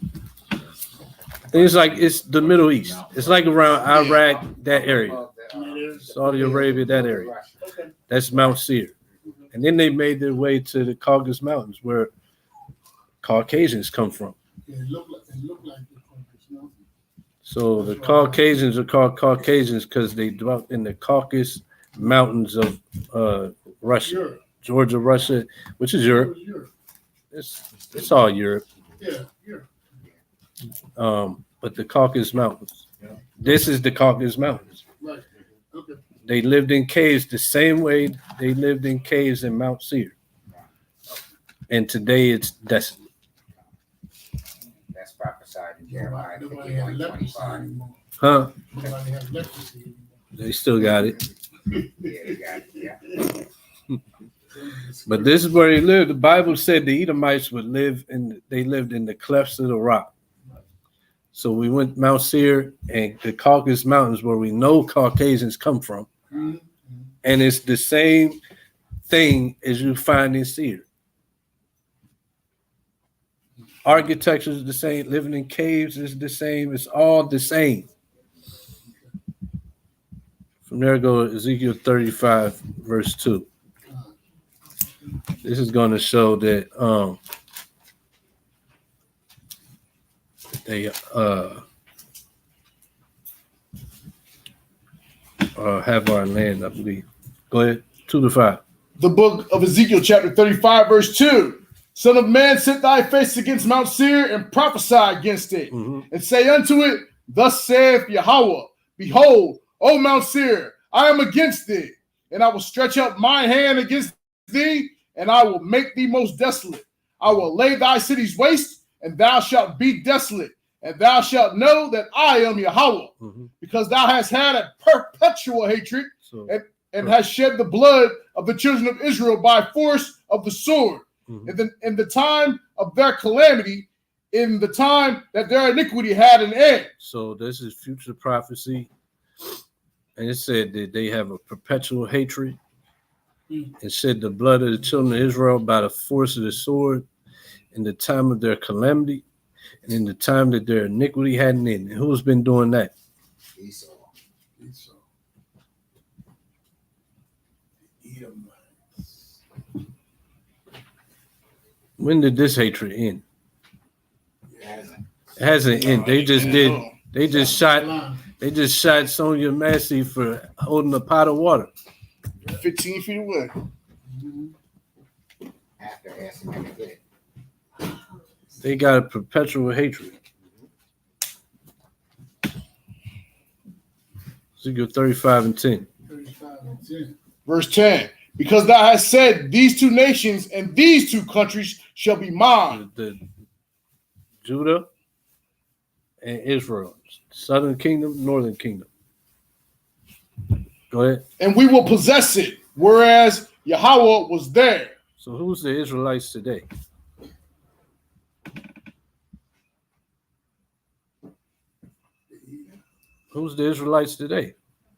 It's the Middle East. It's like around Iraq, that area, Saudi Arabia, that area. That's Mount Seir. And then they made their way to the Caucasus Mountains, where Caucasians come from. Yeah, it looked like the Caucasus Mountains. So the Caucasians are called Caucasians because they dwelt in the Caucasus Mountains of Russia, Europe. Georgia, Russia, which is Europe. It was Europe. It's all Europe. Yeah, Europe. But the Caucasus Mountains. This is the Caucasus Mountains. Right. Okay. They lived in caves the same way they lived in caves in Mount Seir. And today it's desolate. That's prophesied in Jeremiah Nobody has 51, leprosy 25. anymore. Huh? Nobody has leprosy anymore. They still got it. Yeah, they got it, yeah. But this is where they lived. The Bible said the Edomites they lived in the clefts of the rock. So we went Mount Seir and the Caucasus Mountains, where we know Caucasians come from. Mhm. And it's the same thing as you find in Seir. Architecture is the same. Living in caves is the same. It's all the same. From there go Ezekiel 35, verse 2. This is going to show that they have our land, I believe. Go ahead. 2 to 5. The book of Ezekiel, chapter 35, verse 2. Son of man, set thy face against Mount Seir and prophesy against it, and say unto it, thus saith Yahweh, behold, O Mount Seir, I am against thee, and I will stretch up my hand against thee, and I will make thee most desolate. I will lay thy cities waste, and thou shalt be desolate, and thou shalt know that I am Yahweh, because thou hast had a perpetual hatred, and hast shed the blood of the children of Israel by force of the sword. In the time of their calamity, in the time that their iniquity had an end. So this is future prophecy. And it said that they have a perpetual hatred and shed the blood of the children of Israel by the force of the sword in the time of their calamity and in the time that their iniquity had an end. And who's been doing that? Esau. Esau. When did this hatred end? Yeah. It hasn't ended. They just did. They just shot. Line. They just shot Sonia Massey for holding a pot of water. 15 feet away. After asking him to get it. They got a perpetual hatred. Ezekiel 35 and 10. 35 and 10. Verse 10. Because thou hast said, these two nations and these two countries shall be mine. The Judah and Israel, southern kingdom, northern kingdom. Go ahead. And we will possess it, whereas Yahweh was there. So who's the Israelites today? Who's the Israelites today?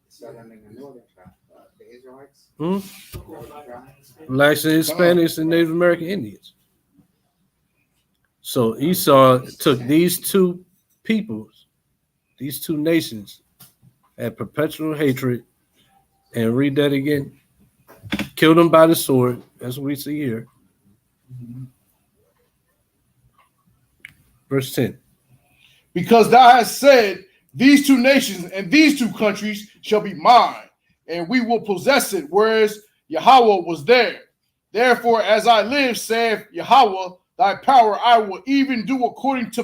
Southern and the northern tribe, the Israelites. Hmm? Tribes. Blacks and Hispanics and Native American Indians. So Esau took these two peoples, these two nations, had perpetual hatred, and read that again. Killed them by the sword. That's what we see here. Verse 10. Because thou hast said, these two nations and these two countries shall be mine, and we will possess it, whereas Yahweh was there. Therefore, as I live, saith Yahweh, thy power I will even do according to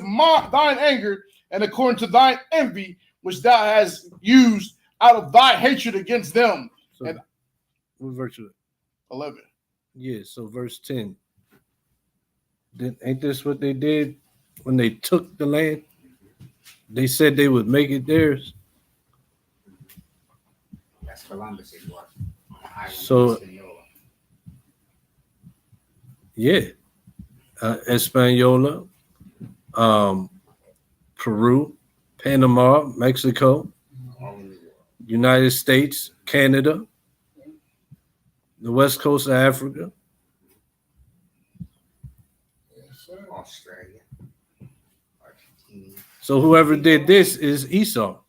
thine anger and according to thine envy, which thou hast used out of thy hatred against them. So, And what verse is it? 11. Yeah, so verse 10. Ain't this what they did when they took the land? They said they would make it theirs. That's Columbus it was. Island So- of Hispaniola. Yeah. Española, Peru, Panama, Mexico, All in the world. United States, Canada, the west coast of Africa. Yes, sir. Australia. Argentina. So whoever did this is Esau.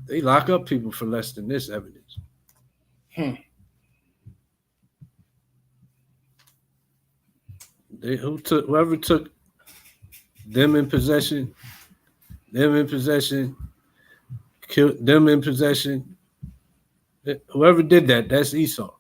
They lock up people for less than this evidence. Whoever took them in possession, killed them in possession. Whoever did that, that's Esau.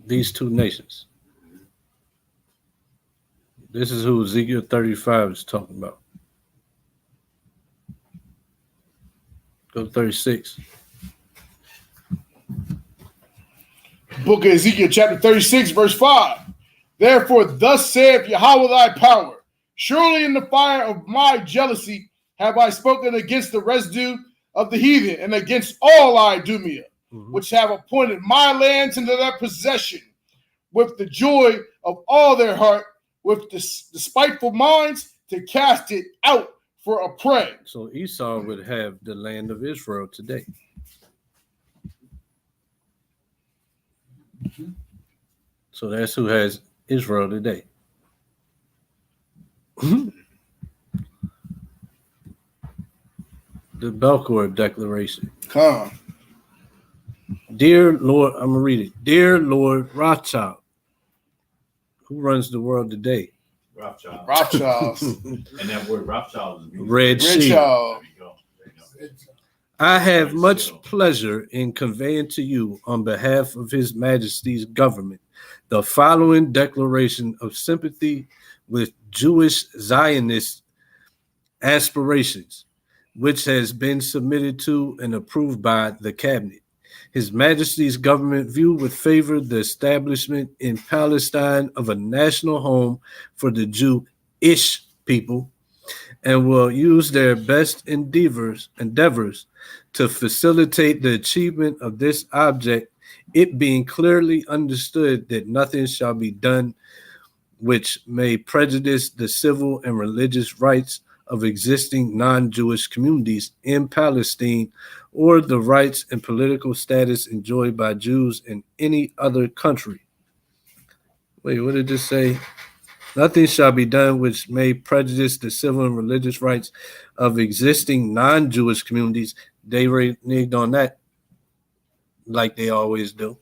These two nations. This is who Ezekiel 35 is talking about. Go to 36. Book of Ezekiel, chapter 36, verse 5. Therefore, thus saith Yahweh thy power, surely in the fire of my jealousy have I spoken against the residue of the heathen and against all Idumea, which have appointed my lands into their possession, with the joy of all their heart, with the spiteful minds, to cast it out for a prey. So Esau would have the land of Israel today. So that's who has Israel today. The Belcourt Declaration. Come. Dear Lord, I'm going to read it. Dear Lord Rothschild, who runs the world today? Rothschild. Rothschilds. And that word Rothschild is Red Sea. Richard. There you go. There you go. I have much pleasure in conveying to you, on behalf of His Majesty's government, the following declaration of sympathy with Jewish Zionist aspirations, which has been submitted to and approved by the cabinet. His Majesty's government view with favor the establishment in Palestine of a national home for the Jewish people, and will use their best endeavors to facilitate the achievement of this object, it being clearly understood that nothing shall be done which may prejudice the civil and religious rights of existing non-Jewish communities in Palestine, or the rights and political status enjoyed by Jews in any other country. Wait, what did this say? Nothing shall be done which may prejudice the civil and religious rights of existing non-Jewish communities. They reneged on that, like they always do.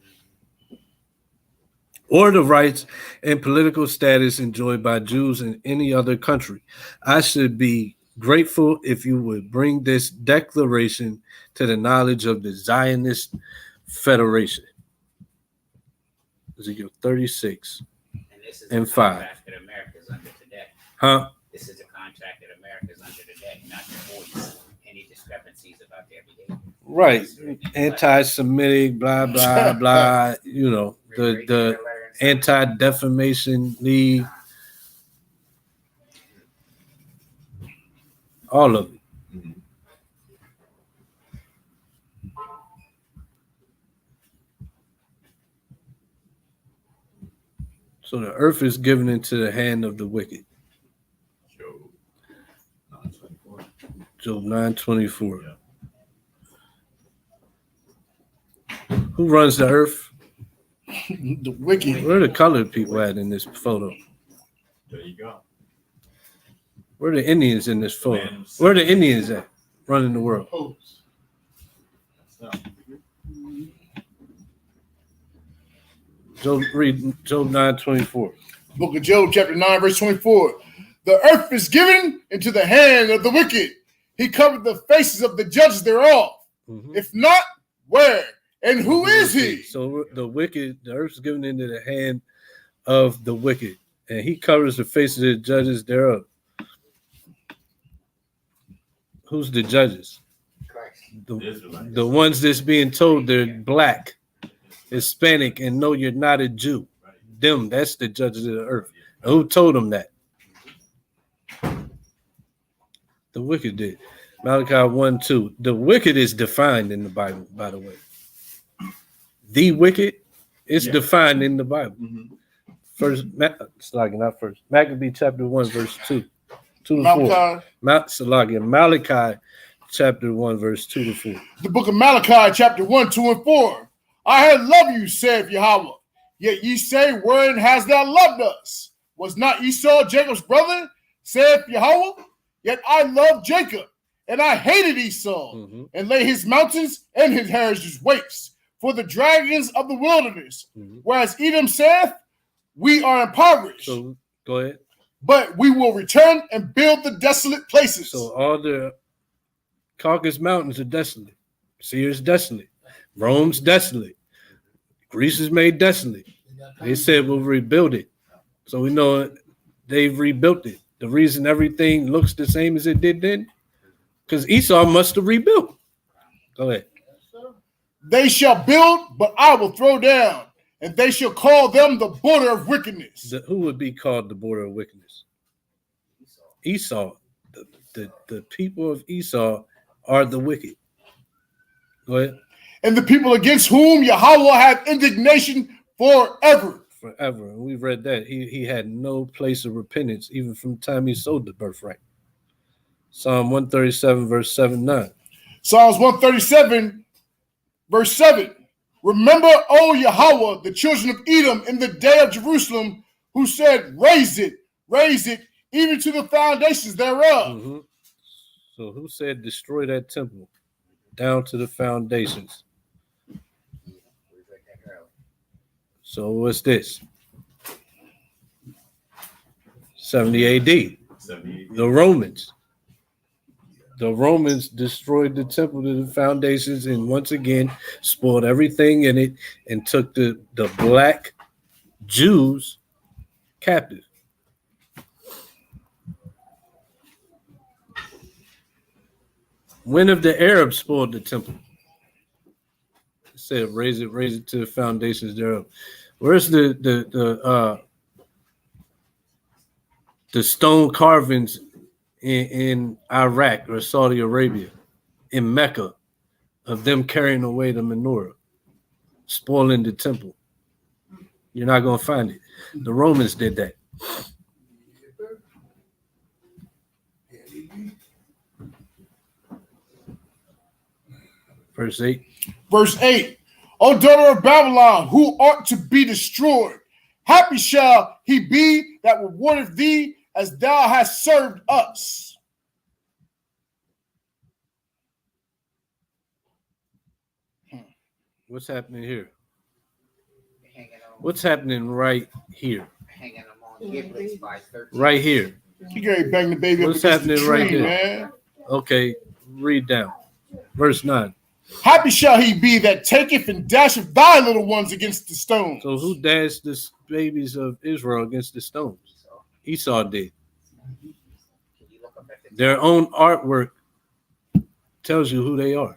Or the rights and political status enjoyed by Jews in any other country. I should be grateful if you would bring this declaration to the knowledge of the Zionist Federation. Ezekiel 36. And this is And the 5. contract that America's under today. Huh? This is the contract that America's under today, not the voice. Any discrepancies about their behavior. Right. Anti-Semitic, blah, blah, blah. You know, the Anti-Defamation League. All of it. So the earth is given into the hand of the wicked. Job 9:24. Who runs the earth? The wicked. Where are the colored people at in this photo? There you go. Where are the Indians in this photo? Where are the Indians at running the world? Popes. Read Job 9:24. Book of Job, chapter 9, verse 24. The earth is given into the hand of the wicked. he covered the faces of the judges thereof. Mhm. If not, where? And who is he? So the wicked, the earth is given into the hand of the wicked, and he covers the faces of the judges thereof. Who's the judges? Christ. The ones that's being told they're black, Hispanic, and no, you're not a Jew. Them, that's the judges of the earth. And who told them that? The wicked did. Malachi 1:2. The wicked is defined in the Bible, by the way. The wicked is defined in the Bible. Mhm. First, not first. Maccabee chapter 1, verse 2 to 4. Malachi chapter 1, verse 2 to 4. The book of Malachi, chapter 1, 2, and 4. I have loved you, saith Yahweh. Yet ye say, wherein hast thou loved us? Was not Esau Jacob's brother, saith Yahweh? Yet I loved Jacob, and I hated Esau, and laid his mountains and his heritage waste for the dragons of the wilderness. Whereas Edom saith, we are impoverished. So go ahead. But we will return and build the desolate places. So all the Caucasus Mountains are desolate. Syria's desolate. Rome's desolate. Greece is made desolate. They said we'll rebuild it. So we know they've rebuilt it. The reason everything looks the same as it did then, because Esau must have rebuilt. Go ahead. They shall build, but I will throw down, and they shall call them the border of wickedness. Who would be called the border of wickedness? Esau. The people of Esau are the wicked. Go ahead. And the people against whom Yahweh have indignation forever. Forever. And we read that. He had no place of repentance, even from the time he sold the birthright. Psalm 137, verse 7-9. Psalms 137, verse 7. Remember, O Yahweh, the children of Edom in the day of Jerusalem, who said, raise it, even to the foundations thereof. So who said destroy that temple down to the foundations? So what's this? 70 AD. 70 AD. The Romans. The Romans destroyed the temple to the foundations and once again spoiled everything in it and took the black Jews captive. When have the Arabs spoiled the temple? It said raise it to the foundations thereof. Where's the stone carvings in Iraq or Saudi Arabia, in Mecca, of them carrying away the menorah, spoiling the temple? You're not going to find it. The Romans did that. Verse 8. Verse 8. O daughter of Babylon, who ought to be destroyed, happy shall he be that rewardeth thee as thou hast served us. What's happening here? What's happening right here? Hanging them on giblets by 13. Right here. You gotta bang the baby What's up against the happening tree, right there? man. Okay, read down. Verse 9. Happy shall he be that taketh and dasheth thy little ones against the stones. So who dashed the babies of Israel against the stones? Esau did. Their own artwork tells you who they are.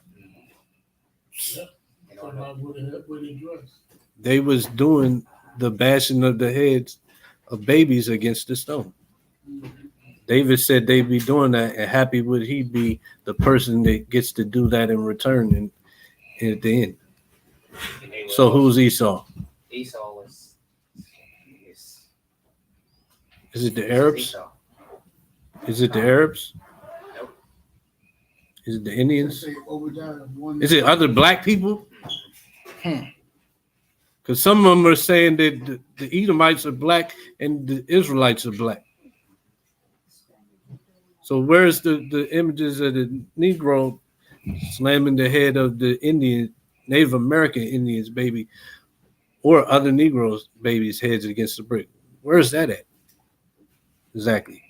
They was doing the bashing of the heads of babies against the stone. David said they'd be doing that, and happy would he be the person that gets to do that in return and at the end. So who's Esau? Esau was. Is it the Arabs? Esau. Is it the Arabs? Nope. Is it the Indians? Is it other black people? Because some of them are saying that the Edomites are black and the Israelites are black. So where's the images of the Negro slamming the head of the Indian, Native American Indians baby, or other Negroes babies' heads against the brick? Where's that at? Exactly.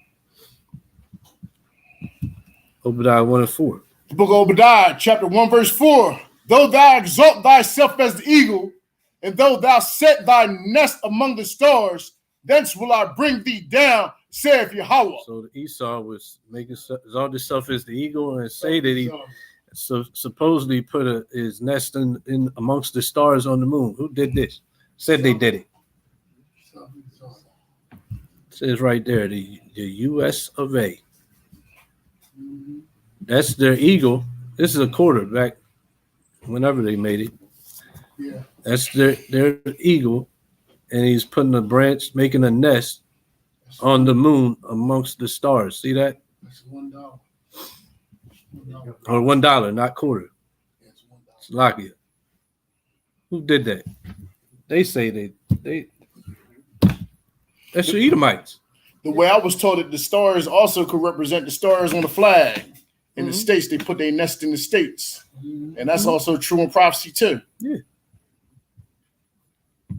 Obadiah 1 and 4. The book of Obadiah, chapter 1, verse 4. Though thou exalt thyself as the eagle, and though thou set thy nest among the stars, thence will I bring thee down, saith Yahweh. So Esau was making exalt himself as the eagle and say that he supposedly put his nest in amongst the stars on the moon. Who did this? Said they did it. It says right there, the U.S. of A. That's their eagle. This is a quarter back whenever they made it. Yeah. That's their eagle, and he's putting a branch, making a nest on the moon amongst the stars. See that? That's $1. $1. Or $1, not quarter. It's $1. Slovakia. Who did that? They say they that's the Edomites. The way I was told that the stars also could represent the stars on the flag. In the states, they put their nest in the states. And that's also true in prophecy too. Yeah.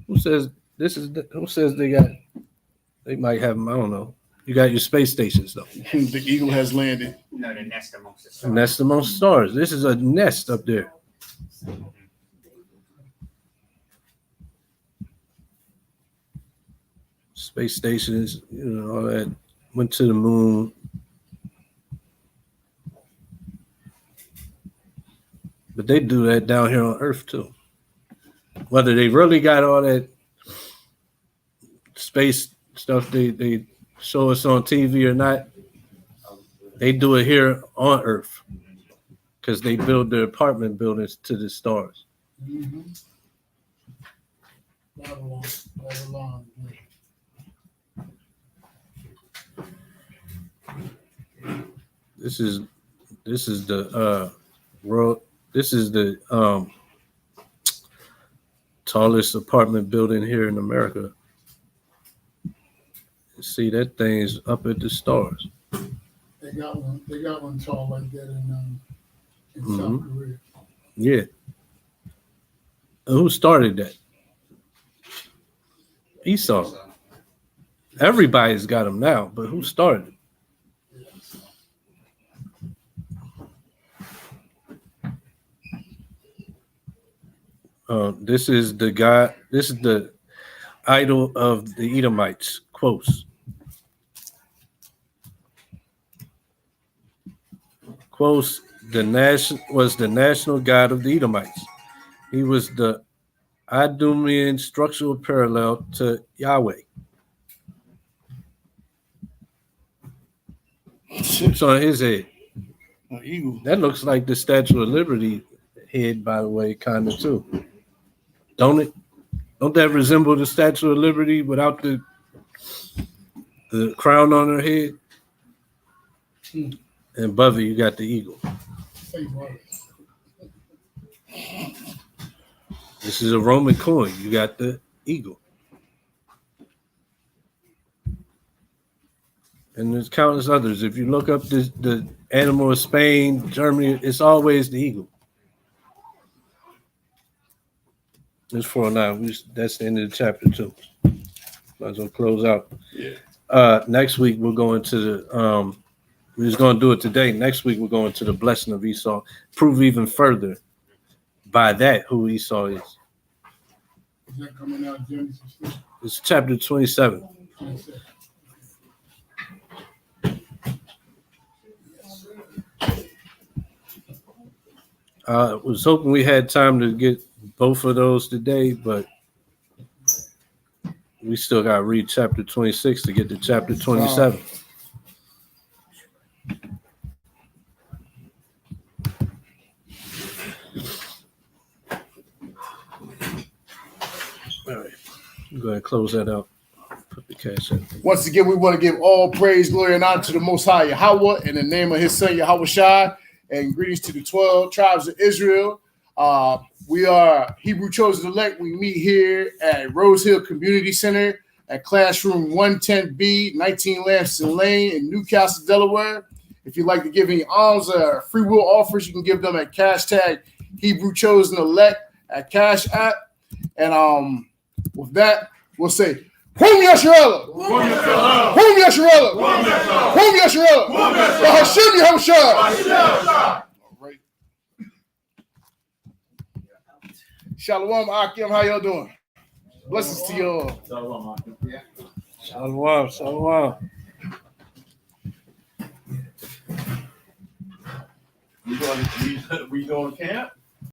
Who says this is who says they might have them? I don't know. You got your space stations though. The eagle has landed. No, the nest amongst the A stars. nest amongst stars. This is a nest up there. Space stations, all that. Went to the moon. But they do that down here on Earth too. Whether they really got all that space stuff they show us on TV or not, they do it here on Earth because they build their apartment buildings to the stars. Babylon. This is the world. This is the tallest apartment building here in America. See, that thing's up at the stars. They got one tall like that in South Korea. Yeah. And who started that? Esau. Everybody's got them now, but who started it? This is the God. This is the idol of the Edomites. Quos. Quos was the national god of the Edomites. He was the Idumean structural parallel to Yahweh. What's on his head? An eagle. That looks like the Statue of Liberty head, by the way, kind of too. Don't it? Don't that resemble the Statue of Liberty without the crown on her head? And above it, you got the eagle. This is a Roman coin. You got the eagle. And there's countless others. If you look up the animal of Spain, Germany, it's always the eagle. It's 409. That's the end of the chapter 2. Might as well close out. Yeah. Next week we're going to the we're just going to do it today. Next week we're going to the blessing of Esau. Prove even further by that who Esau is. Is that coming out Genesis? It's chapter 27. 27. I was hoping we had time to get both of those today, but we still got to read chapter 26 to get to chapter 27. All right, I'm going to close that out. Put the cash in. Once again, we want to give all praise, glory, and honor to the Most High Yahweh in the name of His Son Yahweh Shai, and greetings to the 12 tribes of Israel. We are Hebrew Chosen Elect. We meet here at Rose Hill Community Center at Classroom 110B, 19 Lamson Lane in Newcastle, Delaware. If you'd like to give any alms or free will offers, you can give them at # Hebrew Chosen Elect at Cash App. And with that, we'll say, Whom Yasharella? Whom Yasharella? Whom Yasharella? Hashem Yahushua. All right. Shalom, Akim. How y'all doing? Blessings to y'all. Shalom, shalom. We going camp?